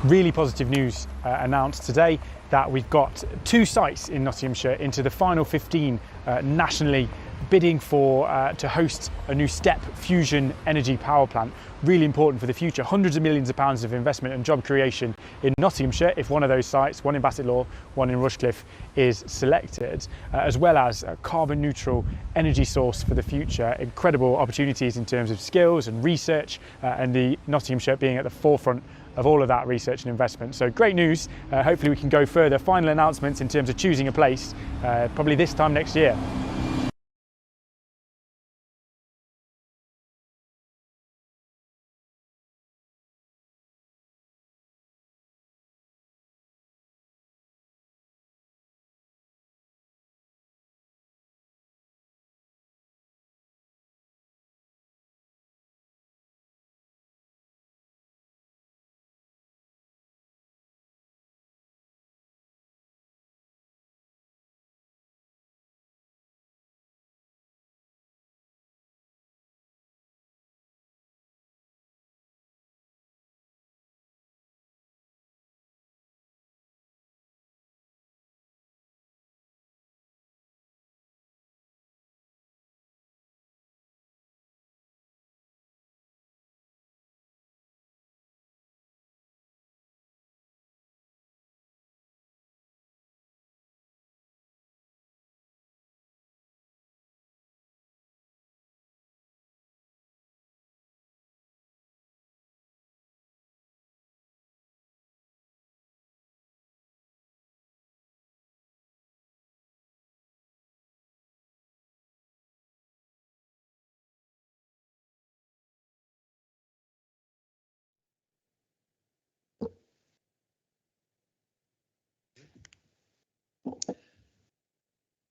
Really positive news announced today that we've got 2 sites in Nottinghamshire into the final 15 nationally, bidding for to host a new STEP fusion energy power plant. Really important for the future. Hundreds of millions of pounds of investment and job creation in Nottinghamshire if one of those sites, one in Bassetlaw, one in Rushcliffe, is selected, as well as a carbon neutral energy source for the future. Incredible opportunities in terms of skills and research, and the Nottinghamshire being at the forefront of all of that research and investment. So great news. Hopefully we can go further. Final announcements in terms of choosing a place, probably this time next year.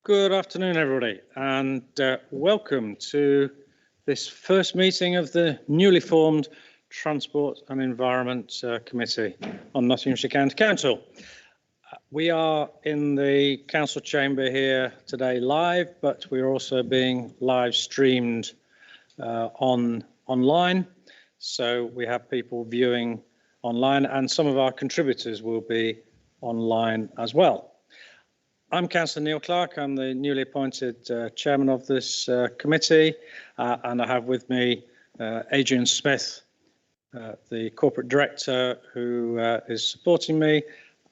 Good afternoon, everybody, and welcome to this first meeting of the newly formed Transport and Environment Committee on Nottinghamshire County Council. We are in the council chamber here today live, but we're also being live streamed online. So we have people viewing online, and some of our contributors will be online as well. I'm Councillor Neil Clark. I'm the newly appointed chairman of this committee, and I have with me Adrian Smith, the corporate director, who is supporting me,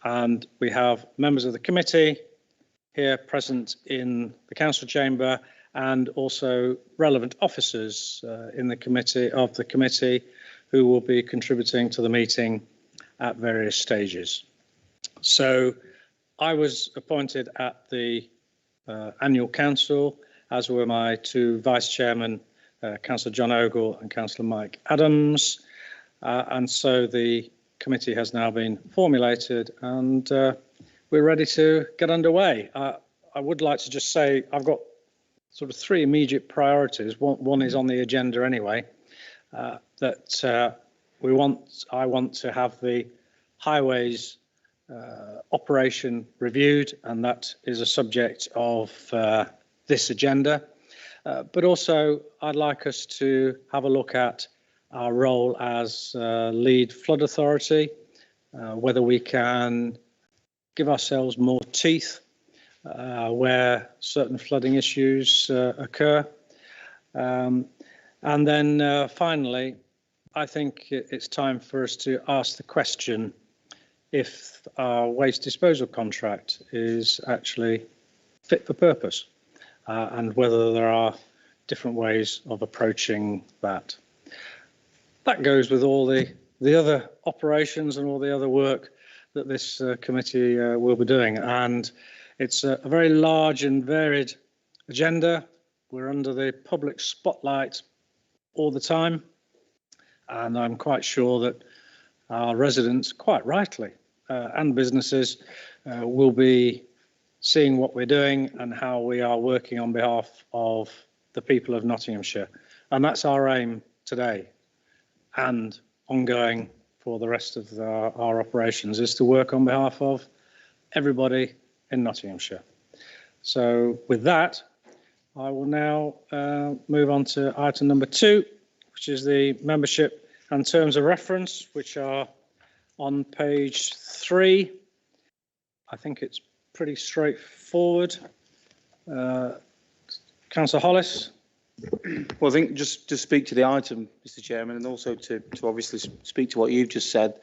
and we have members of the committee here present in the council chamber, and also relevant officers in the committee who will be contributing to the meeting at various stages. So I was appointed at the annual council, as were my 2 vice chairmen, Councillor John Ogle and Councillor Mike Adams. And so the committee has now been formulated, and we're ready to get underway. I would like to just say I've got sort of 3 immediate priorities. One is on the agenda anyway, that I want to have the highways operation reviewed, and that is a subject of this agenda. But also I'd like us to have a look at our role as lead flood authority, whether we can give ourselves more teeth where certain flooding issues occur. And then finally, I think it's time for us to ask the question if our waste disposal contract is actually fit for purpose, and whether there are different ways of approaching that. That goes with all the other operations and all the other work that this committee will be doing, and it's a very large and varied agenda. We're under the public spotlight all the time, and I'm quite sure that our residents, quite rightly, and businesses will be seeing what we're doing and how we are working on behalf of the people of Nottinghamshire. And that's our aim today and ongoing for the rest of our operations, is to work on behalf of everybody in Nottinghamshire. So with that, I will now move on to item number 2, which is the membership and terms of reference, which are On page 3, I think it's pretty straightforward. Councillor Hollis. Well, I think just to speak to the item, Mr. Chairman, and also to obviously speak to what you've just said,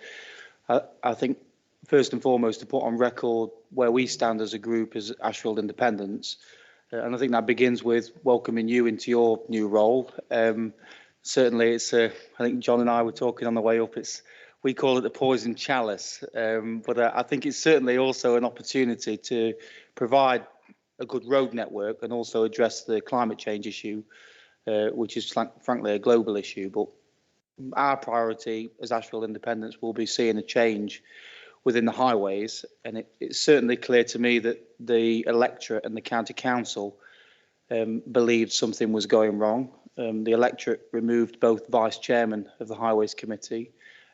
I think first and foremost to put on record where we stand as a group as Ashfield Independents, and I think that begins with welcoming you into your new role. Certainly, it's I think John and I were talking on the way up. We call it the poison chalice, but I think it's certainly also an opportunity to provide a good road network and also address the climate change issue, which is frankly a global issue. But our priority as Ashfield Independents will be seeing a change within the highways, and it's certainly clear to me that the electorate and the county council believed something was going wrong. The electorate removed both vice chairman of the highways committee,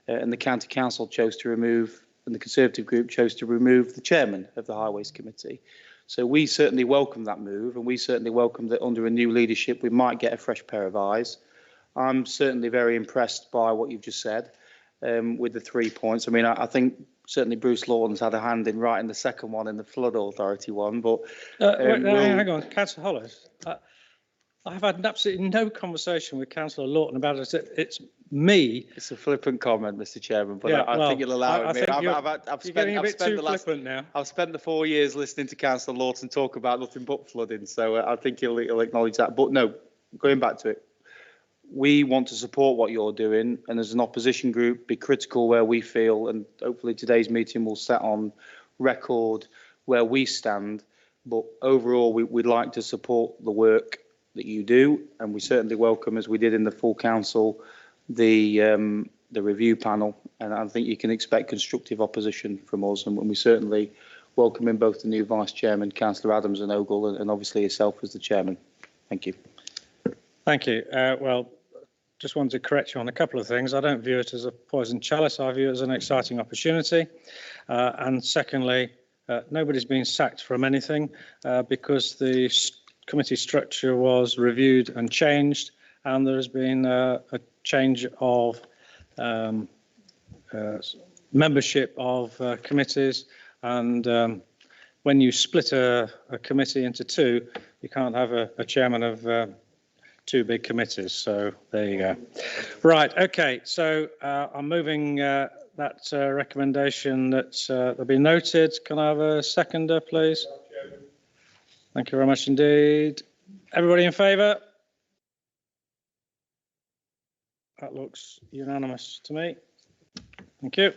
and the county council chose to remove, and the Conservative group chose to remove the chairman of the highways committee. So we certainly welcome that move, and we certainly welcome that under a new leadership we might get a fresh pair of eyes. I'm certainly very impressed by what you've just said with the 3 points. I mean, I think certainly Bruce Lawton's had a hand in writing the second one in the Flood Authority one, but... hang on, Councillor Hollis. I've had absolutely no conversation with Councillor Lawton about it. It's me. It's a flippant comment, Mr. Chairman, but yeah, I think you'll allow it. I've spent the 4 years listening to Councillor Lawton talk about nothing but flooding, so I think he'll acknowledge that. But no, going back to it, we want to support what you're doing, and as an opposition group, be critical where we feel, and hopefully today's meeting will set on record where we stand. But overall, we'd like to support the work that you do, and we certainly welcome, as we did in the full council, the review panel, and I think you can expect constructive opposition from us, and we certainly welcome in both the new vice chairman, Councillor Adams and Ogle, and obviously yourself as the chairman. Thank you. Thank you. Well, just wanted to correct you on a couple of things. I don't view it as a poison chalice. I view it as an exciting opportunity. And secondly, nobody's been sacked from anything because the committee structure was reviewed and changed, and there has been a change of membership of committees, and when you split a committee into two, you can't have a chairman of two big committees. So there you go. Right, okay, so I'm moving that recommendation that'll be noted. Can I have a seconder, please? Thank you very much indeed. Everybody in favour? That looks unanimous to me. Thank you.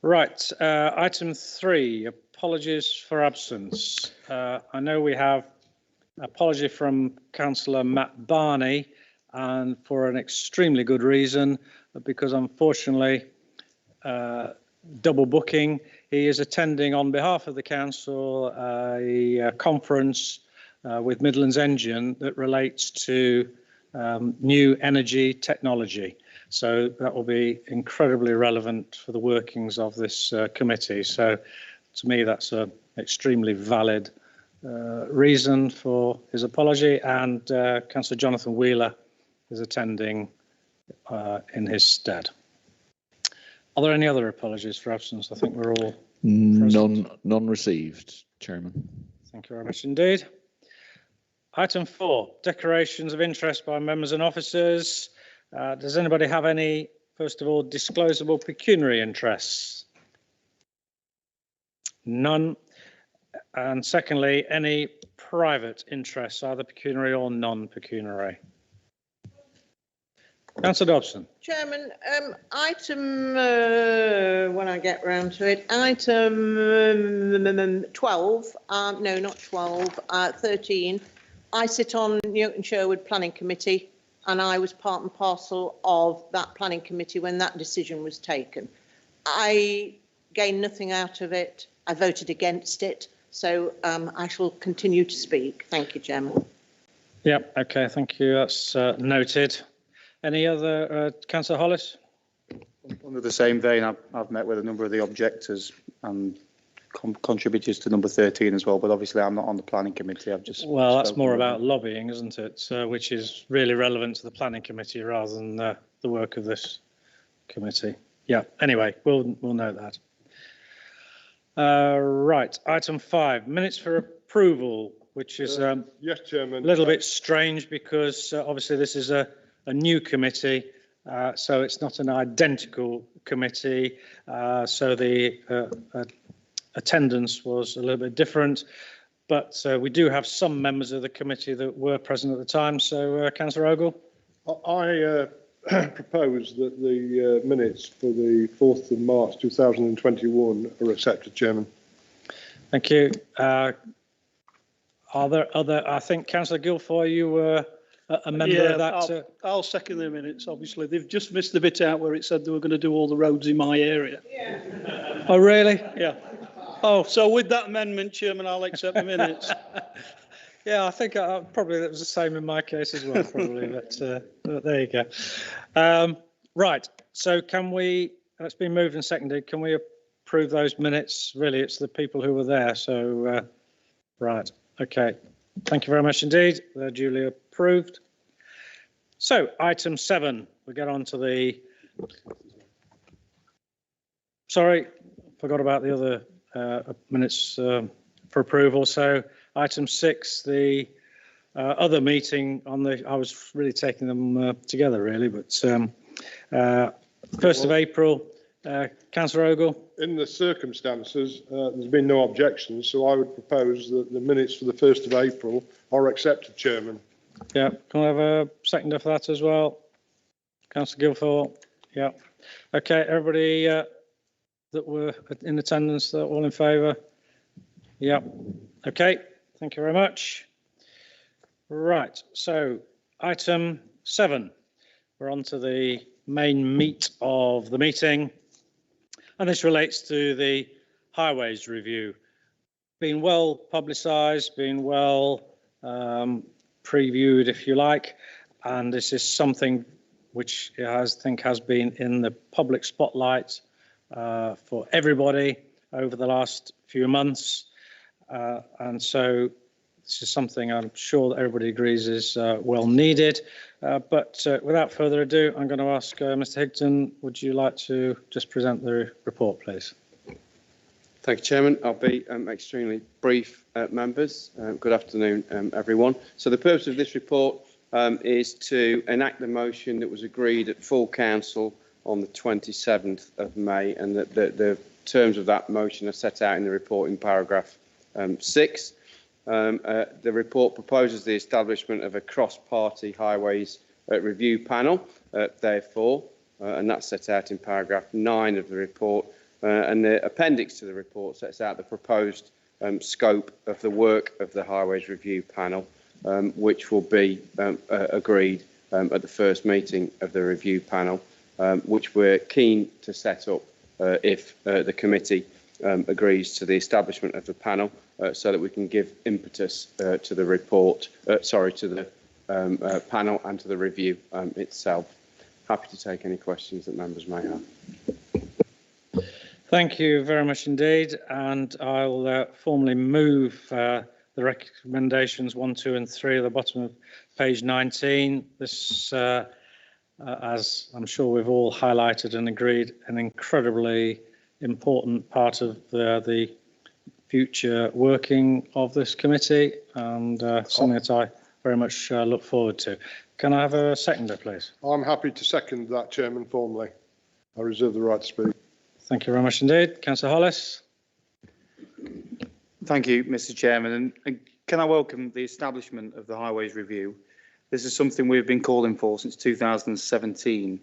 Right, item 3, apologies for absence. I know we have apology from Councillor Matt Barney, and for an extremely good reason, because unfortunately double booking. He is attending on behalf of the council a conference with Midlands Engine that relates to new energy technology. So that will be incredibly relevant for the workings of this committee. So to me, that's an extremely valid reason for his apology, and Councillor Jonathan Wheeler is attending in his stead. Are there any other apologies for absence? I think we're all none received, Chairman. Thank you very much indeed. Item 4, declarations of interest by members and officers. Does anybody have any, first of all, disclosable pecuniary interests? None. And secondly, any private interests, either pecuniary or non-pecuniary? Councillor Dobson. Chairman, item, when I get round to it, item 12, no, not 12, 13. I sit on Newton Sherwood Planning Committee, and I was part and parcel of that planning committee when that decision was taken. I gained nothing out of it. I voted against it. So I shall continue to speak. Thank you, Chairman. Yep. Okay. Thank you. That's noted. Any other, Councillor Hollis? Under the same vein, I've met with a number of the objectors and contributors to number 13 as well, but obviously I'm not on the planning committee. I've just that's more about lobbying, isn't it? Which is really relevant to the planning committee rather than the work of this committee. Yeah, anyway, we'll note that. Right, item 5, minutes for approval, which is Yes, Chairman. a little bit strange because obviously this is a new committee, so it's not an identical committee, so the attendance was a little bit different, but we do have some members of the committee that were present at the time. So, Councillor Ogle. I propose that the minutes for the 4th of March 2021 are accepted, Chairman. Thank you. Are there other? I think Councillor Guilfoyle, you were a member of that. I'll second the minutes. Obviously, they've just missed the bit out where it said they were going to do all the roads in my area. Yeah. Oh, really? Yeah. Oh, so with that amendment, Chairman, I'll accept the minutes. Yeah, I think probably that was the same in my case as well, probably, but there you go. Right, so can we, it's been moved and seconded, can we approve those minutes? Really, it's the people who were there, so, right, okay. Thank you very much indeed, they're duly approved. So, item 7, we get on to the, sorry, forgot about the other minutes for approval, so item 6, the other meeting on the, I was really taking them together really, but 1st of April, Councillor Ogle. In the circumstances, there's been no objections, so I would propose that the minutes for the 1st of April are accepted, Chairman. Yeah, can I have a seconder for that as well? Councillor Guilfoyle. Yeah. Okay, everybody that were in attendance, they're all in favour? Yeah. Okay, thank you very much. Right, so item 7, we're on to the main meat of the meeting, and this relates to the highways review. Been well publicised, been well previewed, if you like, and this is something which I think has been in the public spotlight for everybody over the last few months. And so this is something I'm sure that everybody agrees is well needed. But without further ado, I'm going to ask Mr. Higton, would you like to just present the report, please? Thank you, Chairman. I'll be extremely brief, members. Good afternoon, everyone. So the purpose of this report is to enact the motion that was agreed at full council on the 27th of May, and the terms of that motion are set out in the report in paragraph 6. The report proposes the establishment of a cross-party highways review panel, therefore, and that's set out in paragraph 9 of the report. And the appendix to the report sets out the proposed scope of the work of the highways review panel, which will be agreed at the first meeting of the review panel, which we're keen to set up if the committee agrees to the establishment of the panel, so that we can give impetus to the report, to the panel and to the review itself. Happy to take any questions that members may have. Thank you very much indeed, and I'll formally move the recommendations 1, 2 and 3 at the bottom of page 19. This, as I'm sure we've all highlighted and agreed, an incredibly important part of the future working of this committee, and something that I very much look forward to. Can I have a seconder, please? I'm happy to second that, Chairman, formally. I reserve the right to speak. Thank you very much indeed. Councillor Hollis. Thank you, Mr. Chairman. And can I welcome the establishment of the Highways Review? This is something we've been calling for since 2017.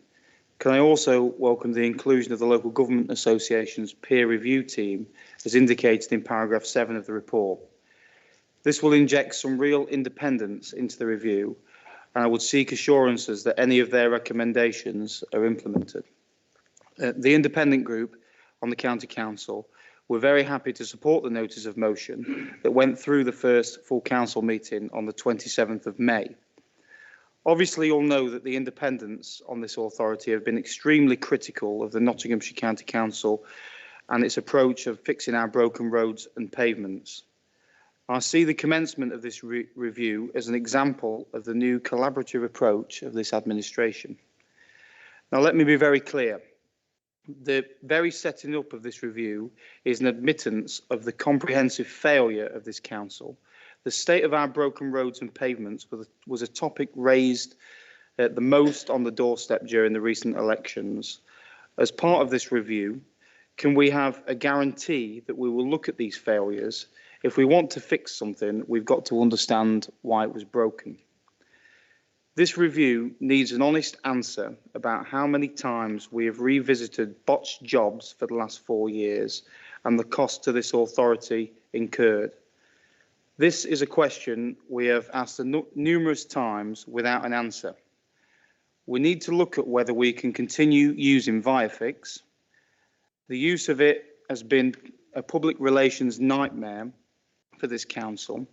Can I also welcome the inclusion of the Local Government Association's peer review team, as indicated in paragraph 7 of the report? This will inject some real independence into the review, and I would seek assurances that any of their recommendations are implemented. The independent group on the County Council were very happy to support the notice of motion that went through the first full council meeting on the 27th of May. Obviously, you'll know that the independents on this authority have been extremely critical of the Nottinghamshire County Council and its approach of fixing our broken roads and pavements. I see the commencement of this review as an example of the new collaborative approach of this administration. Now, let me be very clear. The very setting up of this review is an admittance of the comprehensive failure of this council. The state of our broken roads and pavements was a topic raised the most on the doorstep during the recent elections. As part of this review, can we have a guarantee that we will look at these failures? If we want to fix something, we've got to understand why it was broken. This review needs an honest answer about how many times we have revisited botched jobs for the last 4 years and the cost to this authority incurred. This is a question we have asked numerous times without an answer. We need to look at whether we can continue using Viafix. The use of it has been a public relations nightmare for this council.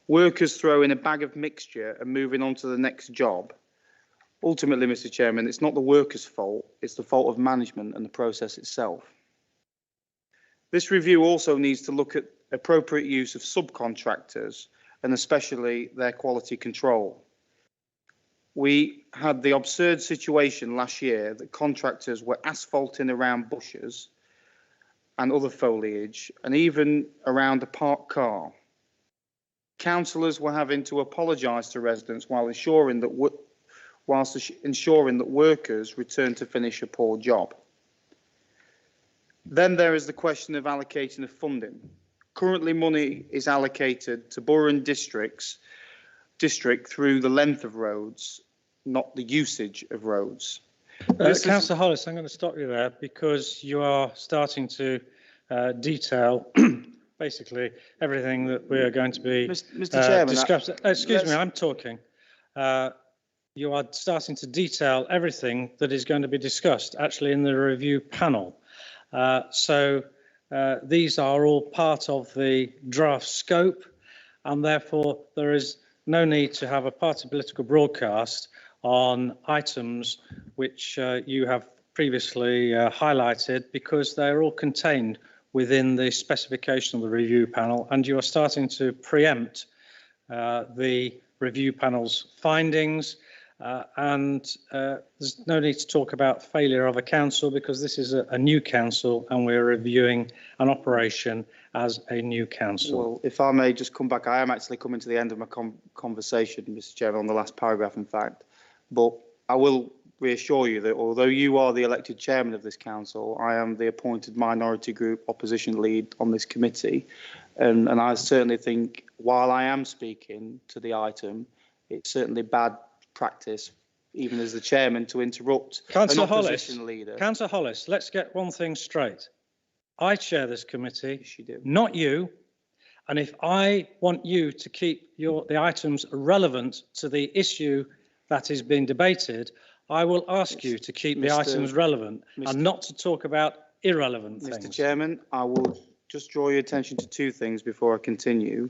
Workers throw in a bag of mixture and moving on to the next job. Ultimately, Mr. Chairman, it's not the workers' fault, it's the fault of management and the process itself. This review also needs to look at appropriate use of subcontractors and especially their quality control. We had the absurd situation last year that contractors were asphalting around bushes and other foliage and even around a parked car. Councillors were having to apologise to residents whilst ensuring that workers returned to finish a poor job. Then there is the question of allocating of funding. Currently, money is allocated to borough and district through the length of roads, not the usage of roads. Councillor Hollis, I'm going to stop you there because you are starting to detail basically everything that we are going to be Mr. Chairman, discussing. Excuse me, I'm talking. You are starting to detail everything that is going to be discussed actually in the review panel. These are all part of the draft scope, and therefore there is no need to have a party political broadcast on items which you have previously highlighted, because they're all contained within the specification of the review panel, and you are starting to preempt the review panel's findings, and there's no need to talk about failure of a council, because this is a new council and we're reviewing an operation as a new council. Well, if I may just come back, I am actually coming to the end of my conversation, Mr. Chairman, on the last paragraph, in fact, but I will reassure you that although you are the elected chairman of this council, I am the appointed minority group opposition lead on this committee, and I certainly think, while I am speaking to the item, it's certainly bad practice, even as the chairman, to interrupt an opposition leader. Councillor Hollis, let's get one thing straight. I chair this committee, Yes, you do. not you. And if I want you to keep the items relevant to the issue that is being debated, I will ask you to keep the items relevant and not to talk about irrelevant things. Mr. Chairman, I will just draw your attention to two things before I continue.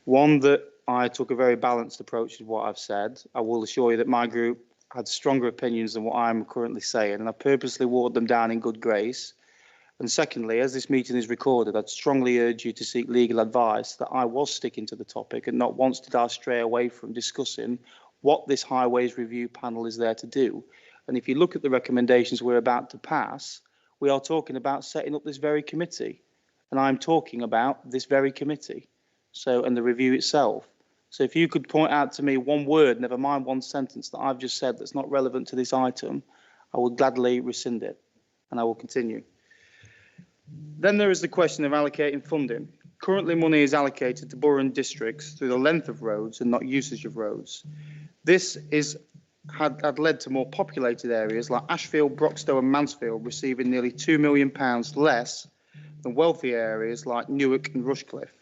One, that I took a very balanced approach to what I've said. I will assure you that my group had stronger opinions than what I'm currently saying, and I purposely watered them down in good grace. And secondly, as this meeting is recorded, I'd strongly urge you to seek legal advice that I was sticking to the topic, and not once did I stray away from discussing what this Highways Review panel is there to do. And if you look at the recommendations we're about to pass, we are talking about setting up this very committee. And I'm talking about this very committee, and the review itself. So if you could point out to me one word, never mind one sentence, that I've just said that's not relevant to this item, I will gladly rescind it, and I will continue. Then there is the question of allocating funding. Currently, money is allocated to borough and districts through the length of roads and not usage of roads. This had led to more populated areas like Ashfield, Broxtowe and Mansfield receiving nearly £2 million less than wealthy areas like Newark and Rushcliffe.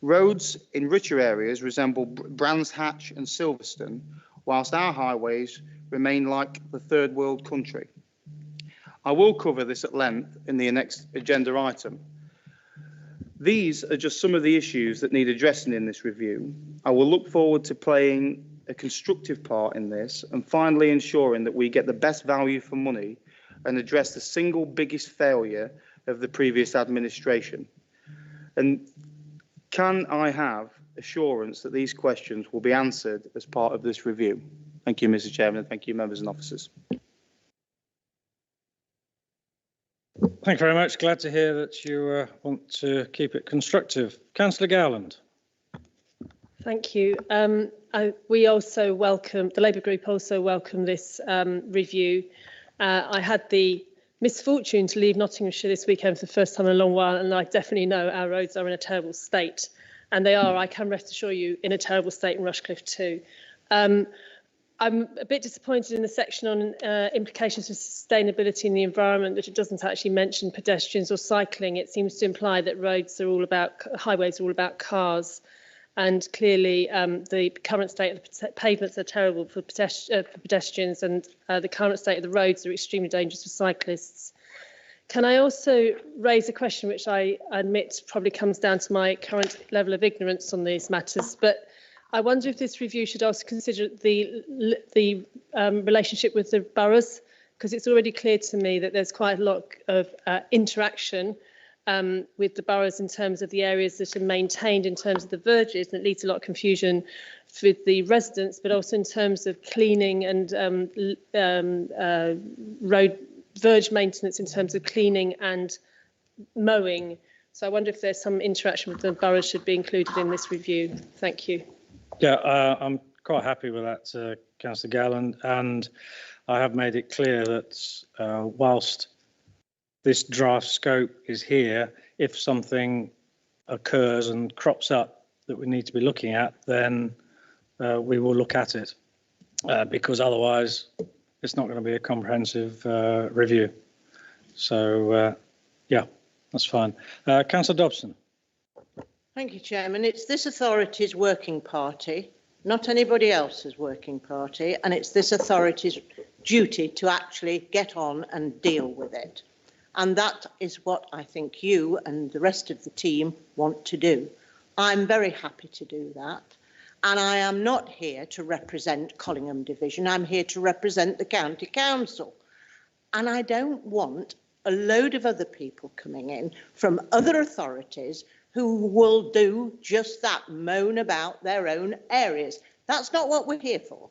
Roads in richer areas resemble Brands Hatch and Silverstone, whilst our highways remain like the third world country. I will cover this at length in the next agenda item. These are just some of the issues that need addressing in this review. I will look forward to playing a constructive part in this and finally ensuring that we get the best value for money and address the single biggest failure of the previous administration. And can I have assurance that these questions will be answered as part of this review? Thank you, Mr. Chairman, and thank you, members and officers. Thank you very much. Glad to hear that you want to keep it constructive. Councillor Gowland. Thank you. We also welcome, the Labour Group also welcome this review. I had the misfortune to leave Nottinghamshire this weekend for the first time in a long while, and I definitely know our roads are in a terrible state. And they are, I can rest assure you, in a terrible state in Rushcliffe too. I'm a bit disappointed in the section on implications for sustainability in the environment that it doesn't actually mention pedestrians or cycling. It seems to imply that roads are all about, highways are all about cars. And clearly the current state of the pavements are terrible for pedestrians, and the current state of the roads are extremely dangerous for cyclists. Can I also raise a question which I admit probably comes down to my current level of ignorance on these matters, but I wonder if this review should also consider the relationship with the boroughs, because it's already clear to me that there's quite a lot of interaction with the boroughs in terms of the areas that are maintained in terms of the verges, and it leads to a lot of confusion with the residents, but also in terms of cleaning and road verge maintenance in terms of cleaning and mowing. So I wonder if there's some interaction with the boroughs should be included in this review. Thank you. Yeah, I'm quite happy with that, Councillor Gowland, and I have made it clear that whilst this draft scope is here, if something occurs and crops up that we need to be looking at, then we will look at it, because otherwise it's not going to be a comprehensive review. So, yeah, that's fine. Councillor Dobson. Thank you, Chairman. It's this authority's working party, not anybody else's working party, and it's this authority's duty to actually get on and deal with it. And that is what I think you and the rest of the team want to do. I'm very happy to do that. And I am not here to represent Collingham Division. I'm here to represent the County Council. And I don't want a load of other people coming in from other authorities who will do just that, moan about their own areas. That's not what we're here for.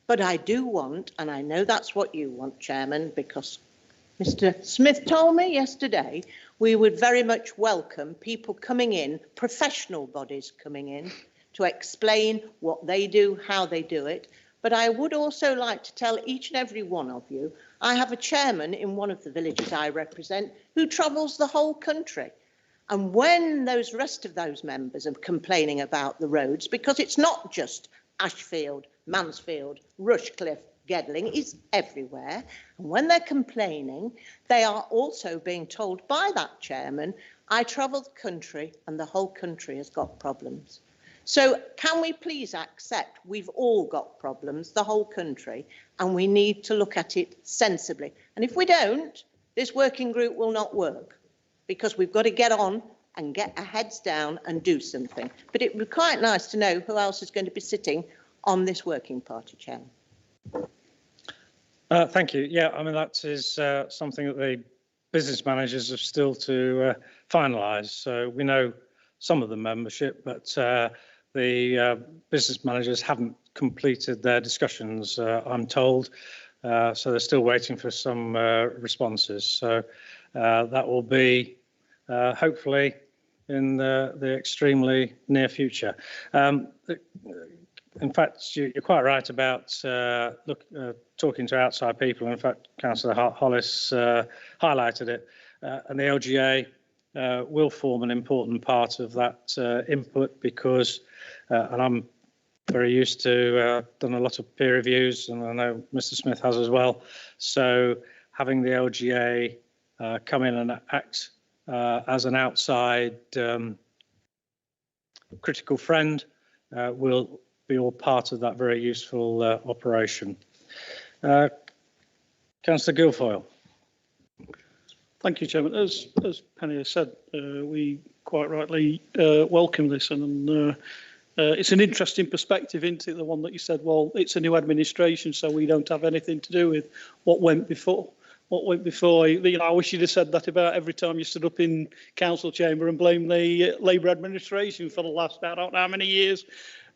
But I do want, and I know that's what you want, Chairman, because Mr. Smith told me yesterday we would very much welcome people coming in, professional bodies coming in, to explain what they do, how they do it. But I would also like to tell each and every one of you, I have a chairman in one of the villages I represent who travels the whole country. And when those rest of those members are complaining about the roads, because it's not just Ashfield, Mansfield, Rushcliffe, Gedling, it's everywhere. And when they're complaining, they are also being told by that chairman, I travel the country and the whole country has got problems. So can we please accept we've all got problems, the whole country, and we need to look at it sensibly. And if we don't, this working group will not work, because we've got to get on and get our heads down and do something. But it would be quite nice to know who else is going to be sitting on this working party, Chairman. Thank you. Yeah, I mean, that is something that the business managers have still to finalise. So we know some of the membership, but the business managers haven't completed their discussions, I'm told. So they're still waiting for some responses. So that will be hopefully in the extremely near future. In fact, you're quite right about talking to outside people. In fact, Councillor Hollis highlighted it, and the LGA will form an important part of that input, because, and I'm very used to, done a lot of peer reviews, and I know Mr. Smith has as well. So having the LGA come in and act as an outside critical friend will be all part of that very useful operation. Councillor Guilfoyle. Thank you, Chairman. As Penny has said, we quite rightly welcome this, and it's an interesting perspective, isn't it? The one that you said, well, it's a new administration, so we don't have anything to do with what went before. What went before, you know, I wish you'd have said that about every time you stood up in council chamber and blamed the Labour administration for the last, I don't know how many years.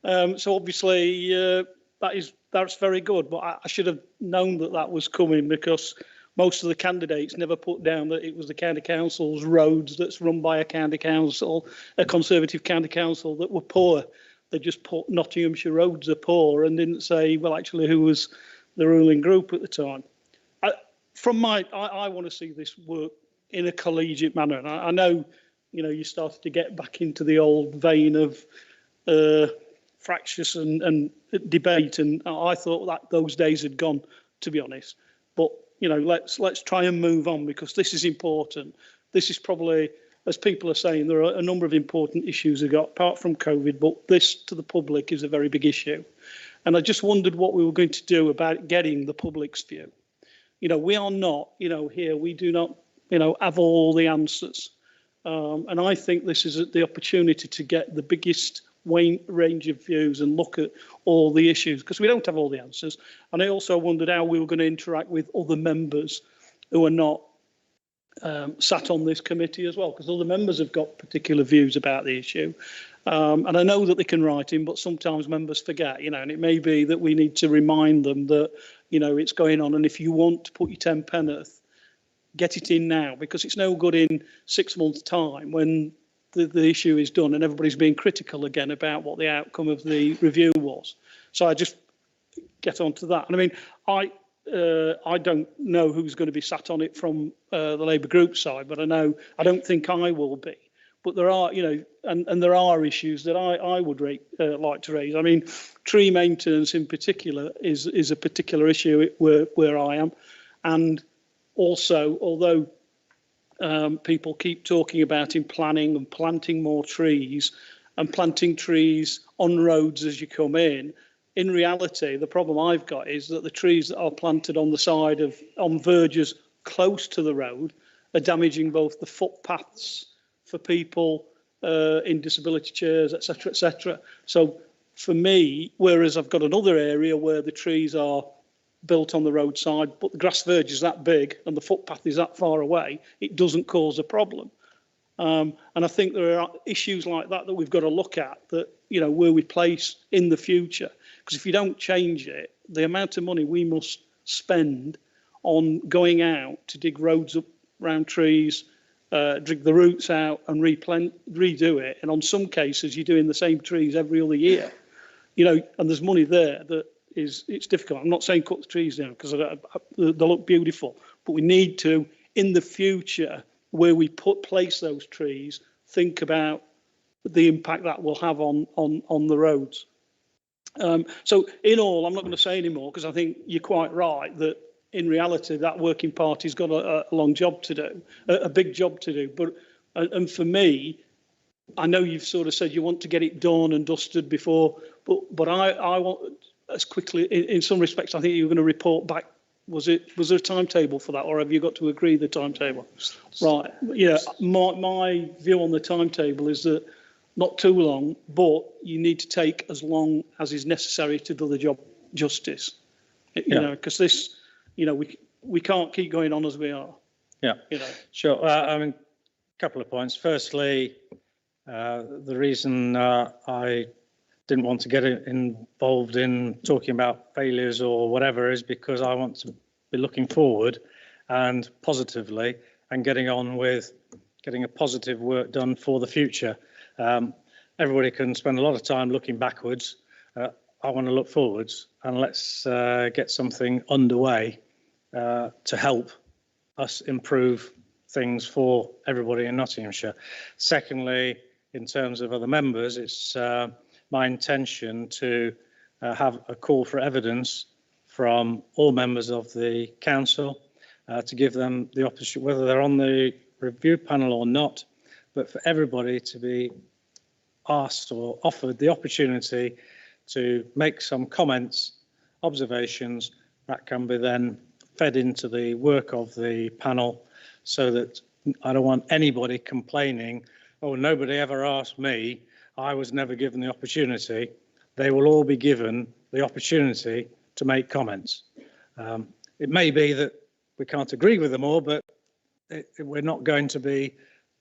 So obviously that's very good, but I should have known that that was coming, because most of the candidates never put down that it was the county council's roads that's run by a county council, a Conservative county council, that were poor. They just put Nottinghamshire roads are poor and didn't say, well, actually, who was the ruling group at the time. I want to see this work in a collegiate manner. And I know, you know, you started to get back into the old vein of fractious and debate, and I thought that those days had gone, to be honest. But you know, let's try and move on, because this is important. This is probably, as people are saying, there are a number of important issues we've got apart from COVID, but this to the public is a very big issue. And I just wondered what we were going to do about getting the public's view. You know, we are not, you know, here, we do not, you know, have all the answers. And I think this is the opportunity to get the biggest range of views and look at all the issues, because we don't have all the answers. And I also wondered how we were going to interact with other members who are not sat on this committee as well, because other members have got particular views about the issue. And I know that they can write in, but sometimes members forget, you know, and it may be that we need to remind them that, you know, it's going on. And if you want to put your 10 penneth, get it in now, because it's no good in 6 months' time when the issue is done and everybody's being critical again about what the outcome of the review was. So I just get on to that. And I mean, I don't know who's going to be sat on it from the Labour group side, but I don't think I will be. But there are, you know, and there are issues that I would like to raise. I mean, tree maintenance in particular is a particular issue where I am. And also, although people keep talking about in planning and planting more trees and planting trees on roads as you come in reality, the problem I've got is that the trees that are planted on the side of, on verges close to the road, are damaging both the footpaths for people in disability chairs, etc., etc. So for me, whereas I've got another area where the trees are built on the roadside, but the grass verge is that big and the footpath is that far away, it doesn't cause a problem. And I think there are issues like that we've got to look at, that, you know, where we place in the future. Because if you don't change it, the amount of money we must spend on going out to dig roads up around trees, dig the roots out and redo it. And on some cases, you're doing the same trees every other year, you know, and there's money there that it's difficult. I'm not saying cut the trees down, because they look beautiful, but we need to, in the future, where we place those trees, think about the impact that will have on the roads. So in all, I'm not going to say any more, because I think you're quite right that in reality that working party's got a long job to do, a big job to do. But and for me, I know you've sort of said you want to get it done and dusted before, but I want as quickly. In some respects, I think you're going to report back. Was there a timetable for that, or have you got to agree the timetable? Right. Yeah. My view on the timetable is that not too long, but you need to take as long as is necessary to do the job justice. You know, because this, you know, we can't keep going on as we are. Yeah. You know. Sure. I mean, a couple of points. Firstly, the reason I didn't want to get involved in talking about failures or whatever is because I want to be looking forward and positively and getting on with getting a positive work done for the future. Everybody can spend a lot of time looking backwards. I want to look forwards, and let's get something underway to help us improve things for everybody in Nottinghamshire. Secondly, in terms of other members, it's my intention to have a call for evidence from all members of the council to give them the opportunity, whether they're on the review panel or not, but for everybody to be asked or offered the opportunity to make some comments, observations that can be then fed into the work of the panel, so that I don't want anybody complaining, oh, nobody ever asked me, I was never given the opportunity. They will all be given the opportunity to make comments. It may be that we can't agree with them all, but we're not going to be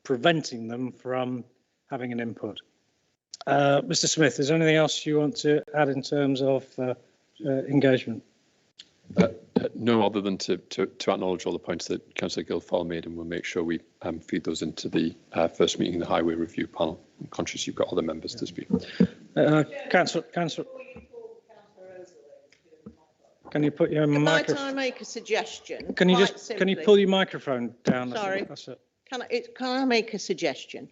preventing them from having an input. Mr. Smith, is there anything else you want to add in terms of engagement? No, other than to acknowledge all the points that Councillor Guildford made, and we'll make sure we feed those into the first meeting, the Highway Review panel. I'm conscious you've got other members to speak. Councillor, can you put your Might I microphone? make a suggestion? Can you Simply? pull your microphone down? Sorry. That's it. Can I make a suggestion?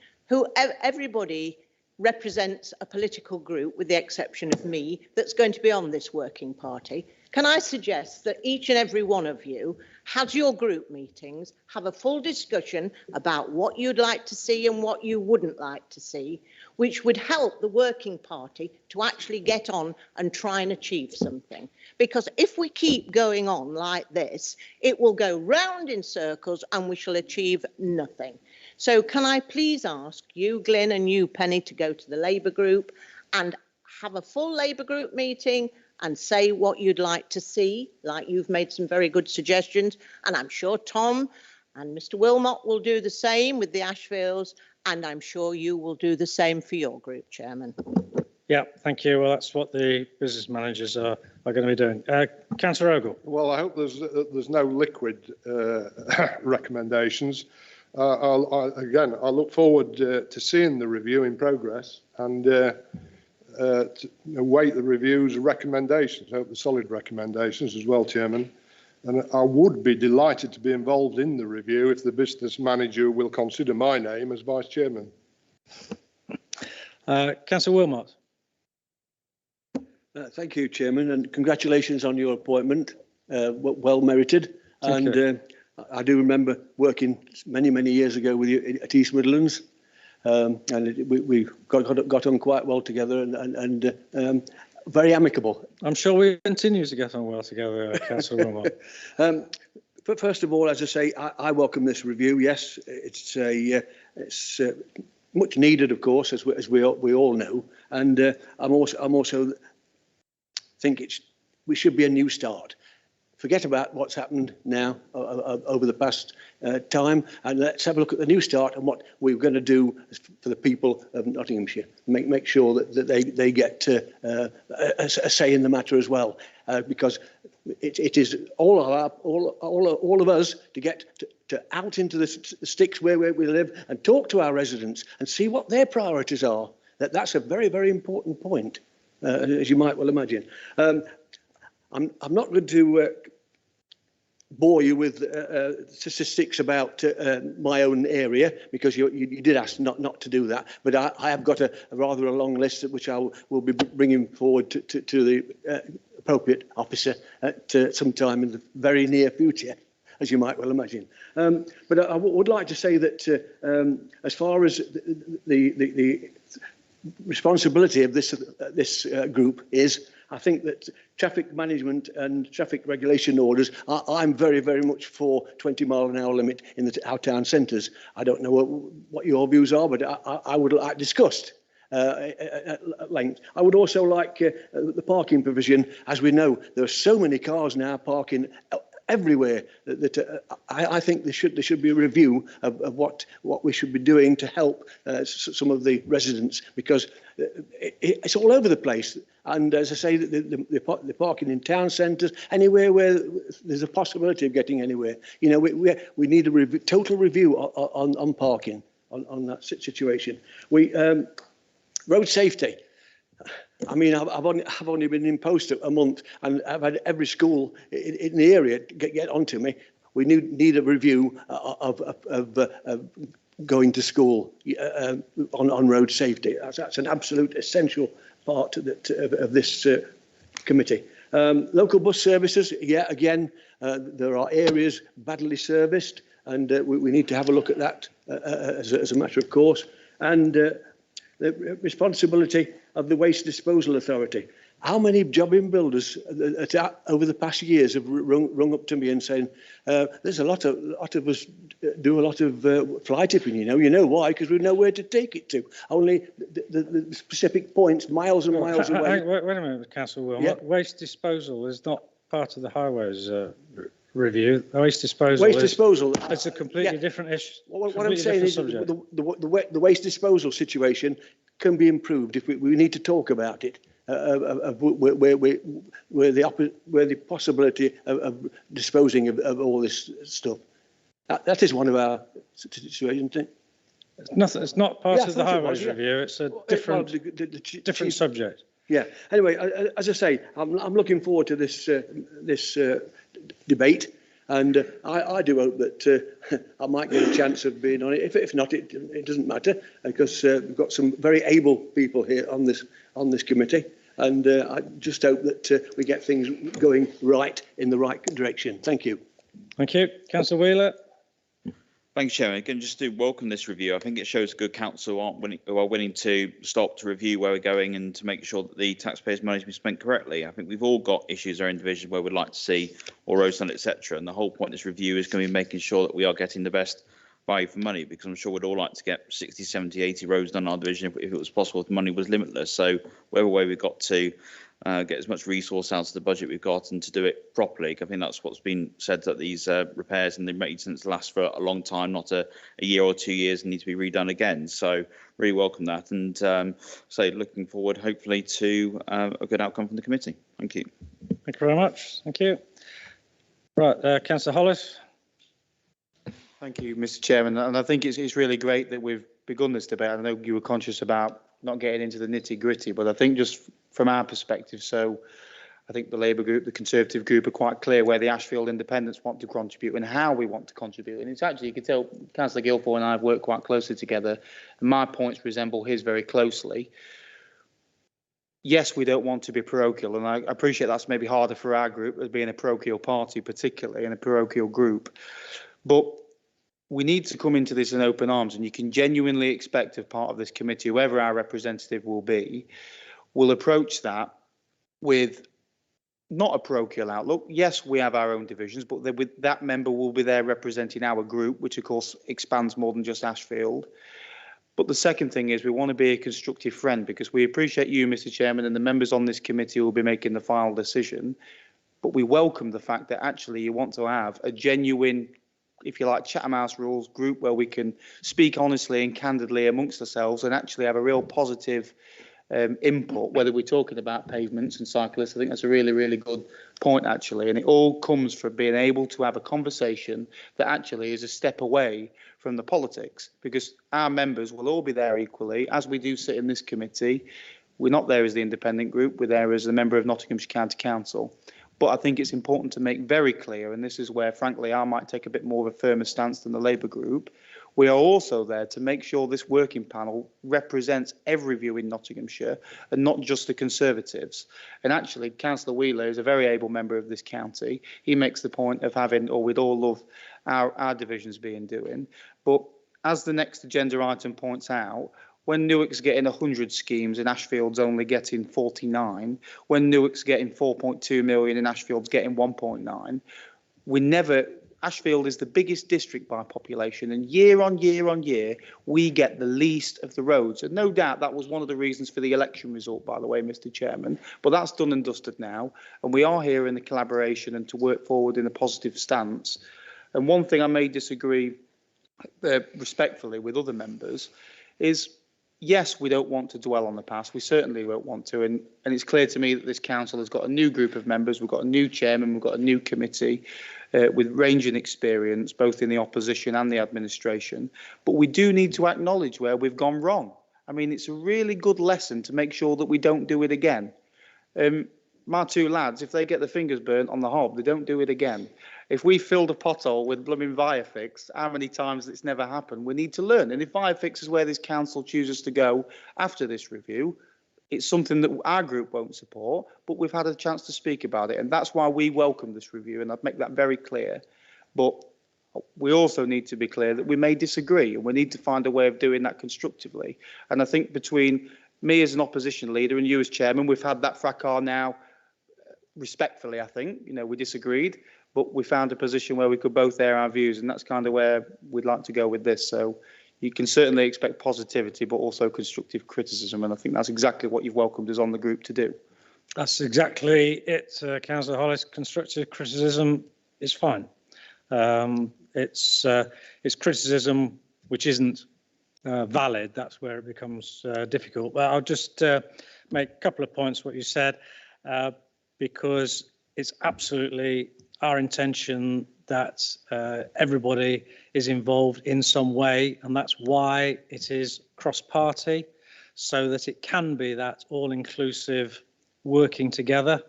Everybody represents a political group, with the exception of me, that's going to be on this working party. Can I suggest that each and every one of you has your group meetings, have a full discussion about what you'd like to see and what you wouldn't like to see, which would help the working party to actually get on and try and achieve something. Because if we keep going on like this, it will go round in circles and we shall achieve nothing. So can I please ask you, Glyn, and you, Penny, to go to the Labour group and have a full Labour group meeting and say what you'd like to see, like you've made some very good suggestions. And I'm sure Tom and Mr. Wilmot will do the same with the Ashfields, and I'm sure you will do the same for your group, Chairman. Yeah, thank you. Well, that's what the business managers are going to be doing. Councillor Ogle. Well, I hope there's no liquid recommendations. I look forward to seeing the review in progress and to await the review's recommendations. I hope the solid recommendations as well, Chairman. And I would be delighted to be involved in the review if the business manager will consider my name as Vice Chairman. Councillor Wilmot. Thank you, Chairman, and congratulations on your appointment. Well merited. And I do remember working many years ago with you at East Midlands, and we got on quite well together and very amicable. I'm sure we continue to get on well together, Councillor Wilmot. But first of all, as I say, I welcome this review. Yes, it's much needed, of course, as we all know, and I'm also think we should be a new start. Forget about what's happened now over the past time, and let's have a look at the new start and what we're going to do for the people of Nottinghamshire. Make sure that they get a say in the matter as well, because it is all of us to get to out into the sticks where we live and talk to our residents and see what their priorities are. That's a very important point, as you might well imagine. I'm not going to bore you with statistics about my own area, because you did ask not to do that. But I have got a rather long list which I will be bringing forward to the appropriate officer at some time in the very near future, as you might well imagine. But I would like to say that as far as the responsibility of this group is, I think that traffic management and traffic regulation orders, I'm very much for 20-mile-an-hour limit in our town centres. I don't know what your views are, but I would like discussed at length. I would also like the parking provision. As we know, there are so many cars now parking everywhere that I think there should be a review of what we should be doing to help some of the residents, because it's all over the place. And as I say, the parking in town centres, anywhere where there's a possibility of getting anywhere. You know, we need a total review on parking on that situation. Road safety. I mean, I've only been in post a month, and I've had every school in the area get onto me. We need a review of going to school on road safety. That's an absolute essential part of this committee. Local bus services, yeah, again, there are areas badly serviced, and we need to have a look at that as a matter of course. And the responsibility of the Waste Disposal Authority. How many jobbing builders over the past years have rung up to me and saying, there's a lot of us do a lot of fly tipping, you know why? Because we know where to take it to. Only the specific points, miles and miles away. Wait a minute, Councillor Wilmot. Yeah. Waste disposal is not part of the highways review. Waste disposal. It's a completely different issue. What I'm saying is the waste disposal situation can be improved if we need to talk about it. where the possibility of disposing of all this stuff. That is one of our situations, isn't it? It's not part Yeah, of the I thought it was, highways yeah. review. It's a Well, different the different chief- subject. Yeah. Anyway, as I say, I'm looking forward to this debate, and I do hope that I might get a chance of being on it. If not, it doesn't matter, because we've got some very able people here on this committee, and I just hope that we get things going right in the right direction. Thank you. Thank you, Councillor Wheeler. Thanks, Chairman. Again, just to welcome this review. I think it shows good council who are willing to stop to review where we're going and to make sure that the taxpayers' money is spent correctly. I think we've all got issues in our own division where we'd like to see all roads done, etc. And the whole point of this review is going to be making sure that we are getting the best value for money, because I'm sure we'd all like to get 60, 70, 80 roads done in our division if it was possible, if the money was limitless. So whatever way we've got to get as much resource out of the budget we've got and to do it properly. I think that's what's been said, that these repairs and the maintenance last for a long time, not a year or 2 years, and need to be redone again. So really welcome that, and looking forward hopefully to a good outcome from the committee. Thank you. Thank you very much. Thank you. Right, Councillor Hollis. Thank you, Mr. Chairman. And I think it's really great that we've begun this debate. I know you were conscious about not getting into the nitty gritty, but I think just from our perspective, so I think the Labour group, the Conservative group are quite clear where the Ashfield Independents want to contribute and how we want to contribute. And it's actually, you can tell Councillor Guilfoyle and I have worked quite closely together, and my points resemble his very closely. Yes, we don't want to be parochial, and I appreciate that's maybe harder for our group as being a parochial party, particularly in a parochial group. But we need to come into this in open arms, and you can genuinely expect of part of this committee, whoever our representative will be, will approach that with not a parochial outlook. Yes, we have our own divisions, but that member will be there representing our group, which of course expands more than just Ashfield. But the second thing is we want to be a constructive friend, because we appreciate you, Mr. Chairman, and the members on this committee will be making the final decision. But we welcome the fact that actually you want to have a genuine, if you like, Chatham House rules group where we can speak honestly and candidly amongst ourselves and actually have a real positive input, whether we're talking about pavements and cyclists. I think that's a really, really good point, actually. And it all comes from being able to have a conversation that actually is a step away from the politics, because our members will all be there equally, as we do sit in this committee. We're not there as the independent group, we're there as a member of Nottinghamshire County Council. But I think it's important to make very clear, and this is where, frankly, I might take a bit more of a firmer stance than the Labour group. We are also there to make sure this working panel represents every view in Nottinghamshire and not just the Conservatives. And actually, Councillor Wheeler is a very able member of this county. He makes the point of having, or we'd all love our divisions being doing. But as the next agenda item points out, when Newark's getting 100 schemes and Ashfield's only getting 49, when Newark's getting 4.2 million and Ashfield's getting 1.9, Ashfield is the biggest district by population, and year on year on year, we get the least of the roads. And no doubt that was one of the reasons for the election result, by the way, Mr. Chairman, but that's done and dusted now. And we are here in the collaboration and to work forward in a positive stance. And one thing I may disagree respectfully with other members is, yes, we don't want to dwell on the past. We certainly won't want to. And it's clear to me that this council has got a new group of members. We've got a new chairman. We've got a new committee with ranging experience, both in the opposition and the administration. But we do need to acknowledge where we've gone wrong. I mean, it's a really good lesson to make sure that we don't do it again. My two lads, if they get their fingers burnt on the hob, they don't do it again. If we filled a pothole with blooming Viafix, how many times it's never happened? We need to learn. And if Viafix is where this council chooses to go after this review, it's something that our group won't support, but we've had a chance to speak about it. And that's why we welcome this review. And I'd make that very clear. But we also need to be clear that we may disagree, and we need to find a way of doing that constructively. And I think between me as an opposition leader and you as chairman, we've had that fracas now respectfully. I think, we disagreed, but we found a position where we could both air our views, and that's kind of where we'd like to go with this. So you can certainly expect positivity, but also constructive criticism, and I think that's exactly what you've welcomed us on the group to do. That's exactly it, Councillor Hollis. Constructive criticism is fine. It's criticism which isn't valid. That's where it becomes difficult. But I'll just make a couple of points what you said, because it's absolutely our intention that everybody is involved in some way, and that's why it is cross-party, so that it can be that all-inclusive working together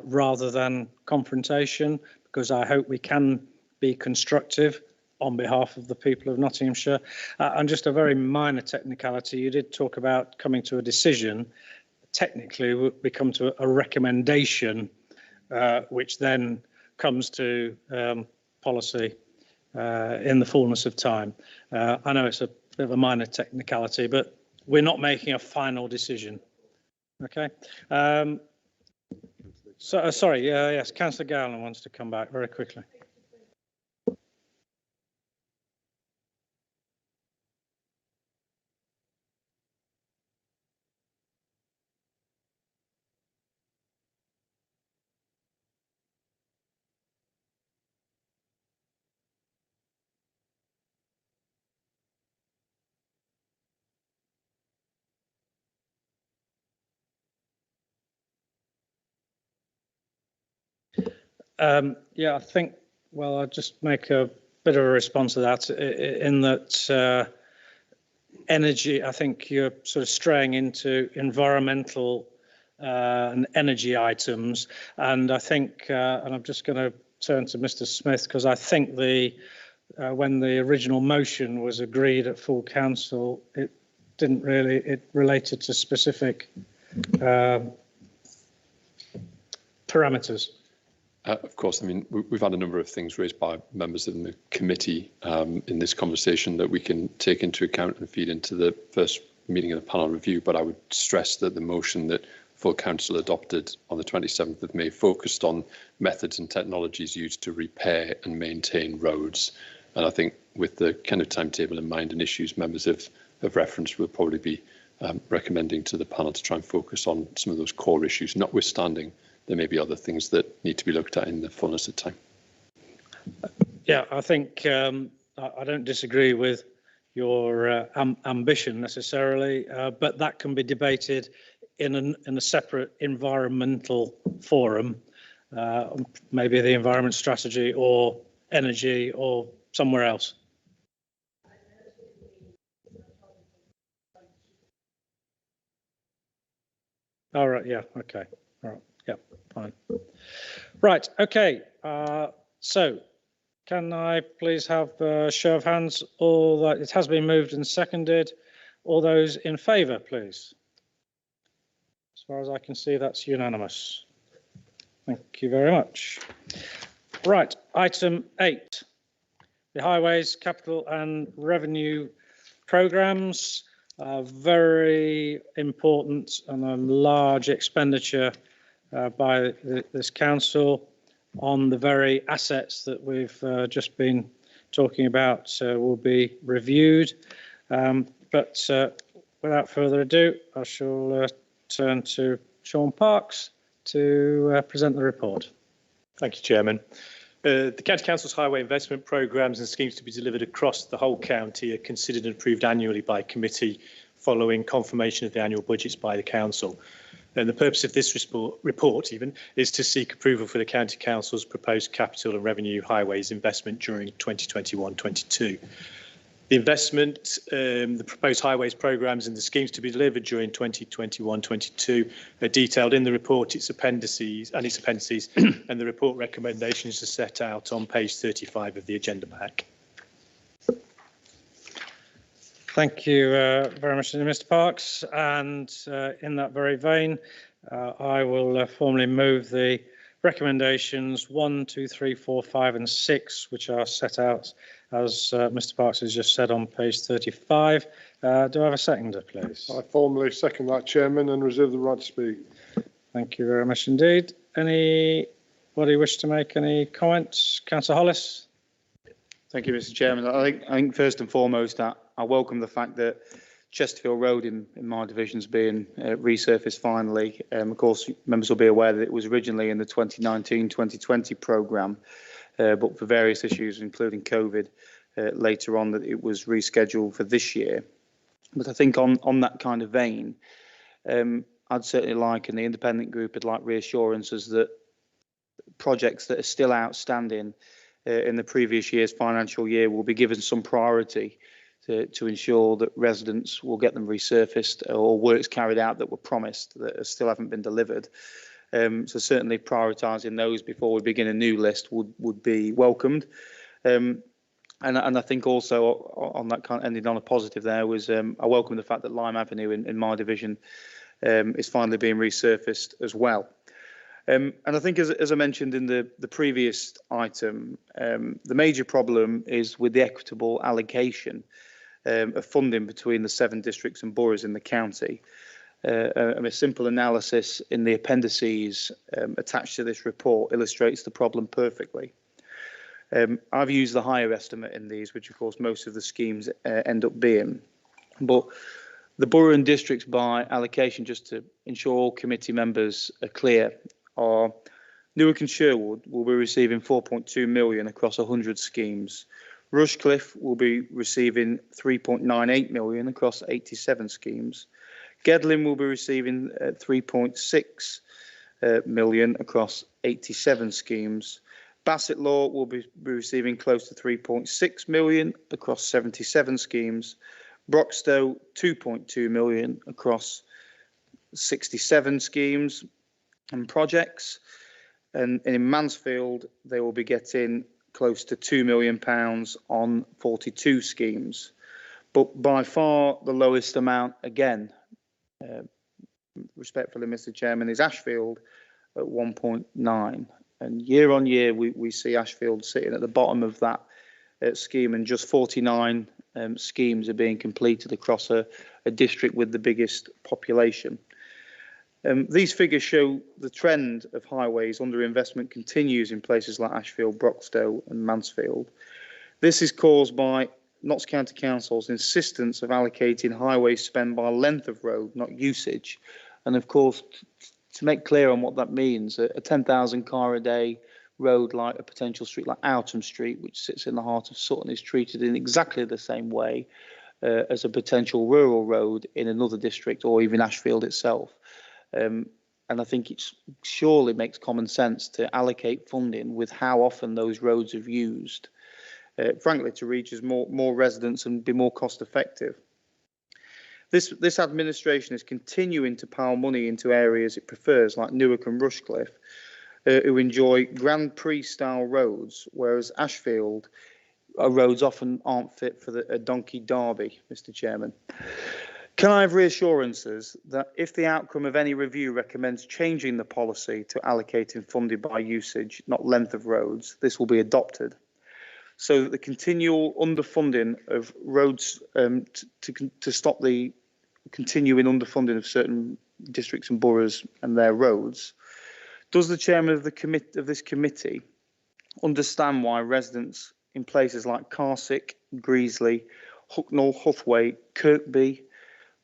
rather than confrontation, because I hope we can be constructive on behalf of the people of Nottinghamshire. And just a very minor technicality, you did talk about coming to a decision. Technically, we come to a recommendation, which then comes to policy in the fullness of time. I know it's a bit of a minor technicality, but we're not making a final decision. Okay. Sorry, yes, Councillor Gowland wants to come back very quickly. Yeah, I think, well, I'll just make a bit of a response to that in that energy, I think you're sort of straying into environmental and energy items. And I think, and I'm just going to turn to Mr. Smith, because I think when the original motion was agreed at full council, it didn't really, it related to specific parameters. Of course, I mean, we've had a number of things raised by members in the committee in this conversation that we can take into account and feed into the first meeting of the panel review. But I would stress that the motion that full council adopted on the 27th of May focused on methods and technologies used to repair and maintain roads. And I think with the kind of timetable in mind and issues members have referenced, we'll probably be recommending to the panel to try and focus on some of those core issues, notwithstanding there may be other things that need to be looked at in the fullness of time. Yeah, I think I don't disagree with your ambition necessarily, but that can be debated in a separate environmental forum, maybe the environment strategy or energy or somewhere else. All right, yeah, okay, all right. Yeah, fine. Right, okay. So can I please have a show of hands? All that it has been moved and seconded. All those in favour, please. As far as I can see, that's unanimous. Thank you very much. Right, item 8, the Highways, Capital and Revenue Programmes. Very important and a large expenditure by this council on the very assets that we've just been talking about will be reviewed. But without further ado, I shall turn to Sean Parks to present the report. Thank you, Chairman. The County Council's highway investment programmes and schemes to be delivered across the whole county are considered and approved annually by committee following confirmation of the annual budgets by the council. And the purpose of this report is to seek approval for the County Council's proposed capital and revenue highways investment during 2021-22. The investment, the proposed highways programmes and the schemes to be delivered during 2021-22 are detailed in the report, its appendices, and the report recommendations are set out on page 35 of the agenda pack. Thank you very much, Mr. Parks. And in that very vein, I will formally move the recommendations 1, 2, 3, 4, 5 and 6, which are set out, as Mr. Parks has just said, on page 35. Do I have a seconder, please? I formally second that, Chairman, and reserve the right to speak. Thank you very much indeed. Anybody wish to make any comments? Councillor Hollis? Thank you, Mr. Chairman. I think first and foremost, I welcome the fact that Chesterfield Road in my division is being resurfaced finally. Of course, members will be aware that it was originally in the 2019-2020 programme, but for various issues, including COVID, later on that it was rescheduled for this year. But I think on that kind of vein, I'd certainly like, and the independent group would like, reassurances that projects that are still outstanding in the previous year's financial year will be given some priority to ensure that residents will get them resurfaced, or works carried out that were promised that still haven't been delivered. So certainly prioritising those before we begin a new list would be welcomed. And I think also on that kind, ending on a positive there, was I welcome the fact that Lime Avenue in my division is finally being resurfaced as well. And I think, as I mentioned in the previous item, the major problem is with the equitable allocation of funding between the 7 districts and boroughs in the county. A simple analysis in the appendices attached to this report illustrates the problem perfectly. I've used the higher estimate in these, which of course most of the schemes end up being, but the borough and districts by allocation, just to ensure all committee members are clear, are Newark and Sherwood will be receiving 4.2 million across 100 schemes. Rushcliffe will be receiving 3.98 million across 87 schemes. Gedling will be receiving 3.6 million across 87 schemes. Bassett Law will be receiving close to 3.6 million across 77 schemes. Broxtowe 2.2 million across 67 schemes and projects. And in Mansfield, they will be getting close to £2 million on 42 schemes. But by far the lowest amount, again, respectfully, Mr. Chairman, is Ashfield at 1.9. And year on year, we see Ashfield sitting at the bottom of that scheme, and just 49 schemes are being completed across a district with the biggest population. These figures show the trend of highways underinvestment continues in places like Ashfield, Broxtowe and Mansfield. This is caused by Notts County Council's insistence of allocating highway spend by length of road, not usage. And of course, to make clear on what that means, a 10,000 car a day road like a potential street like Outham Street, which sits in the heart of Sutton, is treated in exactly the same way as a potential rural road in another district or even Ashfield itself. And I think it surely makes common sense to allocate funding with how often those roads are used, frankly, to reach as more residents and be more cost effective. This administration is continuing to pile money into areas it prefers, like Newark and Rushcliffe, who enjoy Grand Prix style roads, whereas Ashfield roads often aren't fit for a donkey derby, Mr. Chairman. Can I have reassurances that if the outcome of any review recommends changing the policy to allocating funding by usage, not length of roads, this will be adopted, so that the continual underfunding of roads to stop the continuing underfunding of certain districts and boroughs and their roads? Does the chairman of this committee understand why residents in places like Carsick, Greasley, Hucknall, Huthwaite, Kirkby,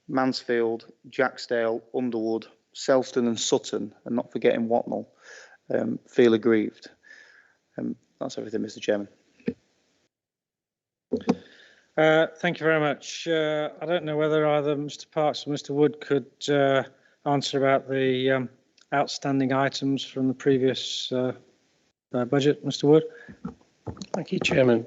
Mansfield, Jacksdale, Underwood, Selston and Sutton, and not forgetting Watnall, feel aggrieved? That's everything, Mr. Chairman. Thank you very much. I don't know whether either Mr. Parks or Mr. Wood could answer about the outstanding items from the previous budget. Mr. Wood. Thank you, Chairman.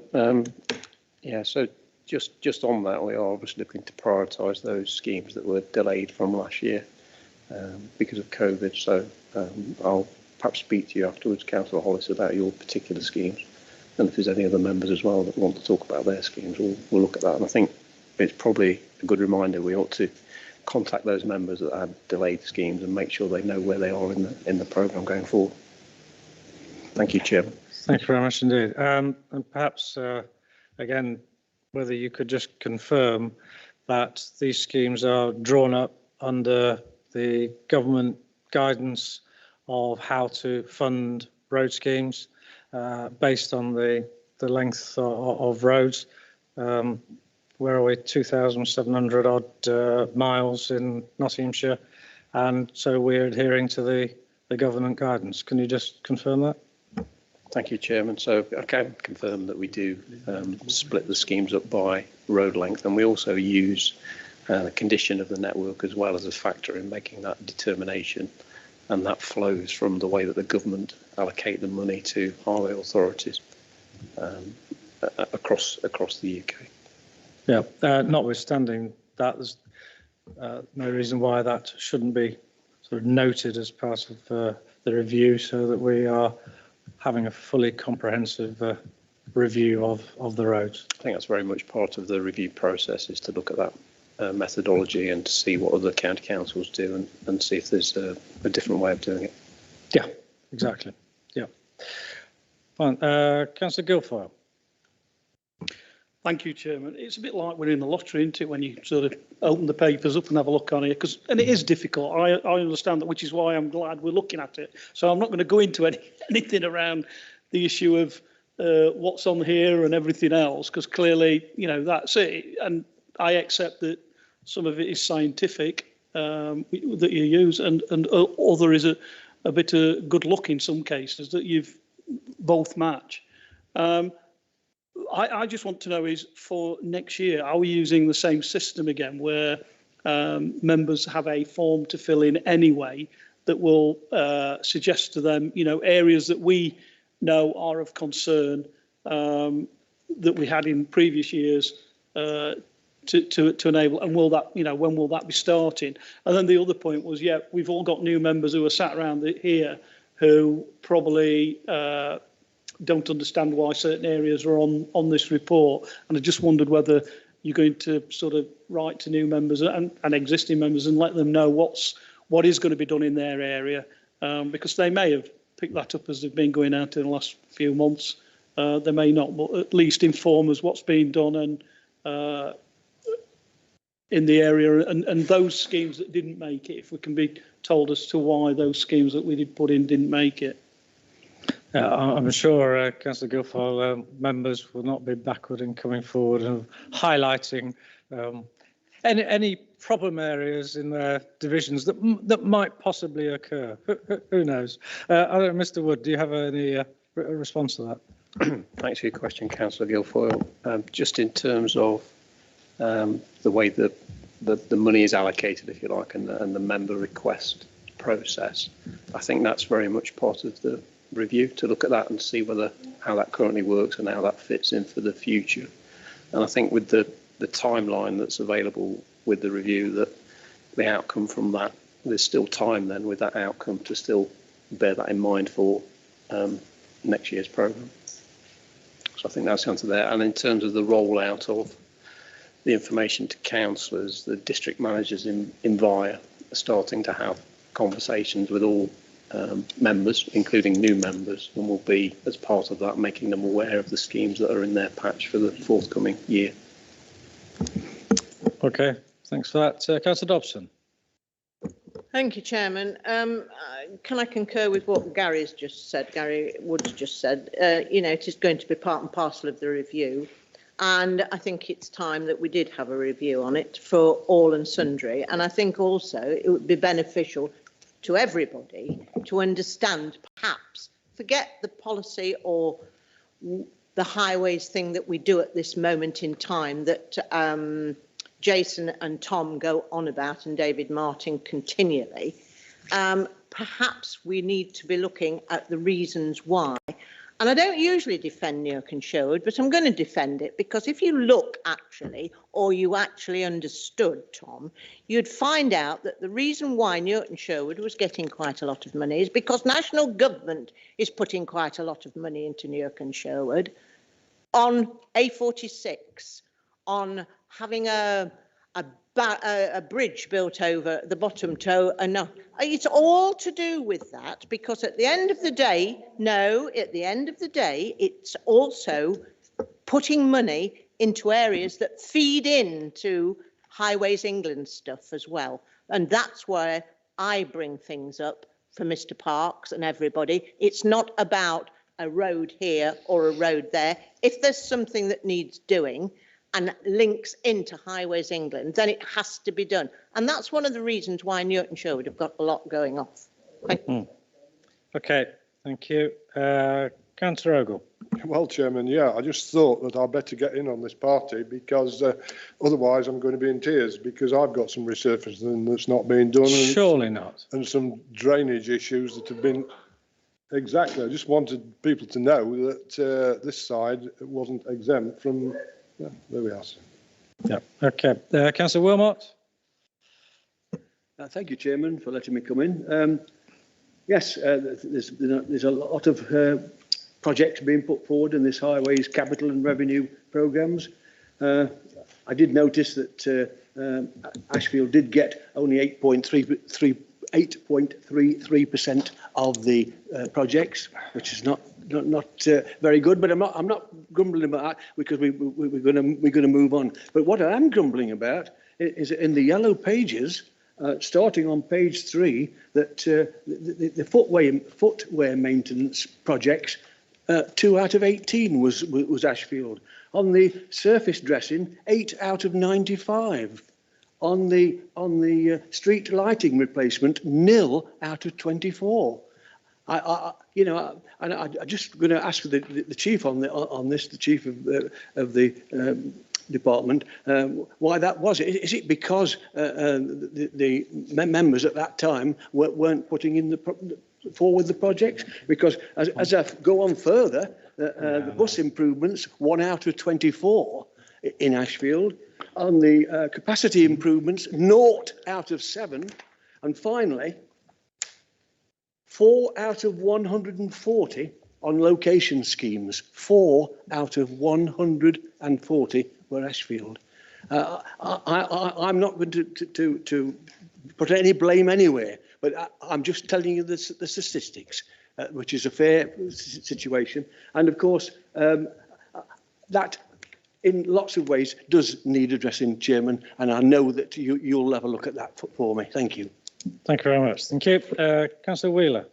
Yeah, so just on that, we are obviously looking to prioritise those schemes that were delayed from last year because of COVID. So I'll perhaps speak to you afterwards, Councillor Hollis, about your particular schemes. And if there's any other members as well that want to talk about their schemes, we'll look at that. And I think it's probably a good reminder we ought to contact those members that had delayed schemes and make sure they know where they are in the programme going forward. Thank you, Chairman. Thank you very much indeed. And perhaps, again, whether you could just confirm that these schemes are drawn up under the government guidance of how to fund road schemes based on the length of roads. Where are we? 2,700 odd miles in Nottinghamshire, and so we're adhering to the government guidance. Can you just confirm that? Thank you, Chairman. So I can confirm that we do split the schemes up by road length, and we also use the condition of the network as well as a factor in making that determination, and that flows from the way that the government allocate the money to highway authorities across the UK. Yeah, notwithstanding that, there's no reason why that shouldn't be sort of noted as part of the review, so that we are having a fully comprehensive review of the roads. I think that's very much part of the review process, is to look at that methodology and to see what other county councils do and see if there's a different way of doing it. Yeah, exactly. Yeah. Fine. Councillor Guilfoyle. Thank you, Chairman. It's a bit like winning the lottery, isn't it, when you sort of open the papers up and have a look on it? And it is difficult. I understand that, which is why I'm glad we're looking at it. So I'm not going to go into anything around the issue of what's on here and everything else, because clearly, that's it. And I accept that some of it is scientific that you use, and other is a bit of good luck in some cases that you've both match. I just want to know is, for next year, are we using the same system again, where members have a form to fill in anyway that will suggest to them, areas that we know are of concern that we had in previous years to enable, and will that, when will that be starting? And then the other point was, yeah, we've all got new members who are sat around here who probably don't understand why certain areas are on this report, and I just wondered whether you're going to sort of write to new members and existing members and let them know what is going to be done in their area, because they may have picked that up as they've been going out in the last few months. They may not, but at least inform us what's being done and in the area, and those schemes that didn't make it, if we can be told as to why those schemes that we did put in didn't make it. I'm sure Councillor Guilfoyle, members will not be backward in coming forward and highlighting any problem areas in their divisions that might possibly occur. Who knows? I don't know, Mr. Wood, do you have any response to that? Thanks for your question, Councillor Guilfoyle. Just in terms of the way the money is allocated, if you like, and the member request process, I think that's very much part of the review, to look at that and see how that currently works and how that fits in for the future. And I think with the timeline that's available with the review, that the outcome from that, there's still time then with that outcome to still bear that in mind for next year's programme. So I think that's the answer there. And in terms of the rollout of the information to councillors, the district managers in VIA are starting to have conversations with all members, including new members, and will be, as part of that, making them aware of the schemes that are in their patch for the forthcoming year. Okay, thanks for that. Councillor Dobson. Thank you, Chairman. Can I concur with what Gary Woods just said? It is going to be part and parcel of the review. And I think it's time that we did have a review on it for all and sundry. And I think also it would be beneficial to everybody to understand, perhaps, forget the policy or the highways thing that we do at this moment in time that Jason and Tom go on about, and David Martin continually. Perhaps we need to be looking at the reasons why. And I don't usually defend Newton Sherwood, but I'm going to defend it, because if you look actually, or you actually understood, Tom, you'd find out that the reason why Newton Sherwood was getting quite a lot of money is because national government is putting quite a lot of money into Newton Sherwood on A46, on having a bridge built over the bottom toe. And it's all to do with that, because at the end of the day, it's also putting money into areas that feed into Highways England stuff as well. And that's where I bring things up for Mr. Parks and everybody. It's not about a road here or a road there. If there's something that needs doing and links into Highways England, then it has to be done. And that's one of the reasons why Newton Sherwood have got a lot going off. Thank you. Okay, thank you. Councillor Ogle. Well, Chairman, yeah, I just thought that I'd better get in on this party because otherwise I'm going to be in tears because I've got some resurfacing that's not being done. Surely not. And some drainage issues that have been. Exactly. I just wanted people to know that this side wasn't exempt from. Yeah, there we are. Yeah. Okay. Councillor Wilmot. Thank you, Chairman, for letting me come in. Yes, there's a lot of projects being put forward in this highways capital and revenue programmes. I did notice that Ashfield did get only 8.33% of the projects, which is not very good. But I'm not grumbling about that because we're going to move on. But what I am grumbling about is in the yellow pages. Starting on page 3, that the footwear maintenance projects, 2 out of 18 was Ashfield. On the surface dressing, 8 out of 95. On the street lighting replacement, 0 out of 24. I just going to ask the chief on this, the chief of the department, why that was. Is it because the members at that time weren't putting in forward the projects? Because as I go on further, the bus improvements, 1 out of 24 in Ashfield. On the capacity improvements, 0 out of 7. And finally, 4 out of 140 on location schemes. 4 out of 140 were Ashfield. I'm not going to put any blame anywhere, but I'm just telling you the statistics, which is a fair situation. And of course, that in lots of ways does need addressing, Chairman, and I know that you'll have a look at that for me. Thank you. Thank you very much. Thank you. Councillor Wheeler.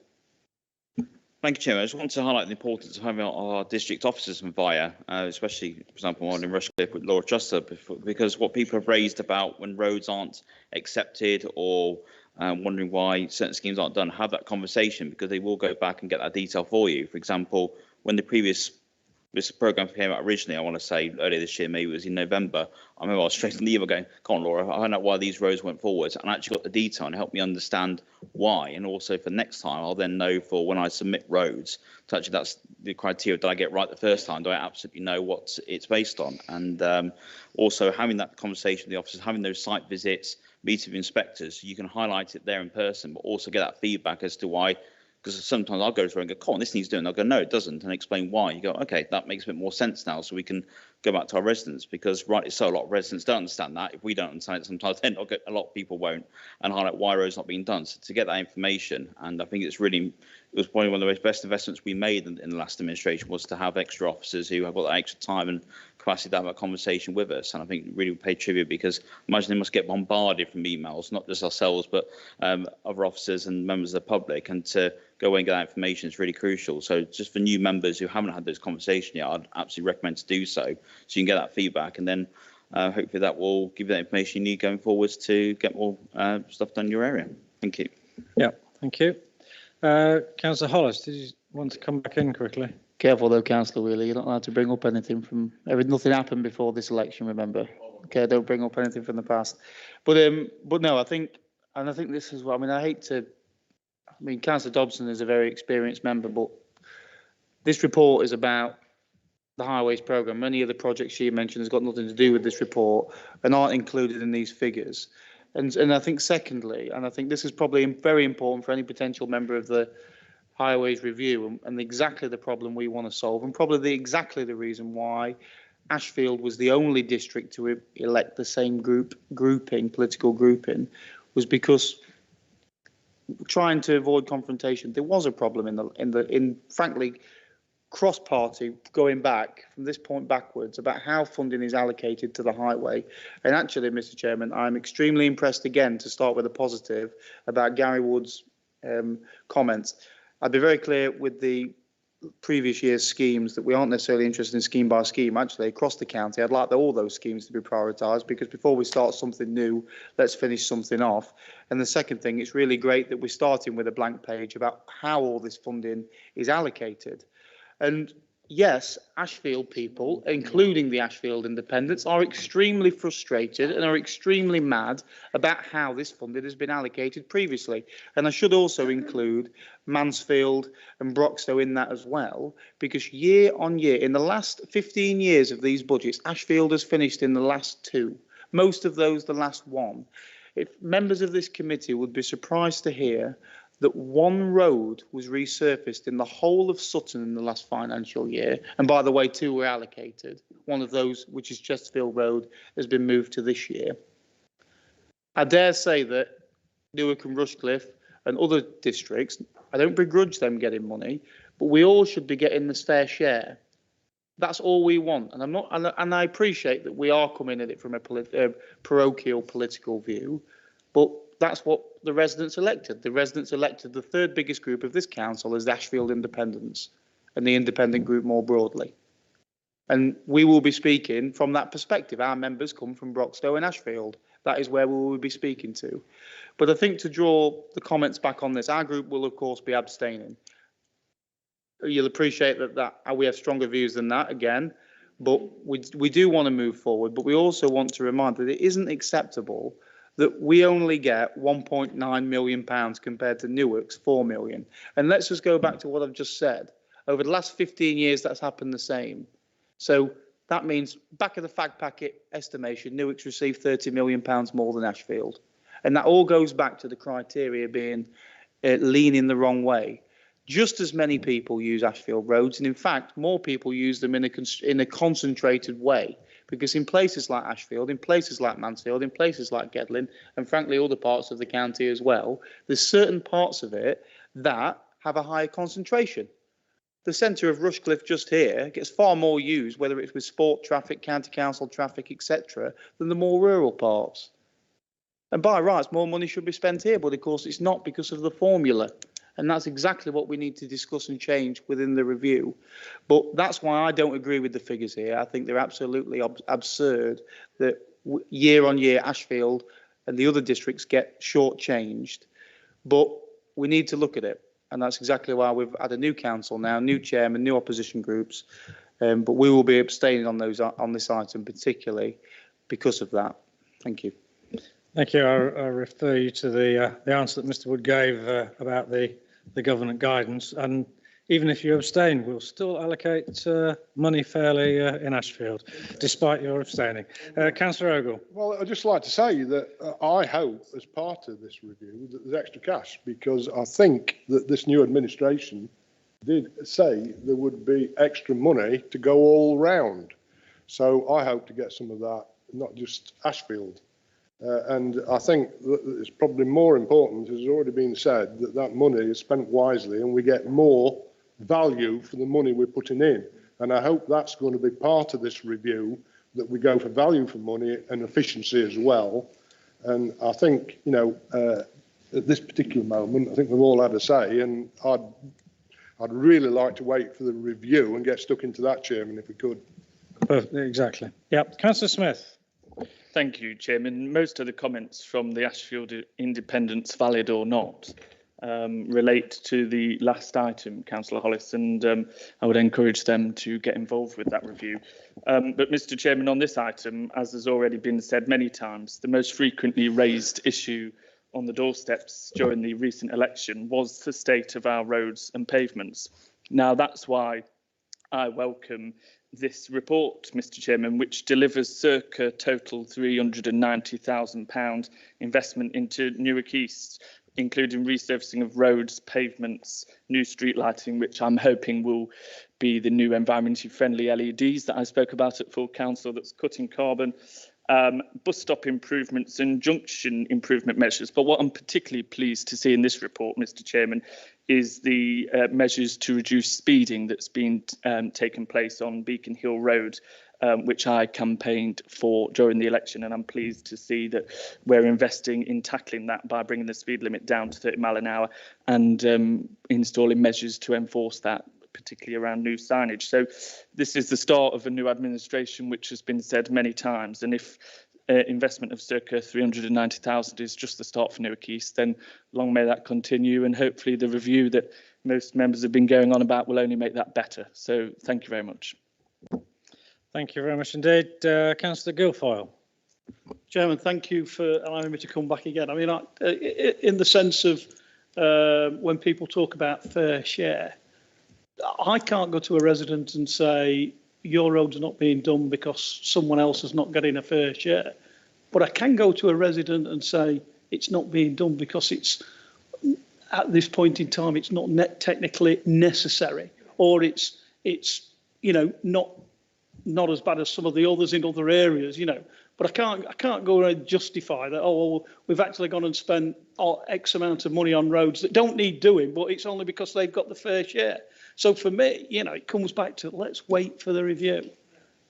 Thank you, Chairman. I just want to highlight the importance of having our district officers from VIA, especially, for example, one in Rushcliffe with Laura Truster, because what people have raised about when roads aren't accepted or wondering why certain schemes aren't done, have that conversation because they will go back and get that detail for you. For example, when this programme came out originally, I want to say earlier this year, maybe it was in November, I remember I was straight on the email going, come on, Laura, I found out why these roads went forwards, and I actually got the detail and helped me understand why. And also for next time, I'll then know for when I submit roads, so actually that's the criteria. Did I get right the first time? Do I absolutely know what it's based on? And also having that conversation with the officers, having those site visits, meeting with inspectors, you can highlight it there in person, but also get that feedback as to why. Because sometimes I'll go through and go, come on, this needs doing. They'll go, no, it doesn't, and explain why. You go, okay, that makes a bit more sense now, so we can go back to our residents. Because rightly so, a lot of residents don't understand that. If we don't understand it, sometimes then a lot of people won't, and highlight why roads not being done. So to get that information, and I think it was probably one of the best investments we made in the last administration was to have extra officers who have got that extra time and capacity to have that conversation with us. And I think really pay tribute because imagine they must get bombarded from emails, not just ourselves, but other officers and members of the public, and to go away and get that information is really crucial. So just for new members who haven't had those conversations yet, I'd absolutely recommend to do so you can get that feedback, and then hopefully that will give you that information you need going forwards to get more stuff done in your area. Thank you. Yeah, thank you. Councillor Hollis, did you want to come back in quickly? Careful though, Councillor Wheeler, you're not allowed to bring up anything from, nothing happened before this election, remember? Okay, don't bring up anything from the past. But no, I think this is what, Councillor Dobson is a very experienced member, but this report is about the highways programme. Many of the projects she mentioned has got nothing to do with this report and aren't included in these figures. And I think secondly, and I think this is probably very important for any potential member of the highways review and exactly the problem we want to solve, and probably exactly the reason why Ashfield was the only district to elect the same political grouping, was because trying to avoid confrontation, there was a problem in frankly cross-party going back from this point backwards about how funding is allocated to the highway. And actually, Mr. Chairman, I'm extremely impressed again, to start with a positive, about Gary Wood's comments. I'd be very clear with the previous year's schemes that we aren't necessarily interested in scheme by scheme. Actually, across the county, I'd like all those schemes to be prioritised, because before we start something new, let's finish something off. And the second thing, it's really great that we're starting with a blank page about how all this funding is allocated. And yes, Ashfield people, including the Ashfield Independents, are extremely frustrated and are extremely mad about how this funding has been allocated previously. And I should also include Mansfield and Broxtowe in that as well, because year on year, in the last 15 years of these budgets, Ashfield has finished in the last two, most of those the last one. If members of this committee would be surprised to hear that one road was resurfaced in the whole of Sutton in the last financial year. And by the way, two were allocated. One of those, which is Chesterfield Road, has been moved to this year. I dare say that Newark and Rushcliffe and other districts, I don't begrudge them getting money, but we all should be getting this fair share. That's all we want. And I'm not, and I appreciate that we are coming at it from a parochial political view, but that's what the residents elected. The residents elected the third biggest group of this council as the Ashfield Independents and the independent group more broadly. And we will be speaking from that perspective. Our members come from Broxtowe and Ashfield. That is where we will be speaking to. But I think to draw the comments back on this, our group will, of course, be abstaining. You'll appreciate that we have stronger views than that again, but we do want to move forward. But we also want to remind that it isn't acceptable that we only get £1.9 million compared to Newark's £4 million. And let's just go back to what I've just said. Over the last 15 years, that's happened the same. So that means, back of the fag packet estimation, Newark's received £30 million more than Ashfield. And that all goes back to the criteria being leaning the wrong way. Just as many people use Ashfield roads, and in fact, more people use them in a concentrated way. Because in places like Ashfield, in places like Mansfield, in places like Gedlin, and frankly other parts of the county as well, there's certain parts of it that have a higher concentration. The centre of Rushcliffe just here gets far more used, whether it's with sport traffic, county council traffic, etc., than the more rural parts. And by rights, more money should be spent here, but of course it's not because of the formula. And that's exactly what we need to discuss and change within the review. But that's why I don't agree with the figures here. I think they're absolutely absurd that year on year Ashfield and the other districts get shortchanged. But we need to look at it. And that's exactly why we've had a new council now, new chairman, new opposition groups. But we will be abstaining on this item, particularly because of that. Thank you. Thank you. I refer you to the answer that Mr. Wood gave about the government guidance. And even if you abstain, we'll still allocate money fairly in Ashfield, despite your abstaining. Councillor Ogle. Well, I'd just like to say that I hope, as part of this review, that there's extra cash, because I think that this new administration did say there would be extra money to go all round. So I hope to get some of that, not just Ashfield. And I think that it's probably more important, as has already been said, that that money is spent wisely and we get more value for the money we're putting in. And I hope that's going to be part of this review, that we go for value for money and efficiency as well. And I think, you know, at this particular moment, I think we've all had a say, and I'd really like to wait for the review and get stuck into that, Chairman, if we could. Exactly. Yeah. Councillor Smith. Thank you, Chairman. Most of the comments from the Ashfield Independents, valid or not, relate to the last item, Councillor Hollis, and I would encourage them to get involved with that review. But, Mr. Chairman, on this item, as has already been said many times, the most frequently raised issue on the doorsteps during the recent election was the state of our roads and pavements. Now, that's why I welcome this report, Mr. Chairman, which delivers circa total £390,000 investment into Newark East, including resurfacing of roads, pavements, new street lighting, which I'm hoping will be the new environmentally friendly LEDs that I spoke about at full council that's cutting carbon, bus stop improvements and junction improvement measures. But what I'm particularly pleased to see in this report, Mr. Chairman, is the measures to reduce speeding that's been taken place on Beacon Hill Road, which I campaigned for during the election. And I'm pleased to see that we're investing in tackling that by bringing the speed limit down to 30 miles an hour and installing measures to enforce that, particularly around new signage. So this is the start of a new administration, which has been said many times. And if investment of circa 390,000 is just the start for Newark East, then long may that continue. And hopefully the review that most members have been going on about will only make that better. So thank you very much. Thank you very much indeed. Councillor Guilfoyle. Chairman, thank you for allowing me to come back again. I mean, in the sense of when people talk about fair share, I can't go to a resident and say, your road's not being done because someone else is not getting a fair share. But I can go to a resident and say, it's not being done because it's, at this point in time, it's not technically necessary, or it's not as bad as some of the others in other areas, But I can't go and justify that. Oh, well, we've actually gone and spent X amount of money on roads that don't need doing, but it's only because they've got the fair share. So for me, it comes back to let's wait for the review,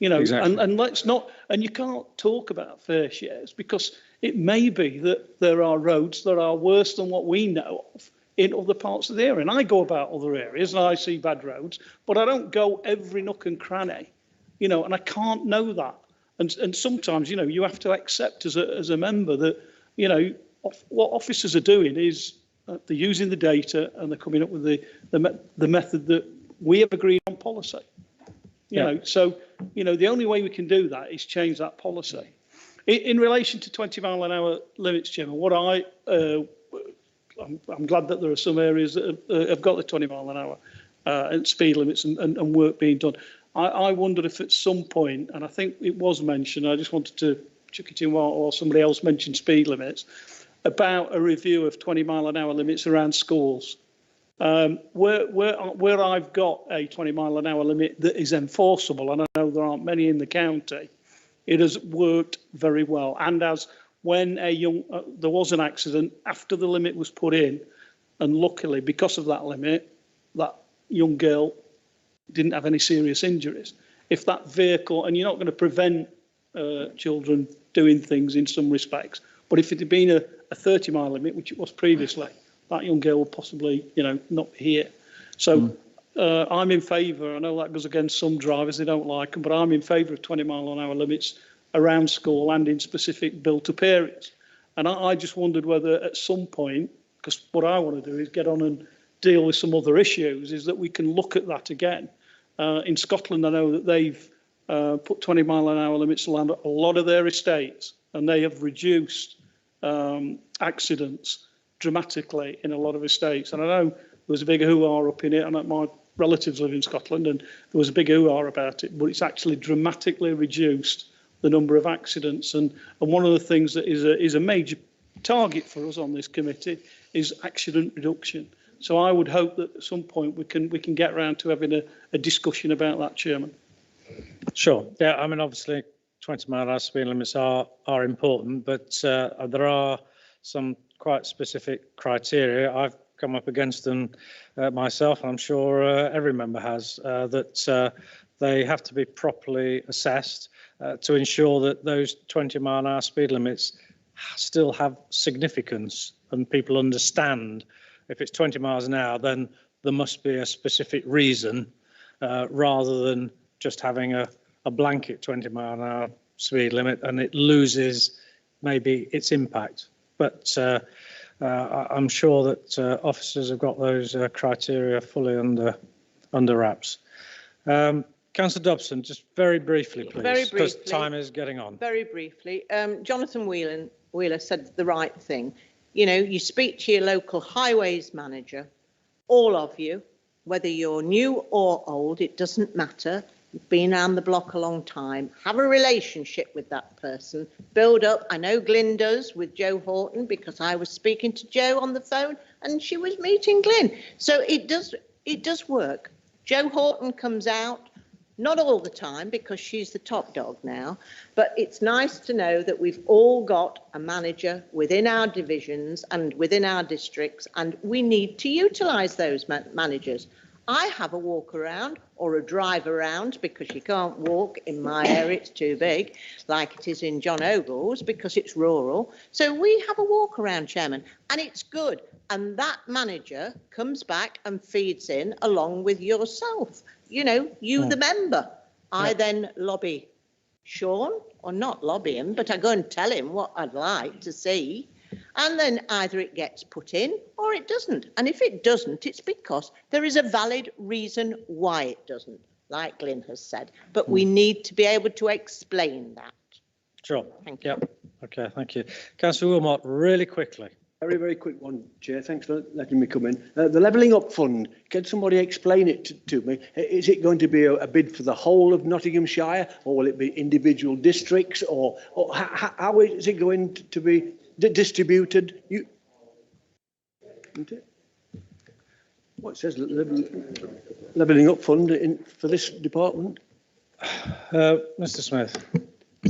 exactly. and let's not. And you can't talk about fair shares because it may be that there are roads that are worse than what we know of in other parts of the area. And I go about other areas and I see bad roads, but I don't go every nook and cranny, and I can't know that. And sometimes, you have to accept as a member that, what officers are doing is they're using the data and they're coming up with the method that we have agreed on policy. So, the only way we can do that is change that policy. In relation to 20-mile-an-hour limits, Chairman, I'm glad that there are some areas that have got the 20-mile-an-hour and speed limits and work being done. I wondered if at some point, and I think it was mentioned, I just wanted to chuck it in while somebody else mentioned speed limits, about a review of 20-mile-an-hour limits around schools. Where I've got a 20-mile-an-hour limit that is enforceable, and I know there aren't many in the county, it has worked very well. And as when there was an accident after the limit was put in, and luckily because of that limit, that young girl didn't have any serious injuries. If that vehicle, and you're not going to prevent children doing things in some respects, but if it had been a 30-mile limit, which it was previously, that young girl would possibly, not be here. So I'm in favour. I know that goes against some drivers, they don't like them, but I'm in favour of 20-mile-an-hour limits around school and in specific built-up areas. And I just wondered whether at some point, because what I want to do is get on and deal with some other issues, is that we can look at that again. In Scotland, I know that they've put 20-mile-an-hour limits around a lot of their estates, and they have reduced accidents dramatically in a lot of estates. And I know there was a big hoo-ha up in it, and my relatives live in Scotland, and there was a big hoo-ha about it, but it's actually dramatically reduced the number of accidents. And one of the things that is a major target for us on this committee is accident reduction. So I would hope that at some point we can get around to having a discussion about that, Chairman. Sure. Yeah, I mean, obviously 20-mile-an-hour speed limits are important, but there are some quite specific criteria. I've come up against them myself, and I'm sure every member has, that they have to be properly assessed to ensure that those 20-mile-an-hour speed limits still have significance and people understand if it's 20 miles an hour, then there must be a specific reason rather than just having a blanket 20-mile-an-hour speed limit and it loses maybe its impact. But I'm sure that officers have got those criteria fully under wraps. Councillor Dobson, just very briefly, please, very briefly, because time is getting on. Very briefly, Jonathan Wheeler said the right thing. You speak to your local highways manager, all of you, whether you're new or old, it doesn't matter. You've been around the block a long time. Have a relationship with that person. Build up. I know Glyn does with Jo Horton because I was speaking to Jo on the phone and she was meeting Glyn. So it does work. Jo Horton comes out. Not all the time because she's the top dog now, but it's nice to know that we've all got a manager within our divisions and within our districts, and we need to utilise those managers. I have a walk around or a drive around because you can't walk in my area, it's too big, like it is in John Ogle's because it's rural. So we have a walk around, Chairman, and it's good. And that manager comes back and feeds in along with yourself. The member. I then lobby Sean, or not lobby him, but I go and tell him what I'd like to see. And then either it gets put in or it doesn't. And if it doesn't, it's because there is a valid reason why it doesn't, like Glyn has said. But we need to be able to explain that. Sure. Thank you. Yep. Okay, thank you. Councillor Wilmot, really quickly. Very, very quick one, Chair. Thanks for letting me come in. The Levelling Up Fund, can somebody explain it to me? Is it going to be a bid for the whole of Nottinghamshire, or will it be individual districts, or how is it going to be distributed? What it says, Levelling Up Fund for this department? Mr. Smith.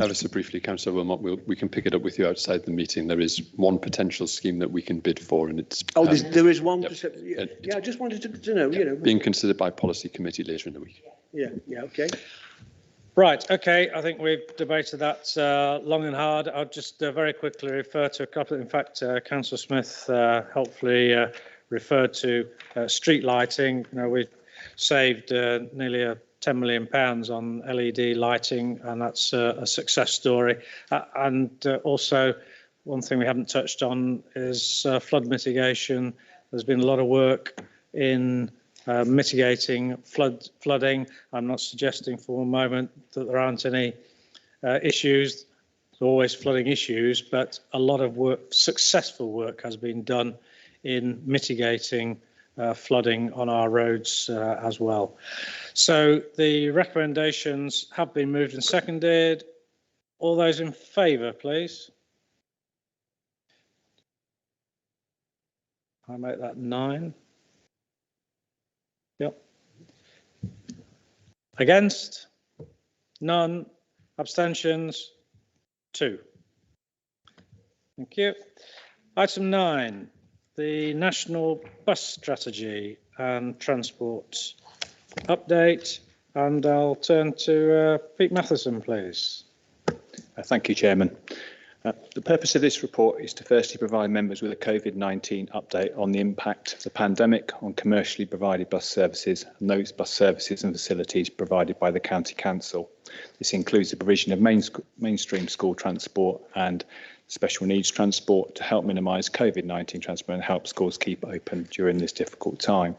Ever so briefly, Councillor Wilmot, we can pick it up with you outside the meeting. There is one potential scheme that we can bid for, and it's there is one. Yep. Yeah, I just wanted to know. You know, being considered by policy committee later in the week. Yeah. Okay. Right. Okay. I think we've debated that long and hard. I'll just very quickly refer to a couple. In fact, Councillor Smith helpfully referred to street lighting. You know, we've saved nearly £10 million on LED lighting, and that's a success story. And also, one thing we haven't touched on is flood mitigation. There's been a lot of work in mitigating flooding. I'm not suggesting for a moment that there aren't any issues. There's always flooding issues, but a lot of work, successful work, has been done in mitigating flooding on our roads as well. So the recommendations have been moved and seconded. All those in favour, please. I make that 9. Yep. Against? None. Abstentions? 2. Thank you. Item 9. The National Bus Strategy and Transport update, and I'll turn to Pete Matheson, please. Thank you, Chairman. The purpose of this report is to firstly provide members with a COVID-19 update on the impact of the pandemic on commercially provided bus services and those bus services and facilities provided by the County Council. This includes the provision of mainstream school transport and special needs transport to help minimise COVID-19 transport and help schools keep open during this difficult time.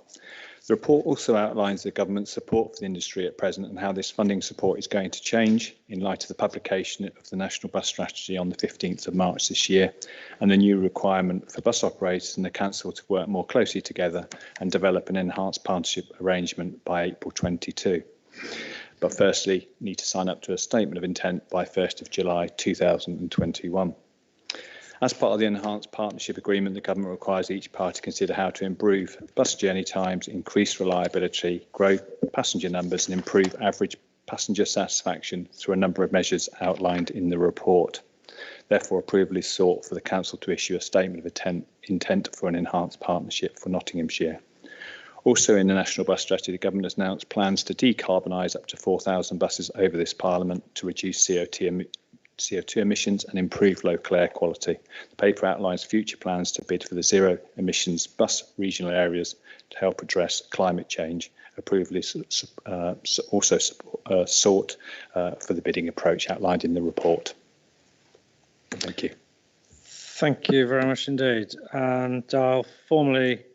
The report also outlines the government's support for the industry at present and how this funding support is going to change in light of the publication of the National Bus Strategy on the 15th of March this year, and the new requirement for bus operators and the Council to work more closely together and develop an enhanced partnership arrangement by April 22. But firstly, need to sign up to a statement of intent by 1st of July 2021. As part of the enhanced partnership agreement, the government requires each party to consider how to improve bus journey times, increase reliability, grow passenger numbers and improve average passenger satisfaction through a number of measures outlined in the report. Therefore, approval is sought for the Council to issue a statement of intent for an enhanced partnership for Nottinghamshire. Also in the National Bus Strategy, the government has announced plans to decarbonise up to 4,000 buses over this Parliament to reduce CO2 emissions and improve local air quality. The paper outlines future plans to bid for the zero emissions bus regional areas to help address climate change. Approval is also sought for the bidding approach outlined in the report. Thank you. Thank you very much indeed. And I'll formally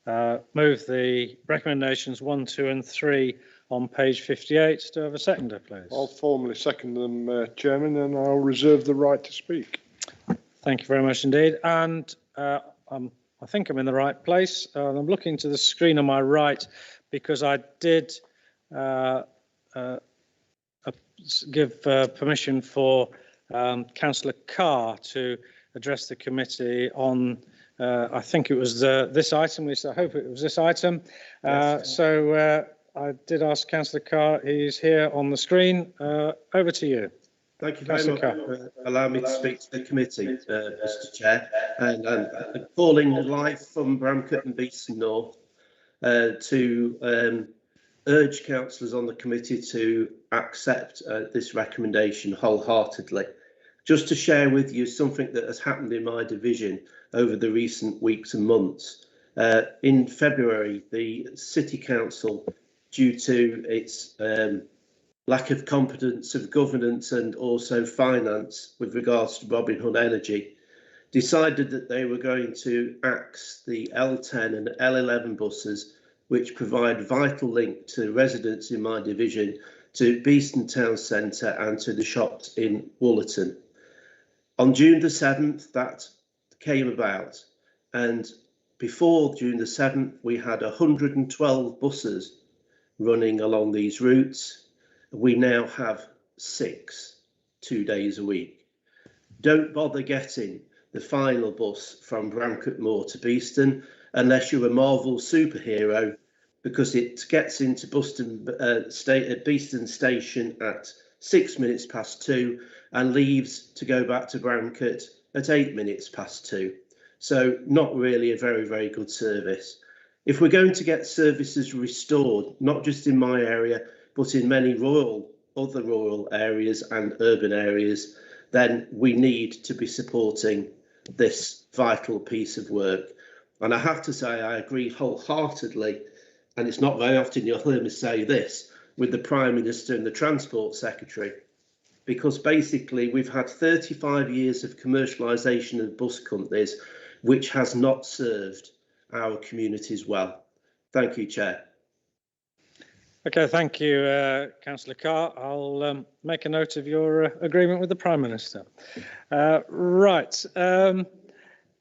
move the recommendations 1, 2 and 3 on page 58. Do I have a seconder, please? I'll formally second them, Chairman, and I'll reserve the right to speak. Thank you very much indeed. And I think I'm in the right place. I'm looking to the screen on my right because I did give permission for Councillor Carr to address the committee on I think it was this item. At least I hope it was this item. Yes. I did ask Councillor Carr. He's here on the screen. Over to you. Thank you very much for allowing me to speak to the committee, Mr. Chair. And calling live from Bramcote and Beeston North to urge councillors on the committee to accept this recommendation wholeheartedly. Just to share with you something that has happened in my division over the recent weeks and months. In February, the City Council, due to its lack of competence of governance and also finance with regards to Robin Hood Energy, decided that they were going to axe the L10 and L11 buses, which provide vital link to residents in my division, to Beeston Town Centre and to the shops in Woollerton. On June the 7th, that came about, and before June the 7th, we had 112 buses running along these routes. We now have 6, 2 days a week. Don't bother getting the final bus from Bramcote Moor to Beeston unless you're a Marvel superhero, because it gets into Beeston Station at 6 minutes past 2 and leaves to go back to Bramcote at 8 minutes past 2. So not really a very, very good service. If we're going to get services restored, not just in my area, but in many other rural areas and urban areas, then we need to be supporting this vital piece of work. And I have to say, I agree wholeheartedly, and it's not very often you'll hear me say this, with the Prime Minister and the Transport Secretary, because basically we've had 35 years of commercialisation of bus companies, which has not served our communities well. Thank you, Chair. Okay, thank you, Councillor Carr. I'll make a note of your agreement with the Prime Minister. Right.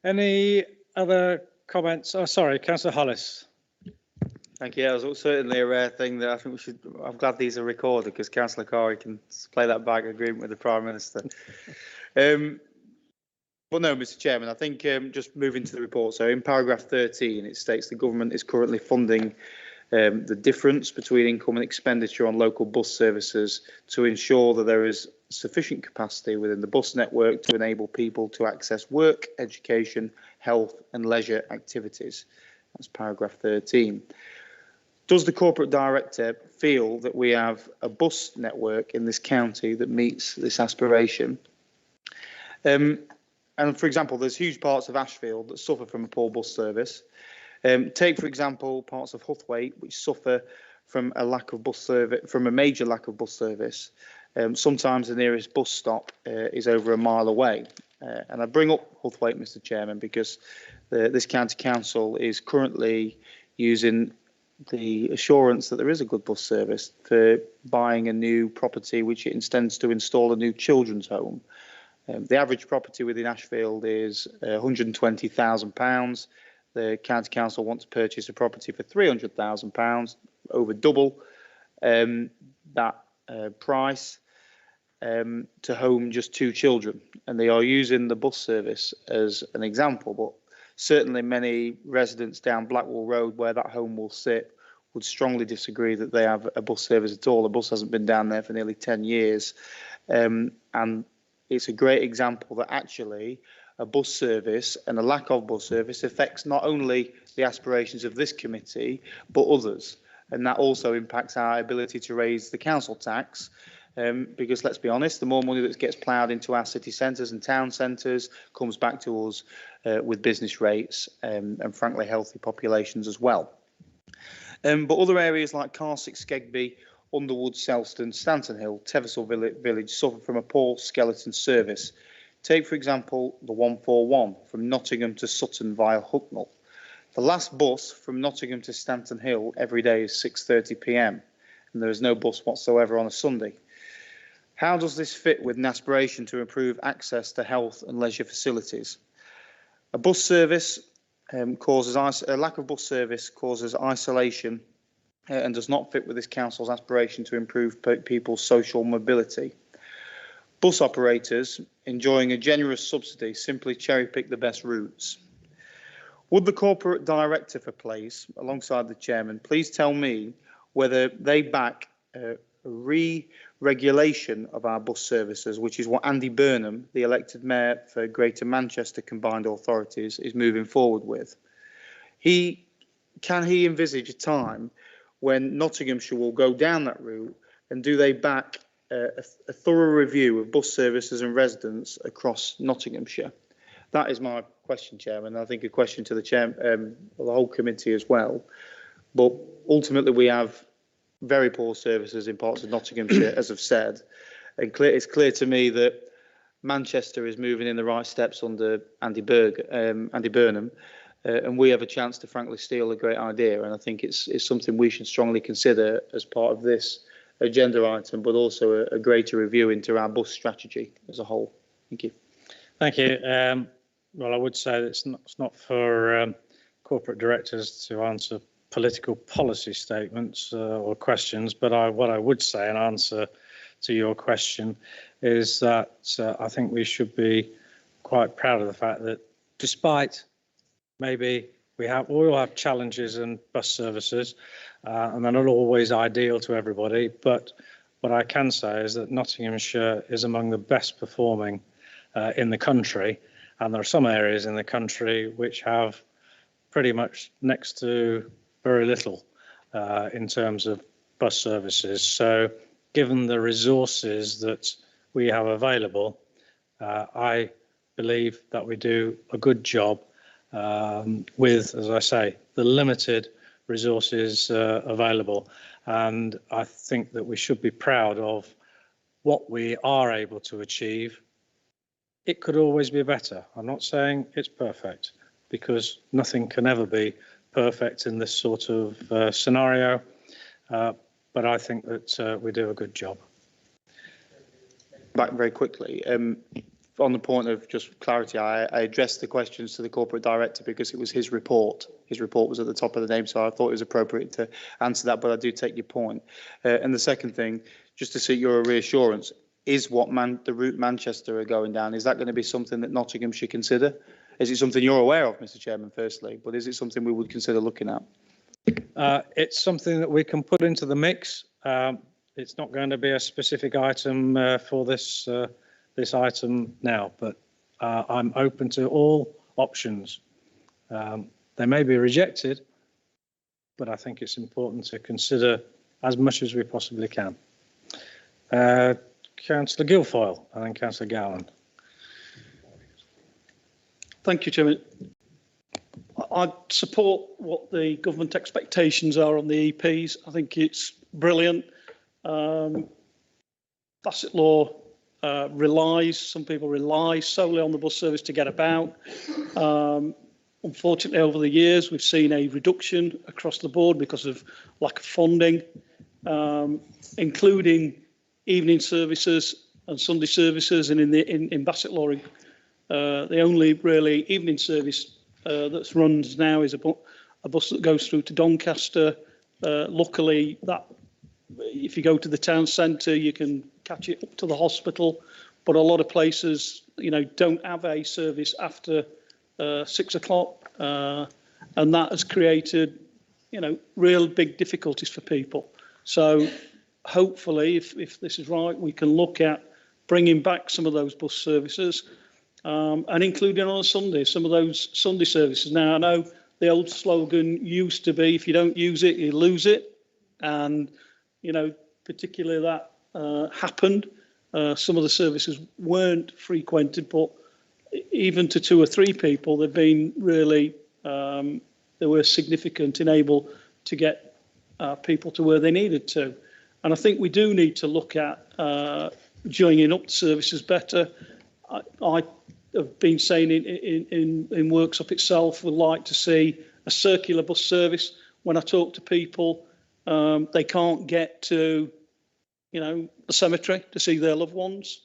Any other comments? Oh, sorry, Councillor Hollis. Thank you. That was certainly a rare thing that I think we should. I'm glad these are recorded because Councillor Carr can play that back, agreement with the Prime Minister. Well, no, Mr. Chairman, I think just moving to the report. So in paragraph 13, it states the government is currently funding the difference between income and expenditure on local bus services to ensure that there is sufficient capacity within the bus network to enable people to access work, education, health and leisure activities. That's paragraph 13. Does the corporate director feel that we have a bus network in this county that meets this aspiration? And for example, there's huge parts of Ashfield that suffer from a poor bus service. Take, for example, parts of Huthwaite, which suffer from a lack of bus service, from a major lack of bus service. Sometimes the nearest bus stop is over a mile away. And I bring up Huthwaite, Mr. Chairman, because this county council is currently using the assurance that there is a good bus service for buying a new property, which it intends to install a new children's home. The average property within Ashfield is £120,000. The county council want to purchase a property for £300,000, over double that price, to home just 2 children. And they are using the bus service as an example, but certainly many residents down Blackwall Road, where that home will sit, would strongly disagree that they have a bus service at all. The bus hasn't been down there for nearly 10 years. And it's a great example that actually a bus service and a lack of bus service affects not only the aspirations of this committee, but others. And that also impacts our ability to raise the council tax. Because let's be honest, the more money that gets ploughed into our city centres and town centres comes back to us with business rates and frankly healthy populations as well. But other areas like Carsick, Skegby, Underwood, Selston, Stanton Hill, Teversall Village suffer from a poor skeleton service. Take, for example, the 141 from Nottingham to Sutton via Hucknall. The last bus from Nottingham to Stanton Hill every day is 6:30 p.m. and there is no bus whatsoever on a Sunday. How does this fit with an aspiration to improve access to health and leisure facilities? A bus service a lack of bus service causes isolation and does not fit with this council's aspiration to improve people's social mobility. Bus operators enjoying a generous subsidy simply cherry pick the best routes. Would the corporate director for Place, alongside the chairman, please tell me whether they back re-regulation of our bus services, which is what Andy Burnham, the elected mayor for Greater Manchester Combined Authorities, is moving forward with. Can he envisage a time when Nottinghamshire will go down that route, and do they back a thorough review of bus services and residents across Nottinghamshire? That is my question, Chairman. I think a question to the the whole committee as well. But ultimately, we have very poor services in parts of Nottinghamshire, as I've said. And it's clear to me that Manchester is moving in the right steps under Andy Burnham, and we have a chance to frankly steal a great idea. And I think it's something we should strongly consider as part of this agenda item, but also a greater review into our bus strategy as a whole. Thank you. Thank you. Well, I would say that it's not for corporate directors to answer political policy statements or questions, but what I would say in answer to your question is that I think we should be quite proud of the fact that despite maybe we all have challenges in bus services and they're not always ideal to everybody, but what I can say is that Nottinghamshire is among the best performing in the country, and there are some areas in the country which have pretty much next to very little in terms of bus services. So given the resources that we have available, I believe that we do a good job with, as I say, the limited resources available. And I think that we should be proud of what we are able to achieve. It could always be better. I'm not saying it's perfect, because nothing can ever be perfect in this sort of scenario. But I think that we do a good job. Back very quickly. On the point of just clarity, I addressed the questions to the corporate director because it was his report. His report was at the top of the name, so I thought it was appropriate to answer that, but I do take your point. And the second thing, just to seek your reassurance, is what the route Manchester are going down, is that going to be something that Nottingham should consider? Is it something you're aware of, Mr. Chairman, firstly, but is it something we would consider looking at? It's something that we can put into the mix. It's not going to be a specific item for this item now, but I'm open to all options. They may be rejected, but I think it's important to consider as much as we possibly can. Councillor Guilfoyle and then Councillor Gowland. Thank you, Chairman. I support what the government expectations are on the EPs. I think it's brilliant. Bassett Law some people rely solely on the bus service to get about. Unfortunately, over the years, we've seen a reduction across the board because of lack of funding, including evening services and Sunday services. And in Bassett Law, the only really evening service that runs now is a bus that goes through to Doncaster. Luckily, that if you go to the town centre, you can catch it up to the hospital. But a lot of places, don't have a service after 6 o'clock, and that has created, real big difficulties for people. So hopefully, if this is right, we can look at bringing back some of those bus services. And including on a Sunday, some of those Sunday services. Now, I know the old slogan used to be, if you don't use it, you lose it. And, particularly that happened. Some of the services weren't frequented, but even to 2 or 3 people, they've been really, they were significant in able to get people to where they needed to. And I think we do need to look at joining up the services better. I have been saying in Worksop itself would like to see a circular bus service. When I talk to people, they can't get to, the cemetery to see their loved ones,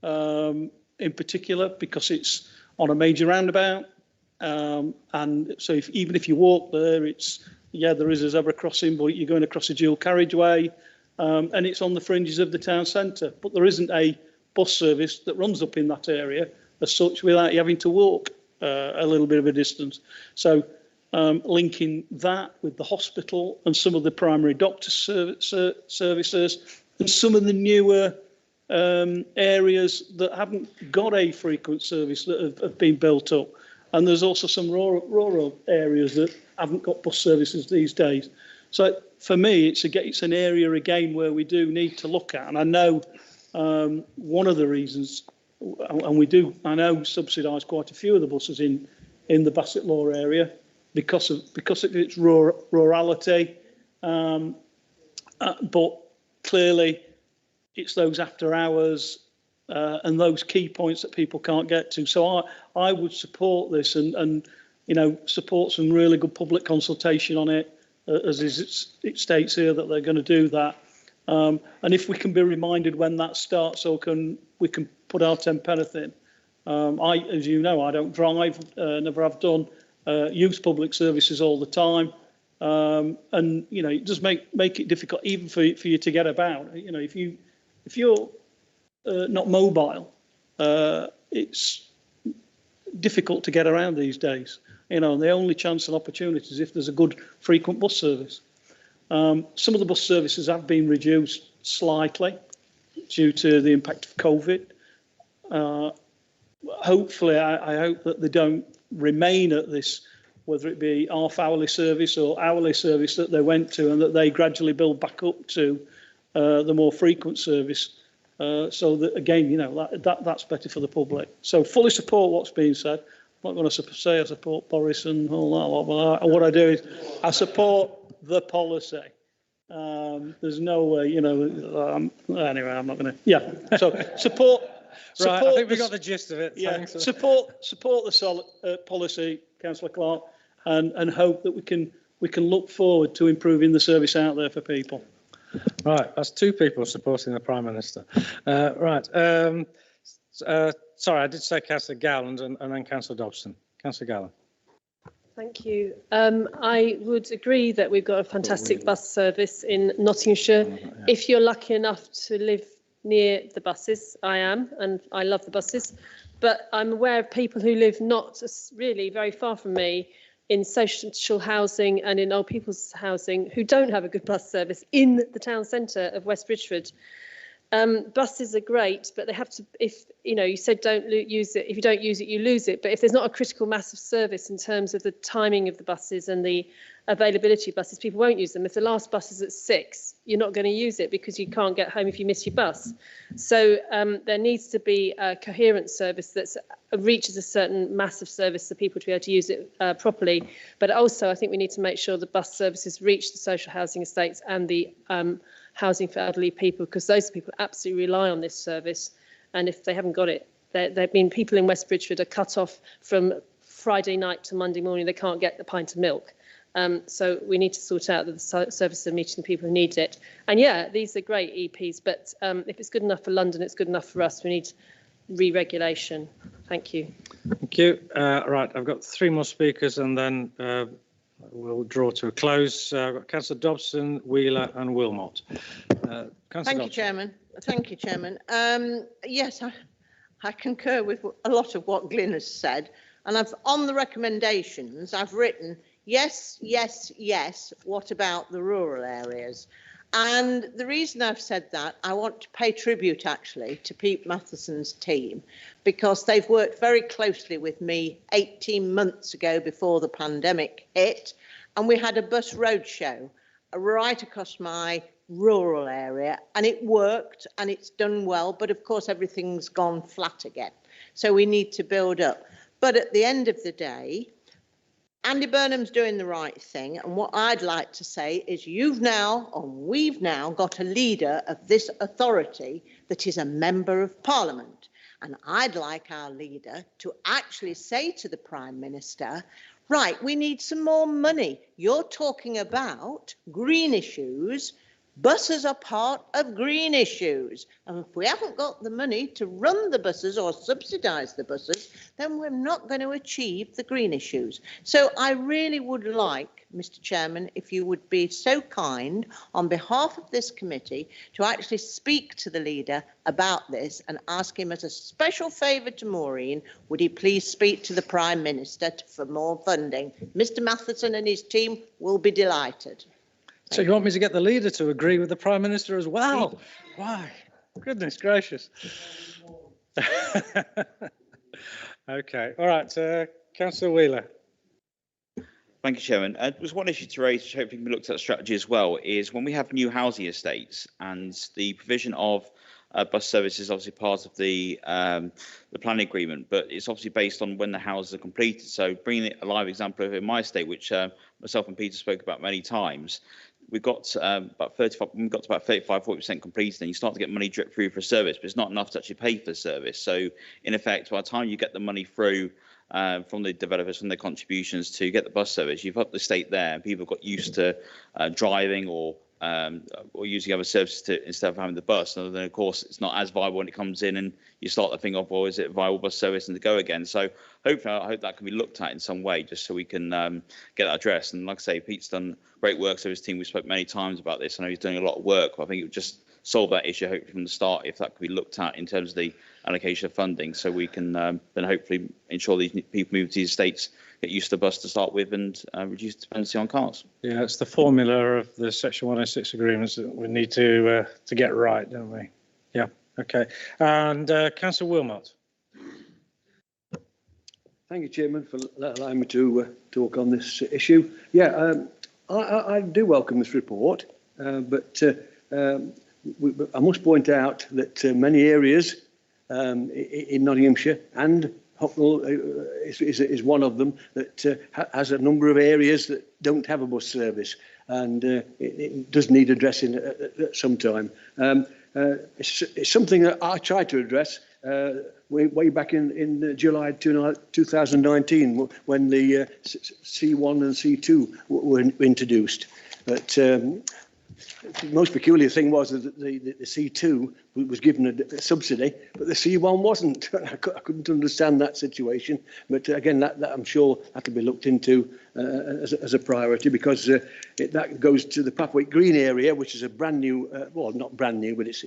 in particular, because it's on a major roundabout. And so even if you walk there, there is a zebra crossing, but you're going across a dual carriageway, and it's on the fringes of the town centre. But there isn't a bus service that runs up in that area as such without you having to walk a little bit of a distance. So linking that with the hospital and some of the primary doctor services and some of the newer areas that haven't got a frequent service that have been built up. And there's also some rural areas that haven't got bus services these days. So for me, it's an area again where we do need to look at. And I know one of the reasons, and I know subsidise quite a few of the buses in the Bassett Law area because of its rurality, but clearly it's those after hours and those key points that people can't get to. So I would support this and you know, support some really good public consultation on it, as it states here that they're going to do that. And if we can be reminded when that starts, so we can put our 10 pence in. As you know, I don't drive, never have done, use public services all the time. And, you know, it does make it difficult even for you to get about. You know, if you're not mobile, it's difficult to get around these days. You know, and the only chance and opportunity is if there's a good frequent bus service. Some of the bus services have been reduced slightly due to the impact of COVID. Hopefully, I hope that they don't remain at this, whether it be half-hourly service or hourly service that they went to, and that they gradually build back up to the more frequent service. So that, again, you know, that's better for the public. So fully support what's being said. I'm not going to say I support Boris and all that. What I do is I support the policy. There's no way, you know. Anyway, I'm not going to. Yeah. So support. Right, I think we got the gist of it. Yeah. Thanks. Support the policy, Councillor Clark, and hope that we can look forward to improving the service out there for people. Right, that's two people supporting the Prime Minister. Right. Sorry, I did say Councillor Gowland and then Councillor Dobson. Councillor Gowland. Thank you. I would agree that we've got a fantastic bus service in Nottinghamshire. If you're lucky enough to live near the buses, I am, and I love the buses. But I'm aware of people who live not really very far from me in social housing and in old people's housing who don't have a good bus service in the town centre of West Bridgford. Buses are great, but they have to, if you know, you said don't use it, if you don't use it, you lose it. But if there's not a critical mass of service in terms of the timing of the buses and the availability of buses, people won't use them. If the last bus is at 6, you're not going to use it because you can't get home if you miss your bus. So there needs to be a coherent service that reaches a certain mass of service for people to be able to use it properly. But also, I think we need to make sure the bus services reach the social housing estates and the housing for elderly people, because those people absolutely rely on this service. And if they haven't got it, they've been people in West Bridgford are cut off from Friday night to Monday morning. They can't get the pint of milk. So we need to sort out that the services are meeting the people who need it. And yeah, these are great EPs, but if it's good enough for London, it's good enough for us. We need re-regulation. Thank you. Thank you. Right, I've got 3 more speakers and then we'll draw to a close. I've got Councillor Dobson, Wheeler and Wilmot. Thank you, Chairman. Thank you, Chairman. Yes, I concur with a lot of what Glyn has said. And on the recommendations, I've written, yes, yes, yes, what about the rural areas? And the reason I've said that, I want to pay tribute actually to Pete Matheson's team, because they've worked very closely with me 18 months ago before the pandemic hit, and we had a bus roadshow right across my rural area, and it worked and it's done well, but of course everything's gone flat again. So we need to build up. But at the end of the day, Andy Burnham's doing the right thing, and what I'd like to say is we've now got a leader of this authority that is a member of Parliament, and I'd like our leader to actually say to the Prime Minister, right, we need some more money. You're talking about green issues. Buses are part of green issues, and if we haven't got the money to run the buses or subsidise the buses, then we're not going to achieve the green issues. So I really would like, Mr. Chairman, if you would be so kind on behalf of this committee to actually speak to the leader about this and ask him as a special favour to Maureen, would he please speak to the Prime Minister for more funding? Mr. Matheson and his team will be delighted. So you want me to get the leader to agree with the Prime Minister as well? Why? Goodness gracious. Okay. All right. Councillor Wheeler. Thank you, Chairman. There's one issue to raise, which hopefully can be looked at strategy as well, is when we have new housing estates and the provision of bus service is obviously part of the planning agreement, but it's obviously based on when the houses are completed. So bringing a live example of in my estate, which myself and Peter spoke about many times, we've got about 35, when we've got to about 35-40% completed, and you start to get money drip through for a service, but it's not enough to actually pay for the service. So in effect, by the time you get the money through from the developers, from their contributions to get the bus service, you've upped the state there, and people got used to driving or using other services instead of having the bus. And then, of course, it's not as viable when it comes in, and you start to think of, well, is it a viable bus service, and to go again. So hopefully, I hope that can be looked at in some way, just so we can get that addressed. And like I say, Pete's done great work. So his team, we spoke many times about this. I know he's doing a lot of work, but I think it would just solve that issue, hopefully, from the start, if that could be looked at in terms of the allocation of funding, so we can then hopefully ensure these people moving to these estates get used to the bus to start with, and reduce dependency on cars. Yeah, it's the formula of the Section 106 agreements that we need to get right, don't we? Yeah, okay. And Councillor Wilmot. Thank you, Chairman, for allowing me to talk on this issue. Yeah, I do welcome this report, but I must point out that many areas in Nottinghamshire, and Hucknall is one of them, that has a number of areas that don't have a bus service, and it does need addressing at some time. It's something that I tried to address way back in July 2019, when the C1 and C2 were introduced. But the most peculiar thing was that the C2 was given a subsidy, but the C1 wasn't. I couldn't understand that situation. But again, that I'm sure that will be looked into as a priority, because that goes to the Papwick Green area, which is a brand new, well, not brand new, but it's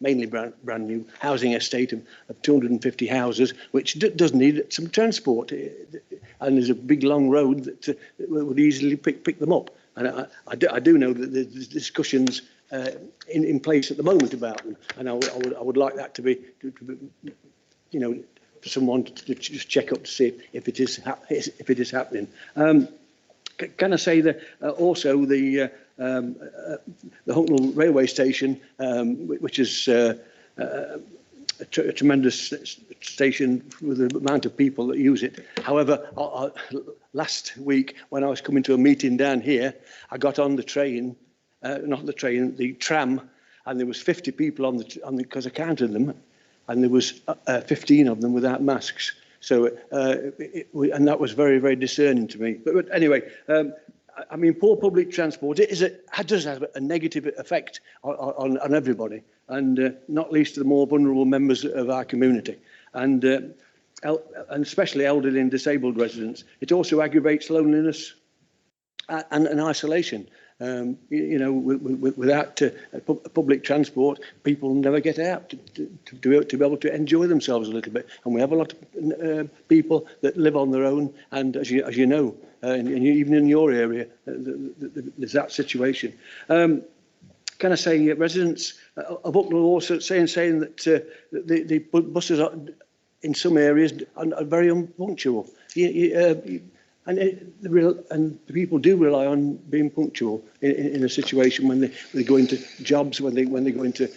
mainly brand new housing estate of 250 houses, which does need some transport. And there's a big long road that would easily pick them up. And I do know that there's discussions in place at the moment about them, and I would like that to be, you know, for someone to just check up to see if it is happening. Can I say that also the Hucknall railway station, which is a tremendous station with the amount of people that use it. However, last week when I was coming to a meeting down here, I got on the train, the tram, and there was 50 people on the because I counted them, and there was 15 of them without masks. So, and that was very, very discerning to me. But anyway, I mean, poor public transport it does have a negative effect on everybody, and not least to the more vulnerable members of our community, and especially elderly and disabled residents. It also aggravates loneliness and isolation. You know, without public transport, people never get out to be able to enjoy themselves a little bit. And we have a lot of people that live on their own, and as you know, even in your area, there's that situation. Can I say residents of Hucknall also saying that the buses are, in some areas, are very unpunctual. And the people do rely on being punctual in a situation when they go into jobs, when they go into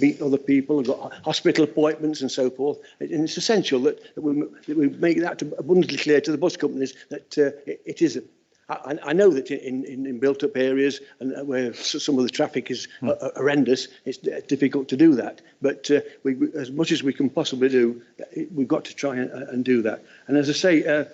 meet other people, have got hospital appointments and so forth. And it's essential that we make that abundantly clear to the bus companies that it is. I know that in built-up areas and where some of the traffic is horrendous, it's difficult to do that. But as much as we can possibly do, we've got to try and do that. And as I say,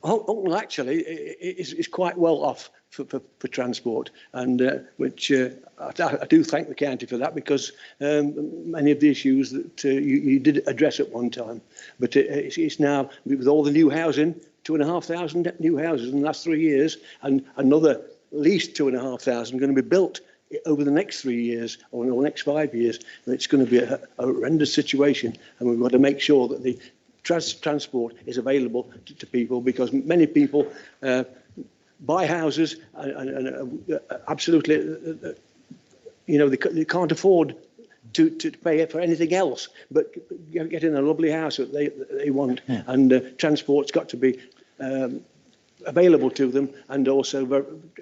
Hucknall actually is quite well off for transport, and which I do thank the county for that, because many of the issues that you did address at one time, but it's now, with all the new housing, 2,500 new houses in the last 3 years, and another at least 2,500 going to be built over the next 3 years or the next 5 years. And it's going to be a horrendous situation, and we've got to make sure that the transport is available to people, because many people buy houses and absolutely, you know, they can't afford to pay for anything else but getting a lovely house that they want, and transport's got to be available to them, and also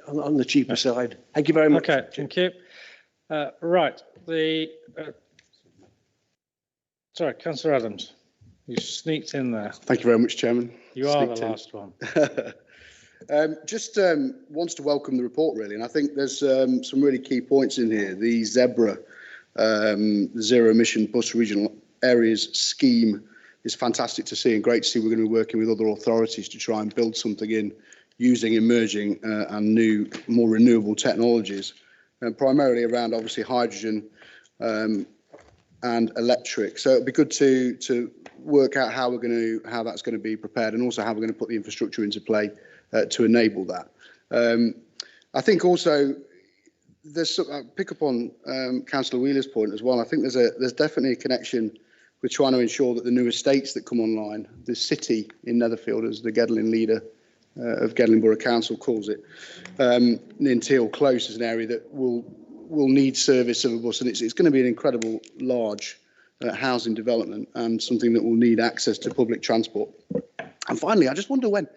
on the cheaper side. Thank you very much. Okay, thank you. Right, sorry, Councillor Adams. You sneaked in there. Thank you very much, Chairman. You are the last one. Just wants to welcome the report, really, and I think there's some really key points in here. The ZEBRA, Zero Emission Bus Regional Areas scheme is fantastic to see, and great to see we're going to be working with other authorities to try and build something in using emerging and new, more renewable technologies, primarily around obviously hydrogen and electric. So it'd be good to work out how that's going to be prepared, and also how we're going to put the infrastructure into play to enable that. I think also I'll pick up on Councillor Wheeler's point as well. I think there's definitely a connection with trying to ensure that the new estates that come online, the city in Netherfield, as the Gedling leader of Gedling Borough Council calls it, in Teal Close is an area that will need service of a bus, and it's going to be an incredible large housing development, and something that will need access to public transport. And finally, I just wonder when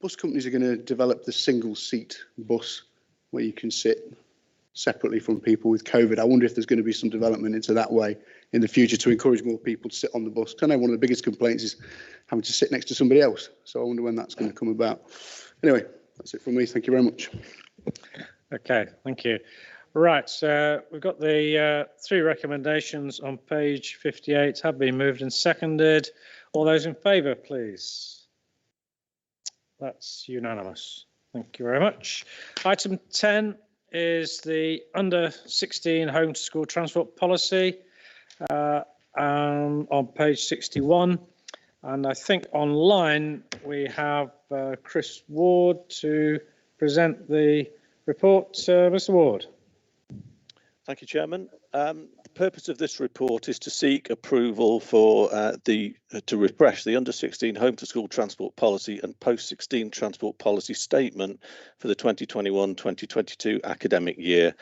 bus companies are going to develop the single seat bus where you can sit separately from people with COVID. I wonder if there's going to be some development into that way in the future to encourage more people to sit on the bus. I know one of the biggest complaints is having to sit next to somebody else. So I wonder when that's going to come about. Anyway, that's it from me. Thank you very much. Okay, thank you. Right, so we've got the 3 recommendations on page 58 have been moved and seconded. All those in favour, please. That's unanimous. Thank you very much. Item 10 is the under 16 home to school transport policy on page 61. And I think online we have Chris Ward to present the report. Mr. Ward. Thank you, Chairman. The purpose of this report is to seek approval for to refresh the under 16 home to school transport policy and post 16 transport policy statement for the 2021-2022 academic year.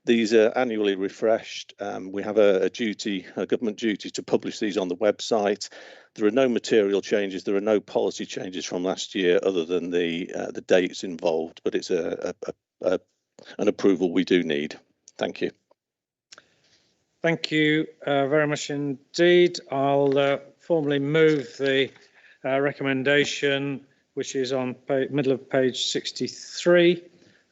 These are annually refreshed. We have a government duty to publish these on the website. There are no material changes. There are no policy changes from last year other than the dates involved, but it's an approval we do need. Thank you. Thank you very much indeed. I'll formally move the recommendation, which is on middle of page 63.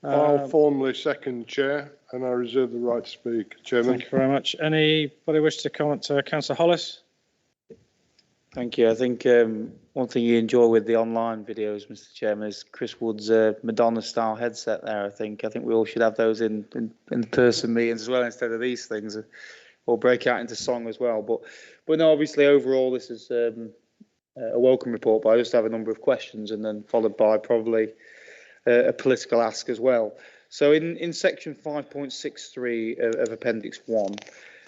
I'll formally second, Chair, and I reserve the right to speak, Chairman. Thank you very much. Anybody wish to comment to Councillor Hollis? Thank you. I think one thing you enjoy with the online videos, Mr. Chairman, is Chris Wood's Madonna-style headset there. I think we all should have those in person meetings as well, instead of these things, or break out into song as well. But no, obviously overall this is a welcome report. But I just have a number of questions, and then followed by probably a political ask as well. So in section 5.63 of Appendix 1.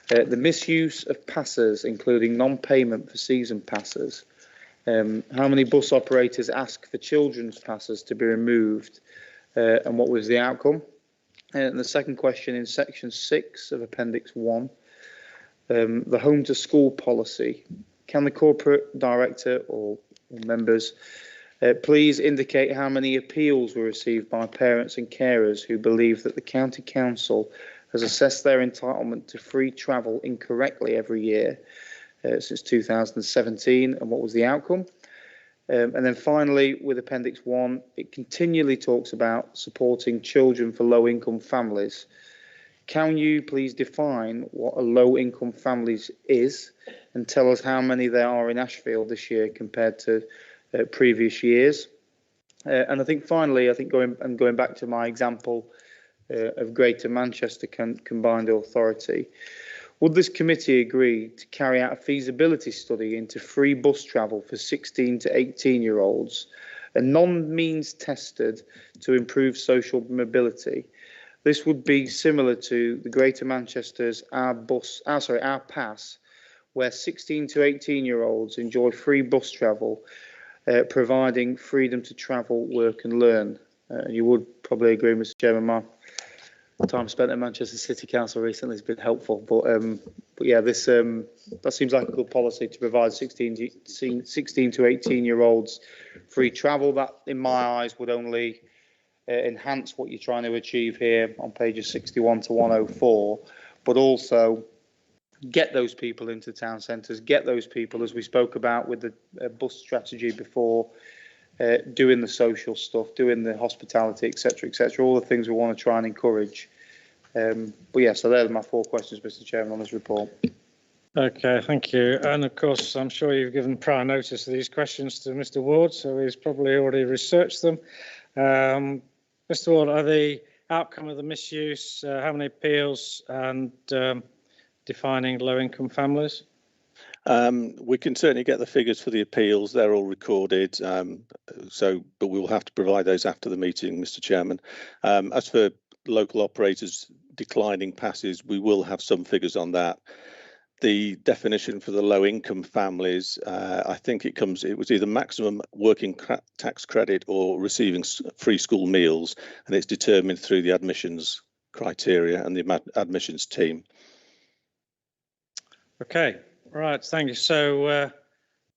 The misuse of passes, including non-payment for season passes. How many bus operators asked for children's passes to be removed, and what was the outcome? And the second question in section 6 of Appendix 1, the home to school policy. Can the corporate director or members please indicate how many appeals were received by parents and carers who believe that the county council has assessed their entitlement to free travel incorrectly every year since 2017, and what was the outcome? And then finally, with Appendix 1, it continually talks about supporting children for low-income families. Can you please define what a low-income family is, and tell us how many there are in Ashfield this year compared to previous years? And I think finally, going back to my example of Greater Manchester Combined Authority, would this committee agree to carry out a feasibility study into free bus travel for 16 to 18-year-olds, and non-means tested to improve social mobility? This would be similar to the Greater Manchester's Our Pass, where 16 to 18-year-olds enjoy free bus travel, providing freedom to travel, work and learn. You would probably agree, Mr. Chairman, my time spent at Manchester City Council recently has been helpful, but yeah, this that seems like a good policy to provide 16 to 18-year-olds free travel. That, in my eyes, would only enhance what you're trying to achieve here on pages 61 to 104, but also get those people into town centres, get those people, as we spoke about with the bus strategy before, doing the social stuff, doing the hospitality, etc., all the things we want to try and encourage. But yeah, so they're my 4 questions, Mr. Chairman, on this report. Okay, thank you. And of course, I'm sure you've given prior notice of these questions to Mr. Ward, so he's probably already researched them. Mr. Ward, are the outcome of the misuse, how many appeals, and defining low-income families? We can certainly get the figures for the appeals. They're all recorded. But we'll have to provide those after the meeting, Mr. Chairman. As for local operators declining passes, we will have some figures on that. The definition for the low income families, I think it was either maximum working tax credit or receiving free school meals, and it's determined through the admissions criteria and the admissions team. Okay, right, thank you. So,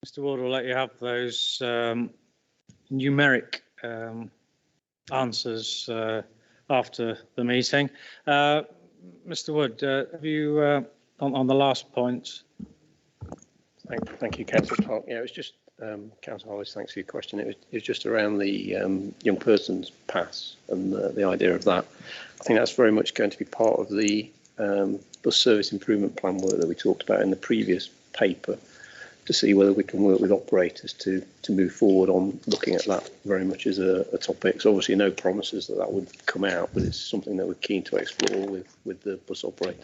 Mr. Ward, will let you have those numeric answers after the meeting. Mr. Wood, have you, on the last point? Thank you, Councillor Clark. Yeah, it was just, Councillor Hollis, thanks for your question. It was just around the young person's pass and the idea of that. I think that's very much going to be part of the bus service improvement plan work that we talked about in the previous paper, to see whether we can work with operators to move forward on looking at that very much as a topic. So obviously no promises that would come out, but it's something that we're keen to explore with the bus operator.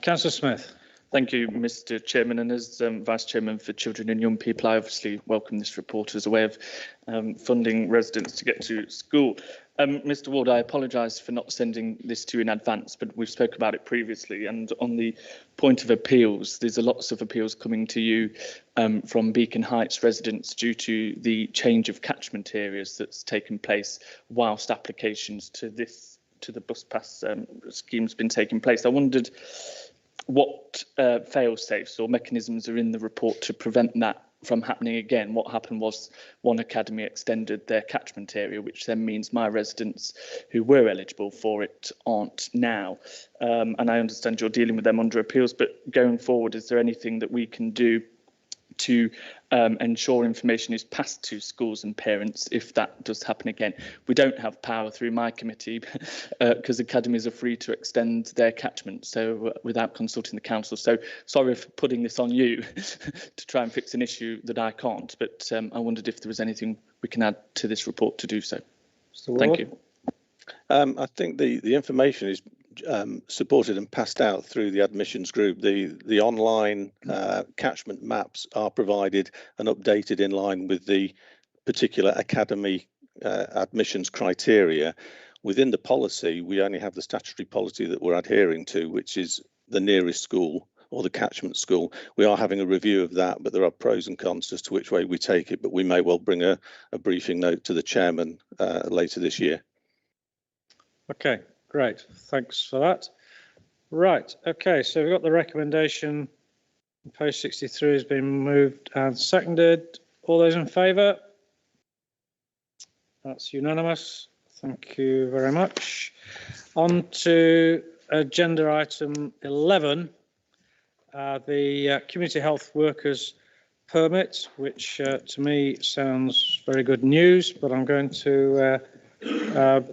Councillor Smith. Thank you, Mr. Chairman. And as Vice Chairman for Children and Young People, I obviously welcome this report as a way of funding residents to get to school. Mr. Ward, I apologise for not sending this to you in advance, but we've spoke about it previously. And on the point of appeals, there's lots of appeals coming to you from Beacon Heights residents due to the change of catchment areas that's taken place whilst applications to the bus pass scheme's been taking place. I wondered what fail-safes or mechanisms are in the report to prevent that from happening again. What happened was one academy extended their catchment area, which then means my residents who were eligible for it aren't now. And I understand you're dealing with them under appeals, but going forward, is there anything that we can do to ensure information is passed to schools and parents if that does happen again? We don't have power through my committee because academies are free to extend their catchment, so without consulting the council. So sorry for putting this on you to try and fix an issue that I can't, but I wondered if there was anything we can add to this report to do so. Thank you. I think the information is supported and passed out through the admissions group. The online catchment maps are provided and updated in line with the particular academy admissions criteria. Within the policy, we only have the statutory policy that we're adhering to, which is the nearest school or the catchment school. We are having a review of that, but there are pros and cons as to which way we take it, but we may well bring a briefing note to the chairman later this year. Okay, great. Thanks for that. Right. Okay, so we've got the recommendation. Post 63 has been moved and seconded. All those in favour? That's unanimous. Thank you very much. On to agenda item 11, the community health workers permit, which to me sounds very good news, but I'm going to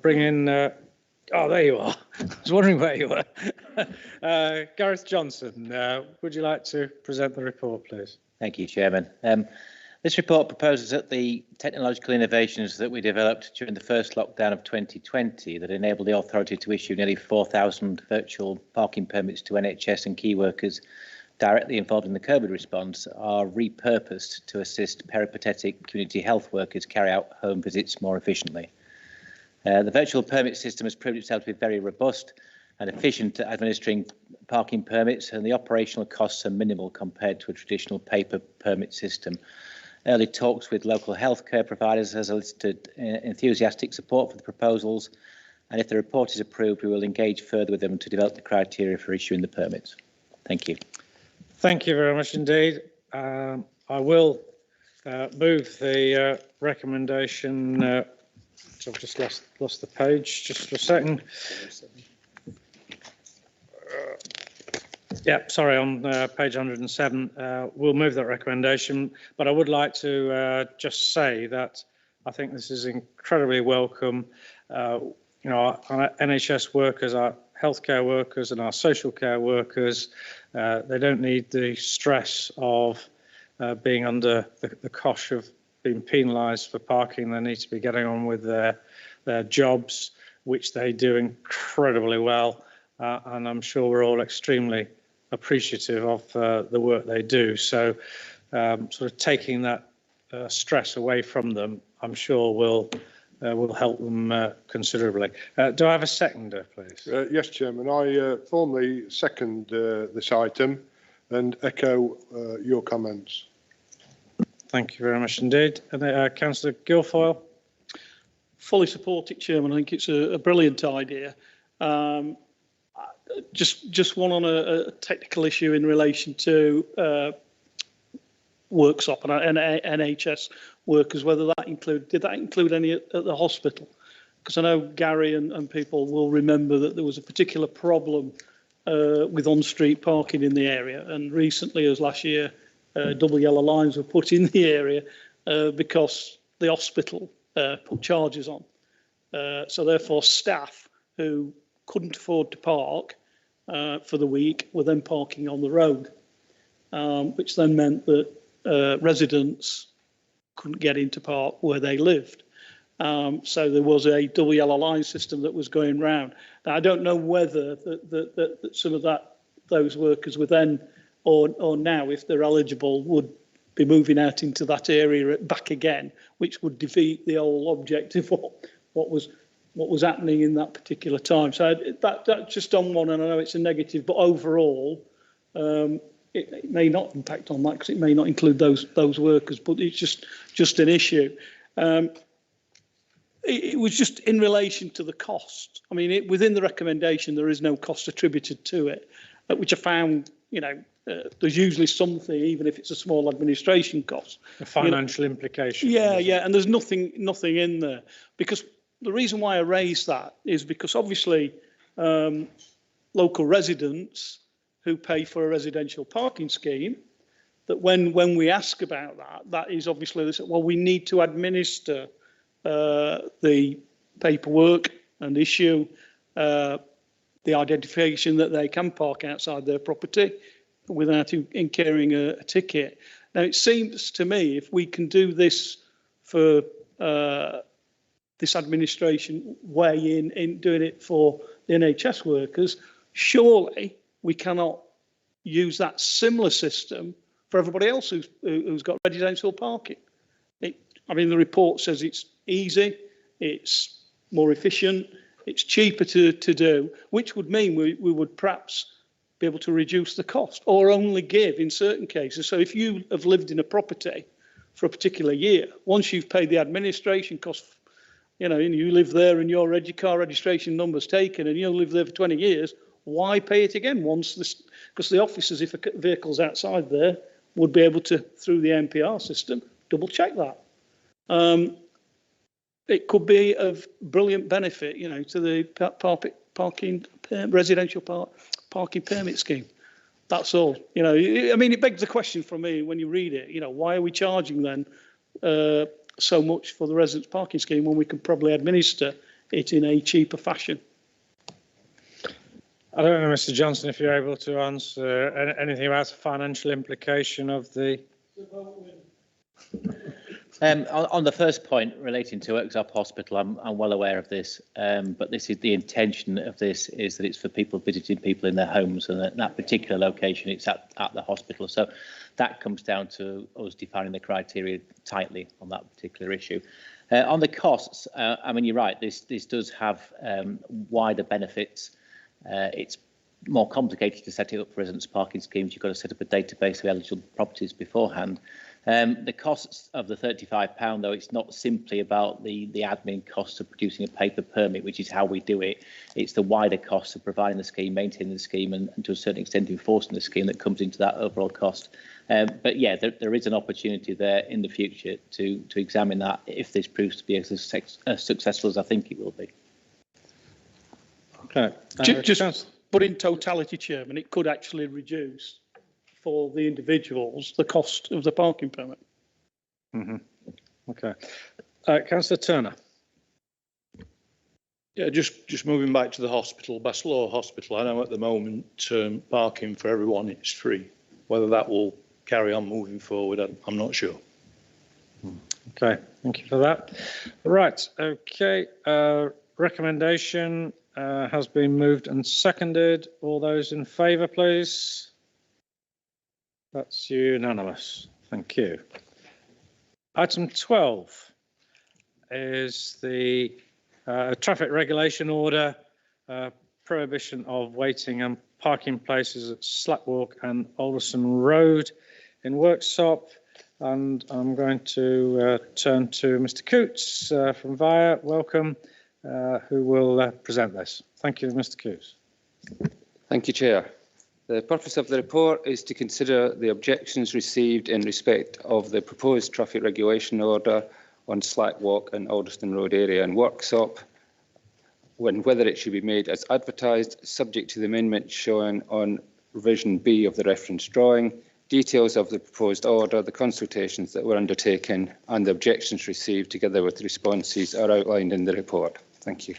bring in oh, there you are. I was wondering where you were. Gareth Johnson, would you like to present the report, please? Thank you, Chairman. This report proposes that the technological innovations that we developed during the first lockdown of 2020 that enabled the authority to issue nearly 4,000 virtual parking permits to NHS and key workers directly involved in the COVID response are repurposed to assist peripatetic community health workers carry out home visits more efficiently. The virtual permit system has proved itself to be very robust and efficient at administering parking permits, and the operational costs are minimal compared to a traditional paper permit system. Early talks with local healthcare providers has elicited enthusiastic support for the proposals, and if the report is approved, we will engage further with them to develop the criteria for issuing the permits. Thank you. Thank you very much indeed. I will move the recommendation. I've just lost the page just for a second. Yeah, sorry, on page 107, we'll move that recommendation, but I would like to just say that I think this is incredibly welcome. You know, our NHS workers, our healthcare workers and our social care workers, they don't need the stress of being under the cosh of being penalised for parking. They need to be getting on with their jobs, which they do incredibly well. And I'm sure we're all extremely appreciative of the work they do. So sort of taking that stress away from them, I'm sure will help them considerably. Do I have a seconder, please? Yes, Chairman. I formally second this item and echo your comments. Thank you very much indeed. And Councillor Guilfoyle? Fully support it, Chairman. I think it's a brilliant idea. Just one on a technical issue in relation to workshop and NHS workers, whether that did that include any at the hospital? Because I know Gary and people will remember that there was a particular problem with on-street parking in the area, and recently, as last year, double yellow lines were put in the area because the hospital put charges on. So therefore, staff who couldn't afford to park for the week were then parking on the road, which then meant that residents couldn't get into park where they lived. So there was a double yellow line system that was going round. Now, I don't know whether that some of those workers were then or now, if they're eligible, would be moving out into that area back again, which would defeat the whole objective of what was happening in that particular time. So that's just on one, and I know it's a negative, but overall, it may not impact on that because it may not include those workers, but it's just an issue. It was just in relation to the cost. I mean, within the recommendation, there is no cost attributed to it, which I found, there's usually something, even if it's a small administration cost. A financial implication. Yeah, and there's nothing in there. Because the reason why I raised that is because obviously local residents who pay for a residential parking scheme, that when we ask about that is obviously, they say, well, we need to administer the paperwork and issue the identification that they can park outside their property without incurring a ticket. Now, it seems to me if we can do this for this administration way in doing it for the NHS workers, surely we cannot use that similar system for everybody else who's got residential parking. I mean, the report says it's easy, it's more efficient, it's cheaper to do, which would mean we would perhaps be able to reduce the cost or only give in certain cases. So if you have lived in a property for a particular year, once you've paid the administration cost, and you live there and your car registration number's taken and you live there for 20 years, why pay it again once this? Because the officers, if a vehicle's outside there, would be able to, through the NPR system, double check that. It could be of brilliant benefit, to the parking residential parking permit scheme. That's all. I mean, it begs the question for me when you read it. Why are we charging then so much for the residents parking scheme when we can probably administer it in a cheaper fashion? I don't know, Mr. Johnson, if you're able to answer anything about the financial implication of the. On the first point relating to Worksop Hospital, I'm well aware of this, but this is the intention of this is that it's for people visiting people in their homes, and at that particular location it's at the hospital. So that comes down to us defining the criteria tightly on that particular issue. On the costs, I mean, you're right, this does have wider benefits. It's more complicated to set it up for residents parking schemes. You've got to set up a database of eligible properties beforehand. The costs of the £35, though, it's not simply about the admin costs of producing a paper permit, which is how we do it. It's the wider costs of providing the scheme, maintaining the scheme, and to a certain extent enforcing the scheme that comes into that overall cost. But yeah, there is an opportunity there in the future to examine that if this proves to be as successful as I think it will be. Okay. But in totality, Chairman, it could actually reduce for the individuals the cost of the parking permit. Okay. Councillor Turner. Yeah, just moving back to the hospital, Baslow Hospital. I know at the moment parking for everyone is free. Whether that will carry on moving forward, I'm not sure. Okay, thank you for that. Right, okay. Recommendation has been moved and seconded. All those in favour, please. That's unanimous. Thank you. Item 12 is the traffic regulation order, prohibition of waiting and parking places at Slapwalk and Alderson Road in Worksop. And I'm going to turn to Mr. Coots from VIA. Welcome, who will present this. Thank you, Mr. Coots. Thank you, Chair. The purpose of the report is to consider the objections received in respect of the proposed traffic regulation order on Slackwalk and Alderson Road area in Worksop, whether it should be made as advertised, subject to the amendment shown on revision B of the reference drawing. Details of the proposed order, the consultations that were undertaken and the objections received together with responses are outlined in the report. Thank you.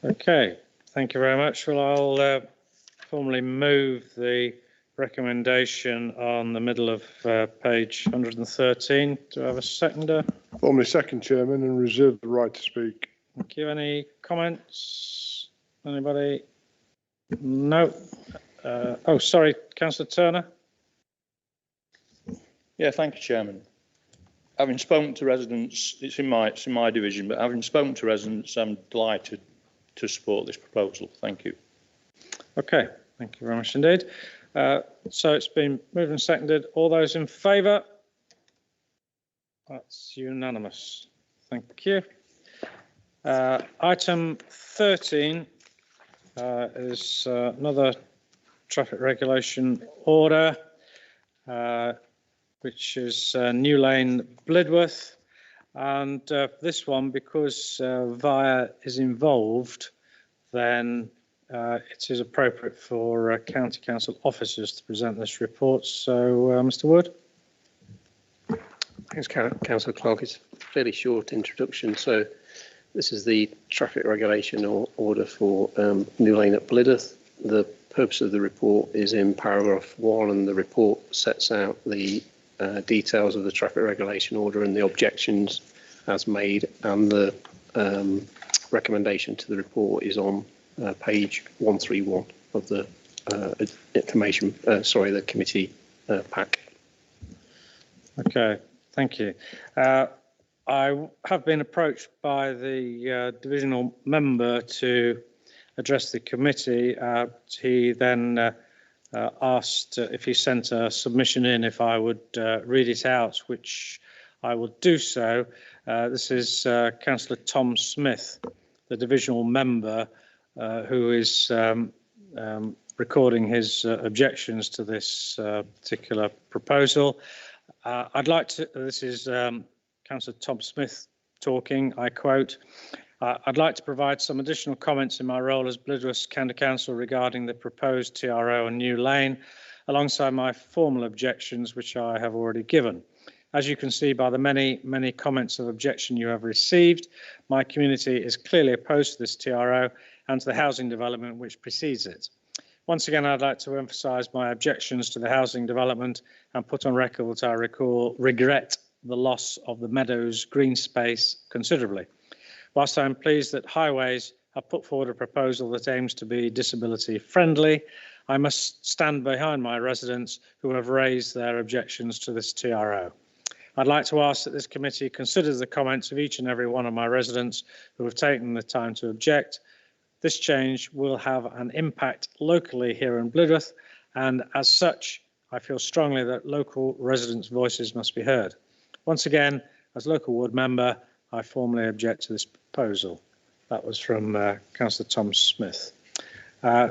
Okay, thank you very much. Well, I'll formally move the recommendation on the middle of page 113. Do I have a seconder? Formally second, Chairman, and reserve the right to speak. Thank you. Any comments? Anybody? No. Oh, sorry, Councillor Turner. Yeah, thank you, Chairman. Having spoken to residents, it's in my division, but having spoken to residents, I'm delighted to support this proposal. Thank you. Okay, thank you very much indeed. So it's been moved and seconded. All those in favour? That's unanimous. Thank you. Item 13 is another traffic regulation order, which is New Lane, Blidworth. And this one, because VIA is involved, then it is appropriate for County Council officers to present this report. So, Mr. Wood. Thanks, Councillor Clark. It's a fairly short introduction. So this is the traffic regulation order for New Lane at Blidworth. The purpose of the report is in paragraph 1, and the report sets out the details of the traffic regulation order and the objections as made, and the recommendation to the report is on page 131 of the information, the committee pack. Okay, thank you. I have been approached by the divisional member to address the committee. He then asked if he sent a submission in, if I would read it out, which I will do so. This is Councillor Tom Smith, the divisional member, who is recording his objections to this particular proposal. I'd like to, this is Councillor Tom Smith talking, I quote, I'd like to provide some additional comments in my role as Blidworth County Council regarding the proposed TRO on New Lane, alongside my formal objections, which I have already given. As you can see by the many comments of objection you have received, my community is clearly opposed to this TRO and to the housing development which precedes it. Once again, I'd like to emphasise my objections to the housing development and put on record that I regret the loss of the Meadows green space considerably. Whilst I am pleased that Highways have put forward a proposal that aims to be disability friendly, I must stand behind my residents who have raised their objections to this TRO. I'd like to ask that this committee considers the comments of each and every one of my residents who have taken the time to object. This change will have an impact locally here in Blidworth, and as such, I feel strongly that local residents' voices must be heard. Once again, as local ward member, I formally object to this proposal. That was from Councillor Tom Smith.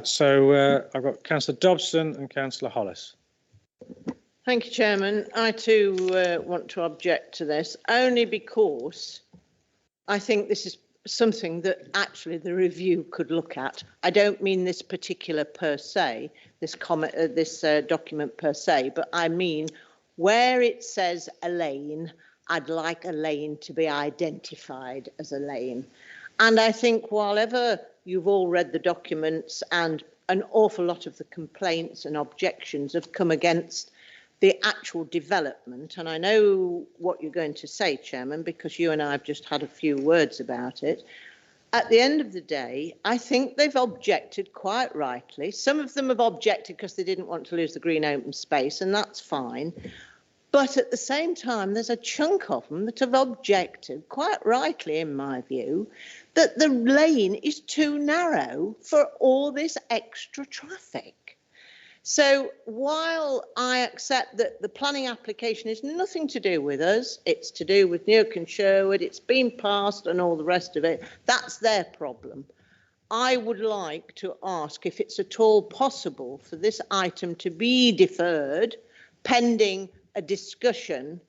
So I've got Councillor Dobson and Councillor Hollis. Thank you, Chairman. I too want to object to this, only because I think this is something that actually the review could look at. I don't mean this particular per se, this document per se, but I mean where it says a lane, I'd like a lane to be identified as a lane. And I think while ever you've all read the documents and an awful lot of the complaints and objections have come against the actual development, and I know what you're going to say, Chairman, because you and I have just had a few words about it. At the end of the day, I think they've objected quite rightly. Some of them have objected because they didn't want to lose the green open space, and that's fine. But at the same time, there's a chunk of them that have objected, quite rightly in my view, that the lane is too narrow for all this extra traffic. So while I accept that the planning application is nothing to do with us, it's to do with Newark and Sherwood, it's been passed and all the rest of it, that's their problem. I would like to ask if it's at all possible for this item to be deferred pending a discussion,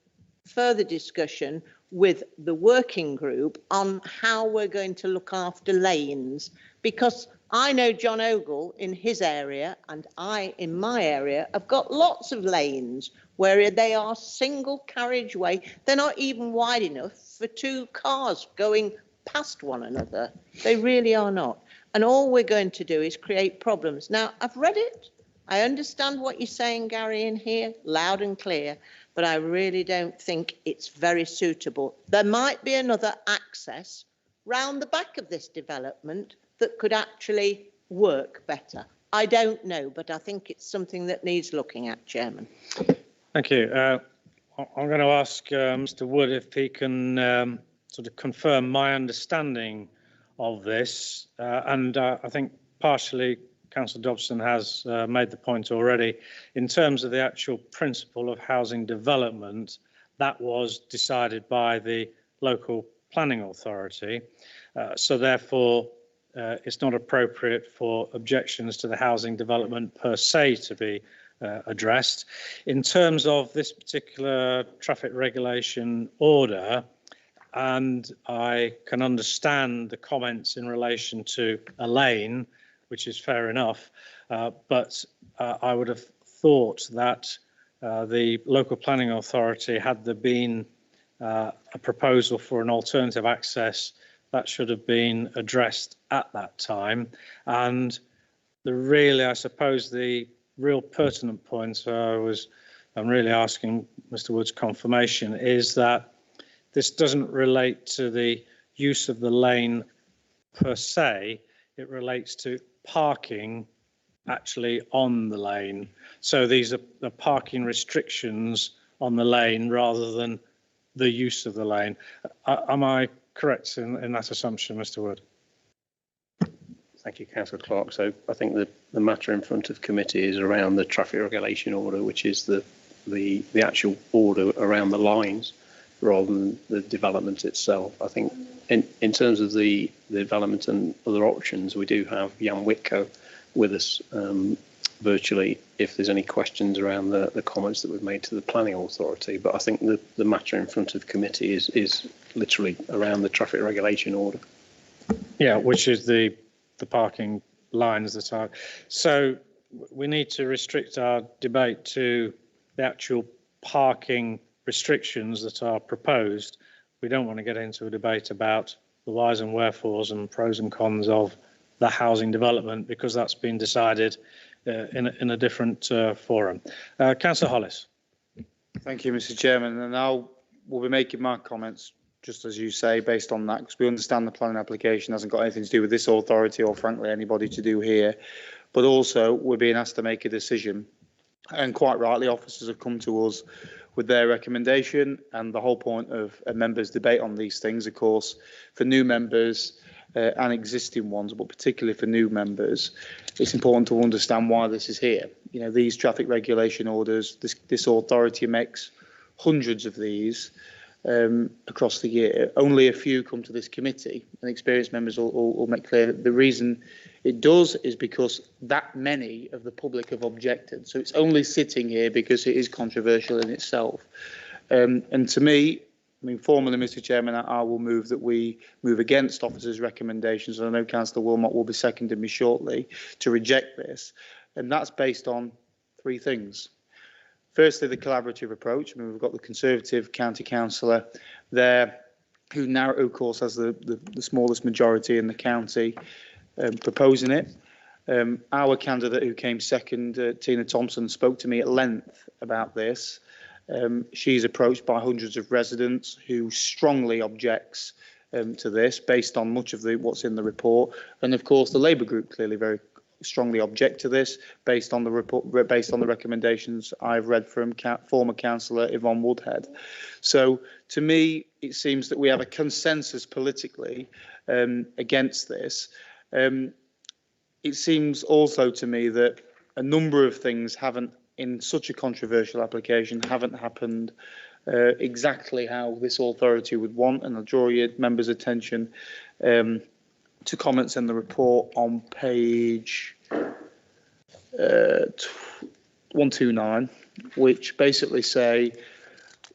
further discussion with the working group on how we're going to look after lanes, because I know John Ogle in his area and I in my area have got lots of lanes where they are single carriageway. They're not even wide enough for two cars going past one another. They really are not. And all we're going to do is create problems. Now, I've read it. I understand what you're saying, Gary, in here, loud and clear, but I really don't think it's very suitable. There might be another access round the back of this development that could actually work better. I don't know, but I think it's something that needs looking at, Chairman. Thank you. I'm going to ask Mr. Wood if he can sort of confirm my understanding of this. I think partially Councillor Dobson has made the point already. In terms of the actual principle of housing development, that was decided by the local planning authority. So therefore, it's not appropriate for objections to the housing development per se to be addressed. In terms of this particular traffic regulation order, and I can understand the comments in relation to a lane, which is fair enough, but I would have thought that the local planning authority, had there been a proposal for an alternative access, that should have been addressed at that time. And I suppose the real pertinent point I'm really asking Mr. Wood's confirmation is that this doesn't relate to the use of the lane per se, it relates to parking actually on the lane. So these are the parking restrictions on the lane rather than the use of the lane. Am I correct in that assumption, Mr. Wood? Thank you, Councillor Clark. So I think the matter in front of committee is around the traffic regulation order, which is the actual order around the lines rather than the development itself. I think in terms of the development and other options, we do have Jan Whitco with us virtually if there's any questions around the comments that we've made to the planning authority. But I think the matter in front of committee is literally around the traffic regulation order. Yeah, which is the parking lines that are. So we need to restrict our debate to the actual parking restrictions that are proposed. We don't want to get into a debate about the whys and wherefores and pros and cons of the housing development, because that's been decided in a different forum. Councillor Hollis. Thank you, Mr. Chairman. And we'll be making my comments, just as you say, based on that, because we understand the planning application hasn't got anything to do with this authority or, frankly, anybody to do here. But also, we're being asked to make a decision. And quite rightly, officers have come to us with their recommendation. And the whole point of a members' debate on these things, of course, for new members and existing ones, but particularly for new members, it's important to understand why this is here. You know, these traffic regulation orders, this authority makes hundreds of these across the year. Only a few come to this committee, and experienced members will make clear that the reason it does is because that many of the public have objected. So it's only sitting here because it is controversial in itself. And to me, I mean, formally, Mr. Chairman, I will move that we move against officers' recommendations, and I know Councillor Wilmot will be seconding me shortly to reject this, and that's based on three things. Firstly, the collaborative approach. I mean, we've got the Conservative county councillor there, who now, of course, has the smallest majority in the county, proposing it. Our candidate who came second, Tina Thompson, spoke to me at length about this. She's approached by hundreds of residents who strongly objects to this based on much of what's in the report. And of course, the Labour group clearly very strongly object to this based on the report, based on the recommendations I've read from former councillor Yvonne Woodhead. So to me, it seems that we have a consensus politically against this. It seems also to me that a number of things haven't, in such a controversial application, haven't happened exactly how this authority would want, and I'll draw your members' attention to comments in the report on page 129, which basically say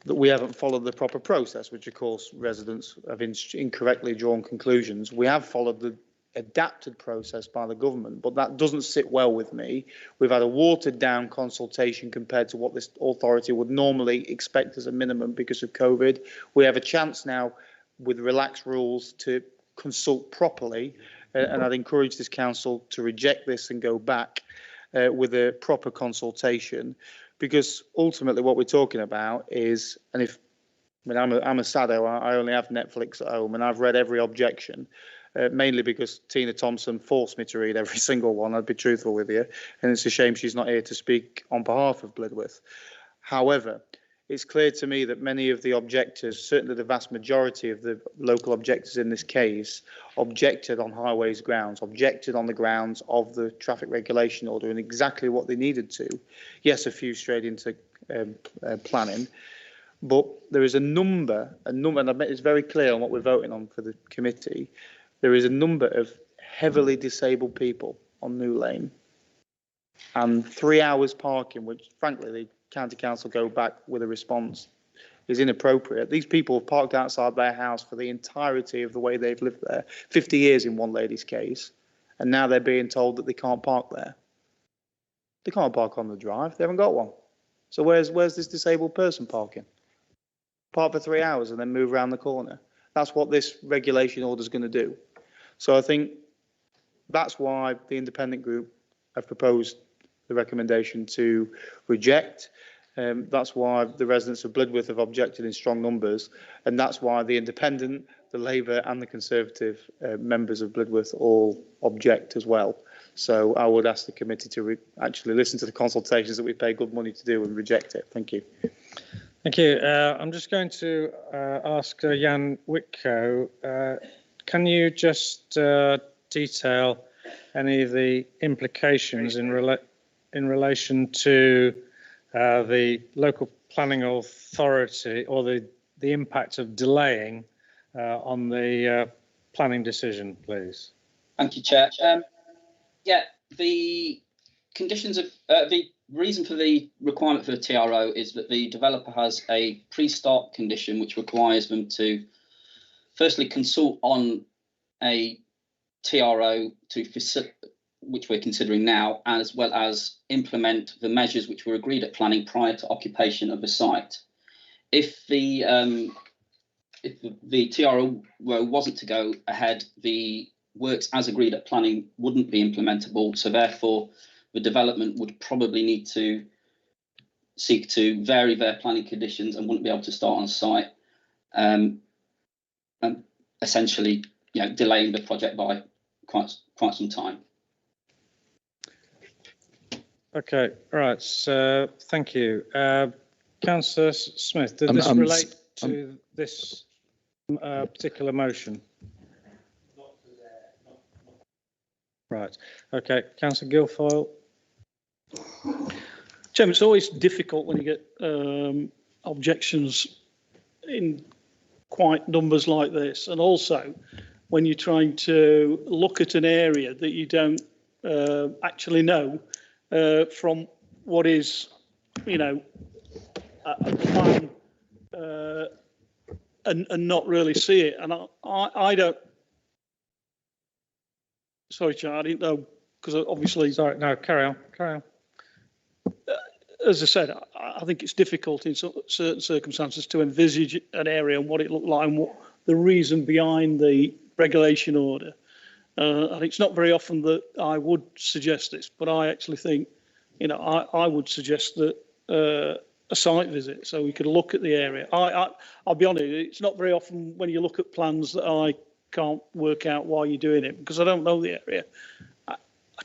that we haven't followed the proper process, which of course residents have incorrectly drawn conclusions. We have followed the adapted process by the government, but that doesn't sit well with me. We've had a watered down consultation compared to what this authority would normally expect as a minimum because of COVID. We have a chance now with relaxed rules to consult properly, and I'd encourage this council to reject this and go back with a proper consultation, because ultimately what we're talking about is, and if, I mean, I'm a sado, I only have Netflix at home, and I've read every objection, mainly because Tina Thompson forced me to read every single one, I'd be truthful with you, and it's a shame she's not here to speak on behalf of Blidworth. However, it's clear to me that many of the objectors, certainly the vast majority of the local objectors in this case, objected on highways grounds, objected on the grounds of the traffic regulation order and exactly what they needed to. Yes, a few strayed into planning, but there is a number, and I bet it's very clear on what we're voting on for the committee. There is a number of heavily disabled people on New Lane, and 3 hours parking, which frankly the county council go back with a response, is inappropriate. These people have parked outside their house for the entirety of the way they've lived there, 50 years in one lady's case, and now they're being told that they can't park there. They can't park on the drive, they haven't got one. So where's this disabled person parking? Park for 3 hours and then move around the corner. That's what this regulation order is going to do. So I think that's why the independent group have proposed the recommendation to reject. That's why the residents of Blidworth have objected in strong numbers, and that's why the independent, the Labour and the Conservative members of Blidworth all object as well. So I would ask the committee to actually listen to the consultations that we pay good money to do and reject it. Thank you. Thank you. I'm just going to ask Jan Whitco, can you just detail any of the implications in relation to the local planning authority, or the impact of delaying on the planning decision, please? Thank you, Chair. Yeah, the conditions of the reason for the requirement for the TRO is that the developer has a pre-start condition which requires them to firstly consult on a TRO which we're considering now, as well as implement the measures which were agreed at planning prior to occupation of the site. If the TRO wasn't to go ahead, the works as agreed at planning wouldn't be implementable, so therefore the development would probably need to seek to vary their planning conditions and wouldn't be able to start on site, and essentially, delaying the project by quite some time. Okay, right. So thank you, Councillor Smith. Did this relate to this particular motion? Right. Okay, Councillor Guilfoyle. Chairman, it's always difficult when you get objections in quite numbers like this, and also when you're trying to look at an area that you don't actually know from what is, a plan and not really see it. And I don't. Sorry, Chair, I didn't know because obviously. Sorry, no, carry on, carry on. As I said, I think it's difficult in certain circumstances to envisage an area and what it looked like and what the reason behind the regulation order. And it's not very often that I would suggest this, but I actually think, you know, I would suggest that a site visit so we could look at the area. I'll be honest, it's not very often when you look at plans that I can't work out why you're doing it because I don't know the area. I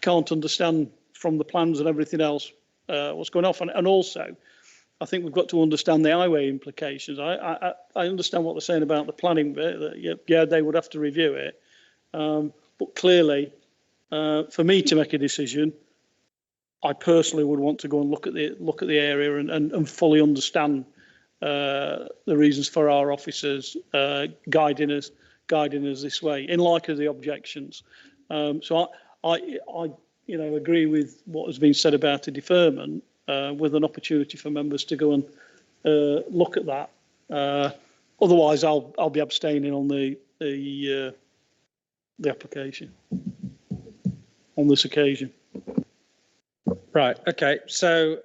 can't understand from the plans and everything else what's going on. And also, I think we've got to understand the highway implications. I understand what they're saying about the planning bit, that yeah, they would have to review it. But clearly, for me to make a decision, I personally would want to go and look at the area and fully understand the reasons for our officers guiding us this way in light of the objections. So I agree with what has been said about a deferment with an opportunity for members to go and look at that. Otherwise, I'll be abstaining on the application on this occasion. Right. Okay. So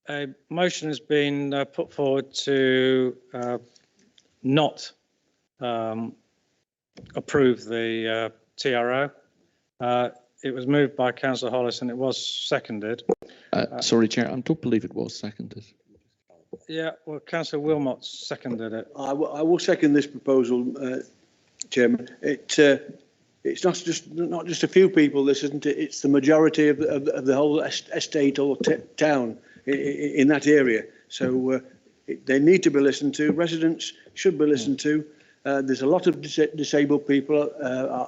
a motion has been put forward to not approve the TRO. It was moved by Councillor Hollis and it was seconded. Sorry, Chair, I don't believe it was seconded. Yeah, well, Councillor Wilmot seconded it. I will second this proposal, Chairman. It's not just a few people, this isn't it? It's the majority of the whole estate or town in that area. So they need to be listened to. Residents should be listened to. There's a lot of disabled people.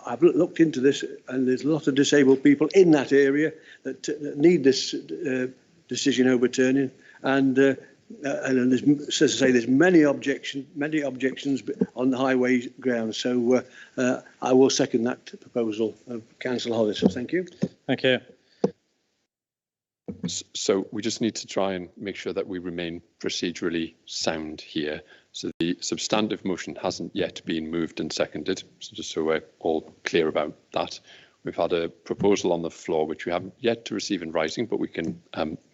I've looked into this, and there's a lot of disabled people in that area that need this decision overturning. And there's, as I say, there's many objections on the highway grounds. So I will second that proposal of Councillor Hollis. So thank you. Thank you. So we just need to try and make sure that we remain procedurally sound here. So the substantive motion hasn't yet been moved and seconded. So just so we're all clear about that. We've had a proposal on the floor, which we haven't yet to receive in writing, but we can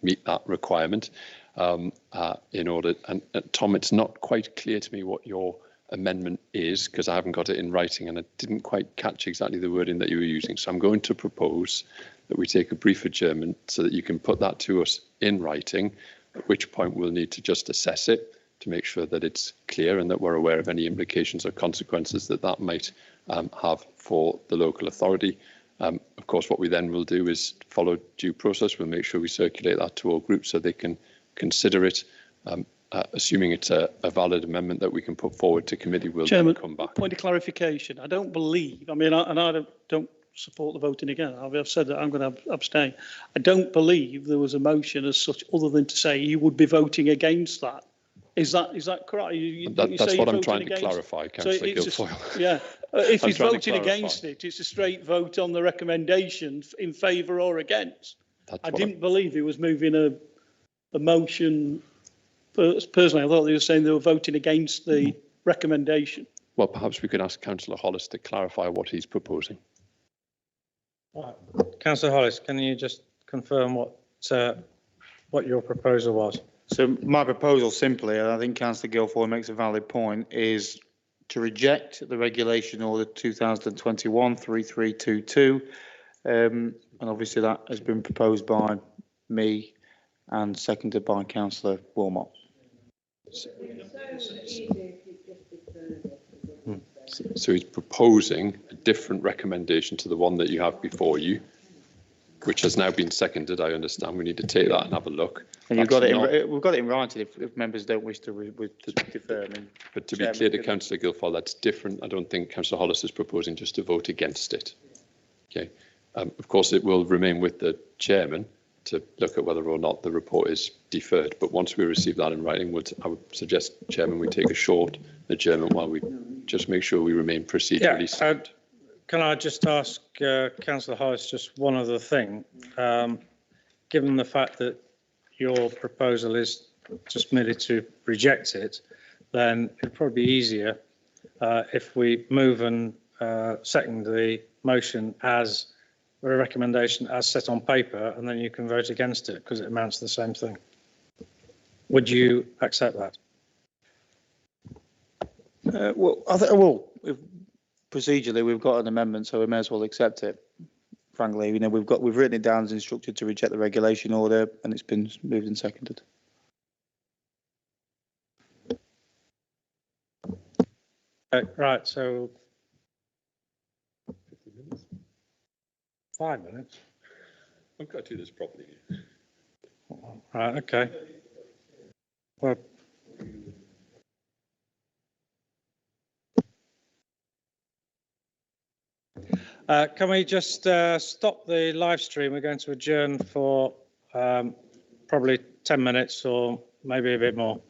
meet that requirement in order. And Tom, it's not quite clear to me what your amendment is because I haven't got it in writing and I didn't quite catch exactly the wording that you were using. So I'm going to propose that we take a brief adjournment so that you can put that to us in writing, at which point we'll need to just assess it to make sure that it's clear and that we're aware of any implications or consequences that that might have for the local authority. Of course, what we then will do is follow due process. We'll make sure we circulate that to all groups so they can consider it. Assuming it's a valid amendment that we can put forward to committee, we'll Chairman, come back. Point of clarification. I don't believe, I mean, I don't support the voting again. I've said that I'm going to abstain. I don't believe there was a motion as such other than to say you would be voting against that. Is that correct? That's what I'm trying to clarify, Councillor Guilfoyle. Yeah, if he's voting against it, it's a straight vote on the recommendation in favour or against. I didn't believe he was moving a motion. Personally, I thought they were saying they were voting against the recommendation. Well, perhaps we could ask Councillor Hollis to clarify what he's proposing. Right. Councillor Hollis, can you just confirm what your proposal was? So my proposal simply, and I think Councillor Guilfoyle makes a valid point, is to reject the regulation order 2021-3322. And obviously that has been proposed by me and seconded by Councillor Wilmot. So he's proposing a different recommendation to the one that you have before you, which has now been seconded. I understand. We need to take that and have a look. And you've got it. We've got it in writing. If members don't wish to defer. But to be clear to Councillor Guilfoyle, that's different. I don't think Councillor Hollis is proposing just to vote against it. Okay. Of course, it will remain with the chairman to look at whether or not the report is deferred. But once we receive that in writing, I would suggest, Chairman, we take a short adjournment while we just make sure we remain procedurally sound. Can I just ask Councillor Hollis just one other thing? Given the fact that your proposal is just merely to reject it, then it'd probably be easier if we move and second the motion as a recommendation as set on paper, and then you can vote against it because it amounts to the same thing. Would you accept that? Well, procedurally, we've got an amendment, so we may as well accept it. Frankly, you know, we've written it down as instructed to reject the regulation order, and it's been moved and seconded. Right, so 5 minutes. I've got to do this properly. Right, okay. Well, can we just stop the live stream? We're going to adjourn for probably 10 minutes or maybe a bit more.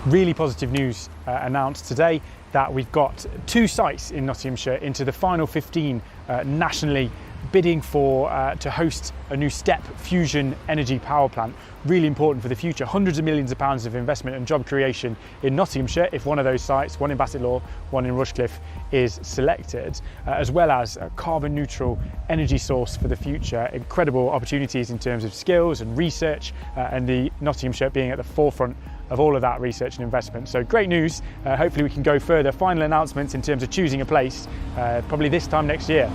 Really positive news announced today that we've got 2 sites in Nottinghamshire into the final 15 nationally bidding for to host a new STEP fusion energy power plant. Really important for the future. Hundreds of millions of pounds of investment and job creation in Nottinghamshire if one of those sites, one in Bassetlaw, one in Rushcliffe, is selected, as well as a carbon neutral energy source for the future. Incredible opportunities in terms of skills and research, and the Nottinghamshire being at the forefront of all of that research and investment. So great news. Hopefully we can go further. Final announcements in terms of choosing a place, probably this time next year.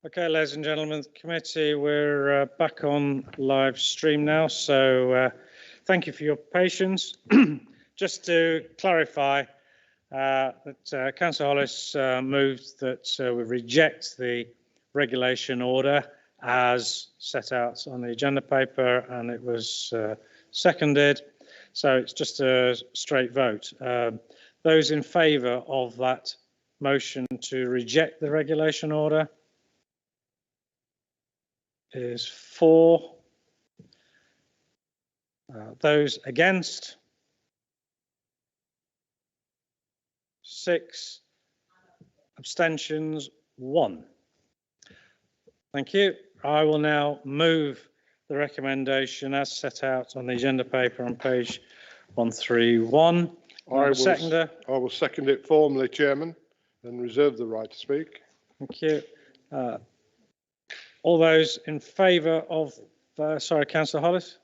Okay, ladies and gentlemen, committee, we're back on live stream now. So thank you for your patience. Just to clarify that Councillor Hollis moved that we reject the regulation order as set out on the agenda paper, and it was seconded. So it's just a straight vote. Those in favour of that motion to reject the regulation order is 4. Those against? 6. Abstentions? 1. Thank you. I will now move the recommendation as set out on the agenda paper on page 131. I Seconder. will second it formally, Chairman, and reserve the right to speak. Thank you. All those in favour of, sorry, Councillor Hollis?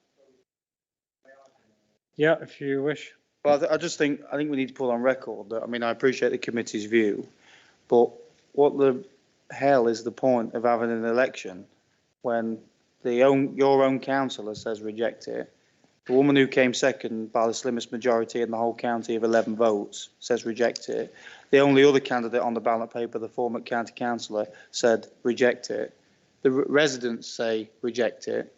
Yeah, if you wish. Well, I think we need to put on record that, I mean, I appreciate the committee's view, but what the hell is the point of having an election when your own councillor says reject it? The woman who came second by the slimmest majority in the whole county of 11 votes says reject it. The only other candidate on the ballot paper, the former county councillor, said reject it. The residents say reject it,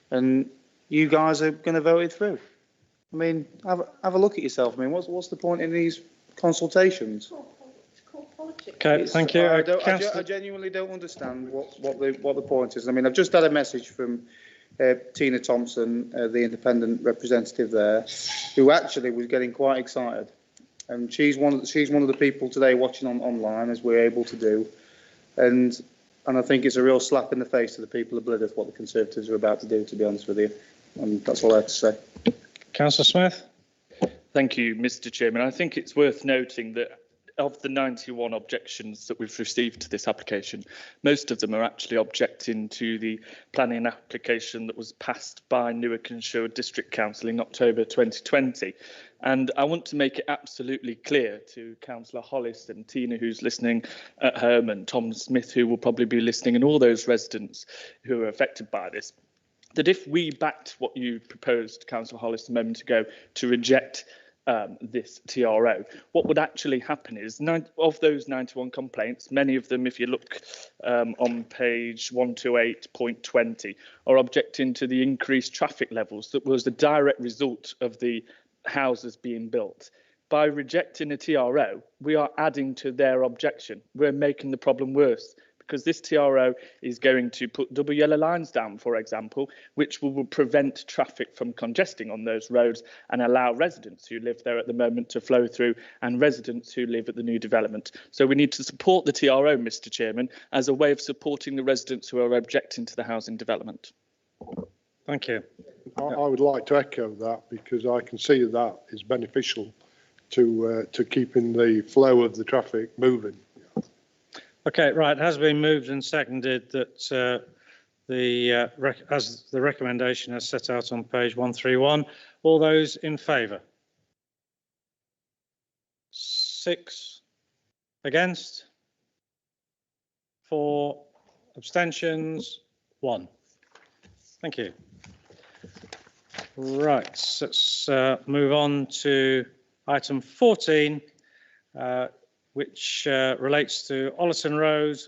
and you guys are going to vote it through. I mean, have a look at yourself. I mean, what's the point in these consultations? Okay, thank you. I genuinely don't understand what the point is. I mean, I've just had a message from Tina Thompson, the independent representative there, who actually was getting quite excited, and she's one of the people today watching online, as we're able to do, and I think it's a real slap in the face to the people of Blyth what the Conservatives are about to do, to be honest with you, and that's all I have to say. Councillor Smith. Thank you, Mr. Chairman. I think it's worth noting that of the 91 objections that we've received to this application, most of them are actually objecting to the planning application that was passed by Newark and Sherwood District Council in October 2020. And I want to make it absolutely clear to Councillor Hollis and Tina, who's listening at home, and Tom Smith, who will probably be listening, and all those residents who are affected by this, that if we backed what you proposed, Councillor Hollis, a moment ago, to reject this TRO, what would actually happen is of those 91 complaints, many of them, if you look on page 128.20, are objecting to the increased traffic levels that was the direct result of the houses being built. By rejecting a TRO, we are adding to their objection. We're making the problem worse, because this TRO is going to put double yellow lines down, for example, which will prevent traffic from congesting on those roads and allow residents who live there at the moment to flow through, and residents who live at the new development. So we need to support the TRO, Mr. Chairman, as a way of supporting the residents who are objecting to the housing development. Thank you. I would like to echo that, because I can see that is beneficial to keeping the flow of the traffic moving. Okay, right. It has been moved and seconded that as the recommendation as set out on page 131. All those in favour? 6 against, 4 abstentions, 1. Thank you. Right, let's move on to item 14. Which relates to Ollerton Road,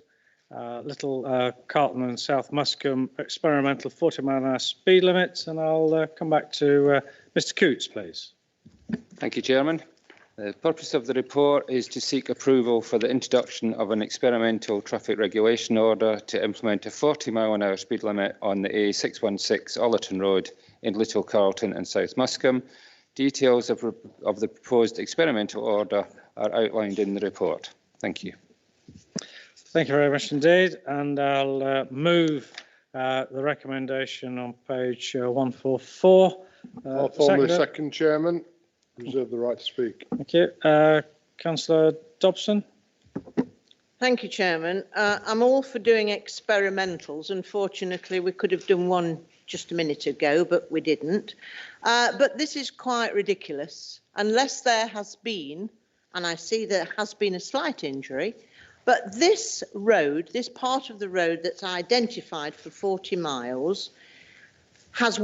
Little Carlton and South Muscombe, experimental 40-mile-an-hour speed limit. And I'll come back to Mr. Coots, please. Thank you, Chairman. The purpose of the report is to seek approval for the introduction of an experimental traffic regulation order to implement a 40-mile-an-hour speed limit on the A616 Ollerton Road in Little Carlton and South Muscombe. Details of the proposed experimental order are outlined in the report. Thank you. Thank you very much indeed. And I'll move the recommendation on page 144. I'll formally second, Chairman. Reserve the right to speak. Thank you. Councillor Dobson. Thank you, Chairman. I'm all for doing experimentals. Unfortunately, we could have done one just a minute ago, but we didn't. But this is quite ridiculous. Unless there has been, and I see there has been a slight injury, But this road, this part of the road that's identified for 40 miles, has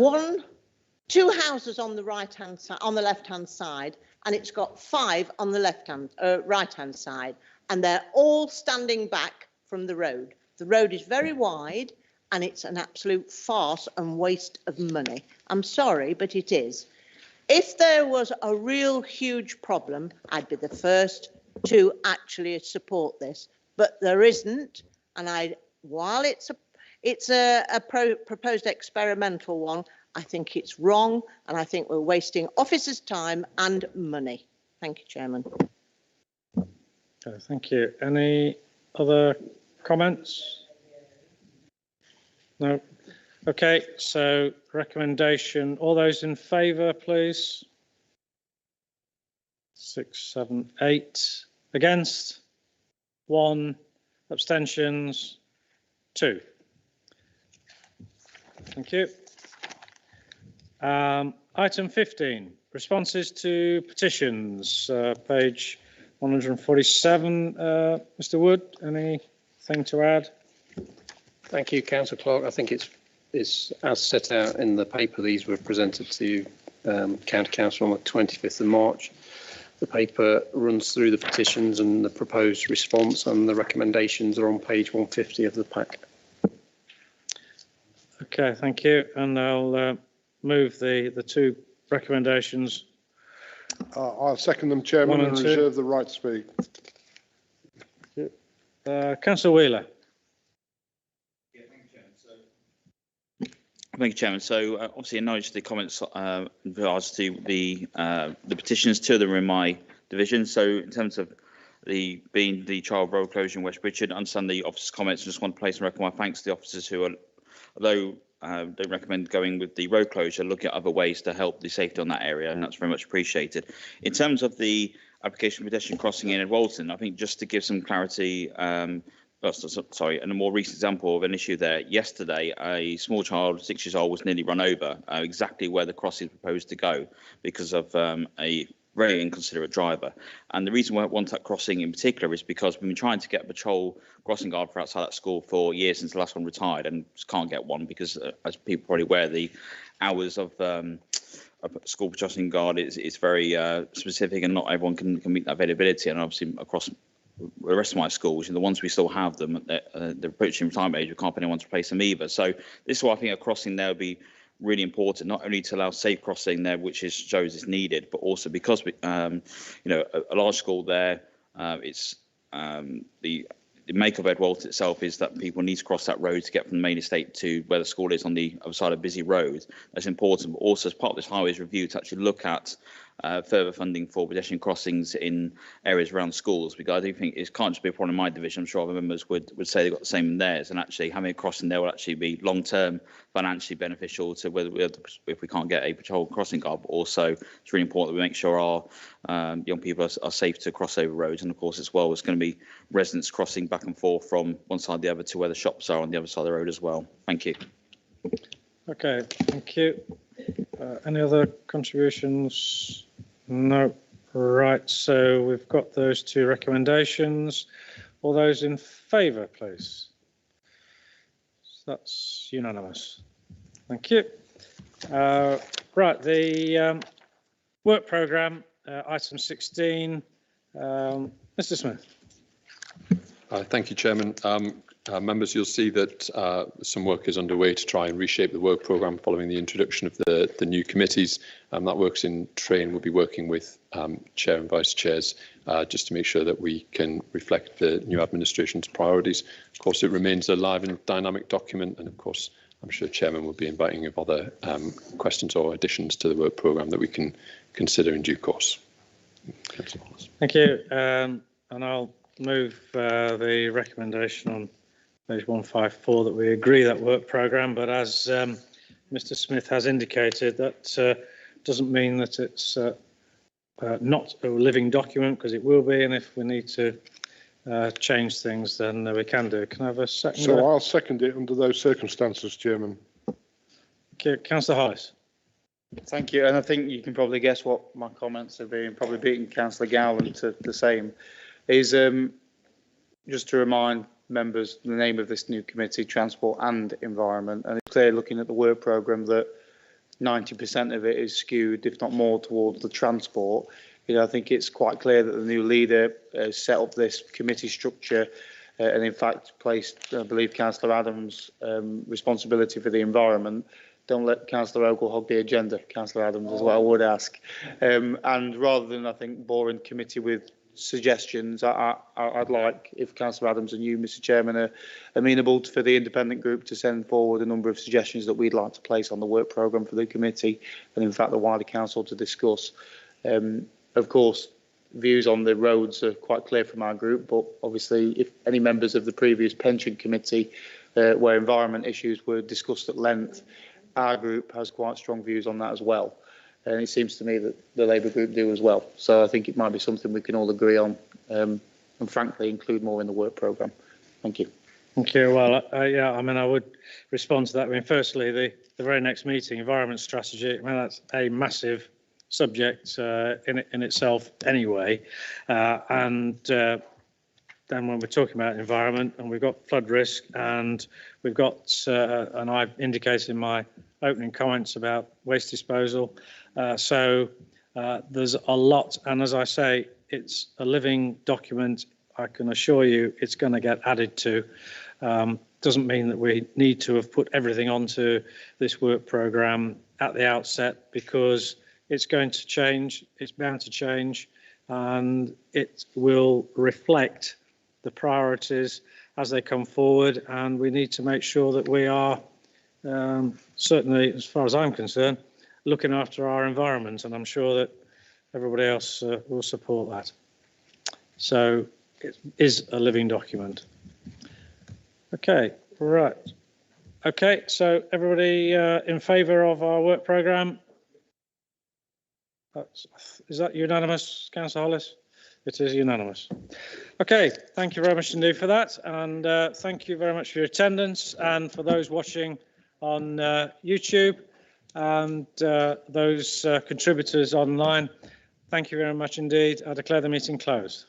two houses on the right-hand side, on the left-hand side, and it's got 5 on the right-hand side, and they're all standing back from the road. The road is very wide, and it's an absolute farce and waste of money. I'm sorry, but it is. If there was a real huge problem, I'd be the first to actually support this, but there isn't. And while it's a proposed experimental one, I think it's wrong, and I think we're wasting officers' time and money. Thank you, Chairman. Thank you. Any other comments? No. Okay, so recommendation, all those in favour, please. 6, 7, 8. Against? 1. Abstentions? 2. Thank you. Item 15, responses to petitions, page 147. Mr. Wood, anything to add? Thank you, Councillor Clark. I think it's as set out in the paper. These were presented to County Council on the 25th of March. The paper runs through the petitions and the proposed response, and the recommendations are on page 150 of the pack. Okay, thank you. And I'll move the 2 recommendations. I'll second them, Chairman, and reserve the right to speak. Councillor Wheeler. Thank you, Chairman. So obviously acknowledge the comments in regards to the petitions. 2 of them are in my division. So in terms of being the child road closure in West Bridgend, understand the officers' comments. I just want to place and recommend my thanks to the officers who are, although don't recommend going with the road closure, look at other ways to help the safety on that area, and that's very much appreciated. In terms of the application for pedestrian crossing in Walton, I think just to give some clarity, and a more recent example of an issue there. Yesterday, a small child, 6 years old, was nearly run over exactly where the crossing is proposed to go because of a very inconsiderate driver. And the reason why I want that crossing in particular is because we've been trying to get a patrol crossing guard for outside that school for years since the last one retired, and just can't get one because, as people probably aware, the hours of a school crossing guard is very specific, and not everyone can meet that availability. And obviously across the rest of my schools, and the ones we still have them, they're approaching retirement age. We can't put anyone to replace them either. So this is why I think a crossing there would be really important, not only to allow safe crossing there, which shows it's needed, but also because a large school there, it's the make of Edwalt itself is that people need to cross that road to get from the main estate to where the school is on the other side of busy road. That's important, but also as part of this highways review to actually look at further funding for pedestrian crossings in areas around schools, because I do think it can't just be a problem in my division. I'm sure other members would say they've got the same in theirs, and actually having a crossing there will actually be long-term financially beneficial to whether if we can't get a patrol crossing guard, but also it's really important that we make sure our young people are safe to cross over roads. And of course as well, it's going to be residents crossing back and forth from one side to the other to where the shops are on the other side of the road as well. Thank you. Okay, thank you. Any other contributions? No. Right, so we've got those 2 recommendations. All those in favour, please. So that's unanimous. Thank you. Right, the work programme, item 16. Mr. Smith. Thank you, Chairman. Members, you'll see that some work is underway to try and reshape the work programme following the introduction of the new committees. That work's in train. We'll be working with Chair and Vice Chairs just to make sure that we can reflect the new administration's priorities. Of course, it remains a live and dynamic document, and of course, I'm sure Chairman will be inviting of other questions or additions to the work programme that we can consider in due course. Thank you. And I'll move the recommendation on page 154 that we agree that work programme, but as Mr. Smith has indicated, that doesn't mean that it's not a living document, because it will be, and if we need to change things, then we can do. Can I have a second? So I'll second it under those circumstances, Chairman. Okay, Councillor Hollis. Thank you, and I think you can probably guess what my comments have been, probably beating Councillor Gowland to the same, is just to remind members the name of this new committee, Transport and Environment, and it's clear looking at the work programme that 90% of it is skewed, if not more, towards the transport. I think it's quite clear that the new leader set up this committee structure and in fact placed, I believe, Councillor Adams' responsibility for the environment. Don't let Councillor Ogle hog the agenda, Councillor Adams, is what I would ask. And rather than, I think, boring committee with suggestions, I'd like, if Councillor Adams and you, Mr Chairman, are amenable for the independent group to send forward a number of suggestions that we'd like to place on the work programme for the committee and in fact the wider council to discuss. Of course, views on the roads are quite clear from our group, but obviously if any members of the previous pension committee where environment issues were discussed at length, our group has quite strong views on that as well. And it seems to me that the Labour group do as well. So I think it might be something we can all agree on and frankly include more in the work programme. Thank you. Thank you. Well, yeah, I mean, I would respond to that. I mean, firstly, the very next meeting, environment strategy, I mean, that's a massive subject in itself anyway. And then when we're talking about environment, and we've got flood risk, and we've got, and I've indicated in my opening comments about waste disposal. So there's a lot, and as I say, it's a living document. I can assure you it's going to get added to. Doesn't mean that we need to have put everything onto this work programme at the outset, because it's going to change, it's bound to change, and it will reflect the priorities as they come forward, and we need to make sure that we are, certainly as far as I'm concerned, looking after our environment, and I'm sure that everybody else will support that. So it is a living document. Okay, right. Okay, so everybody in favour of our work programme? Is that unanimous, Councillor Hollis? It is unanimous. Okay, thank you very much indeed for that, and thank you very much for your attendance, and for those watching on YouTube and those contributors online, thank you very much indeed. I declare the meeting closed.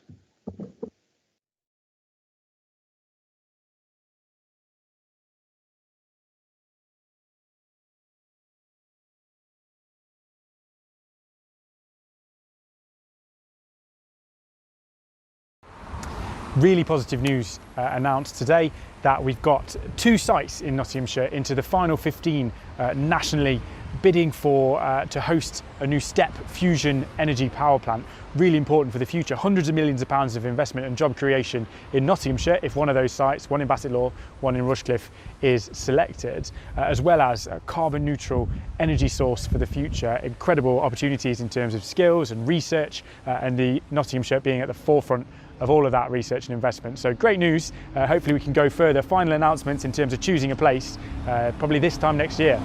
Really positive news announced today that we've got 2 sites in Nottinghamshire into the final 15 nationally bidding for to host a new STEP fusion energy power plant. Really important for the future. Hundreds of millions of pounds of investment and job creation in Nottinghamshire if one of those sites, one in Bassett Law, one in Rushcliffe, is selected, as well as a carbon neutral energy source for the future. Incredible opportunities in terms of skills and research, and the Nottinghamshire being at the forefront of all of that research and investment. So great news. Hopefully we can go further. Final announcements in terms of choosing a place probably this time next year.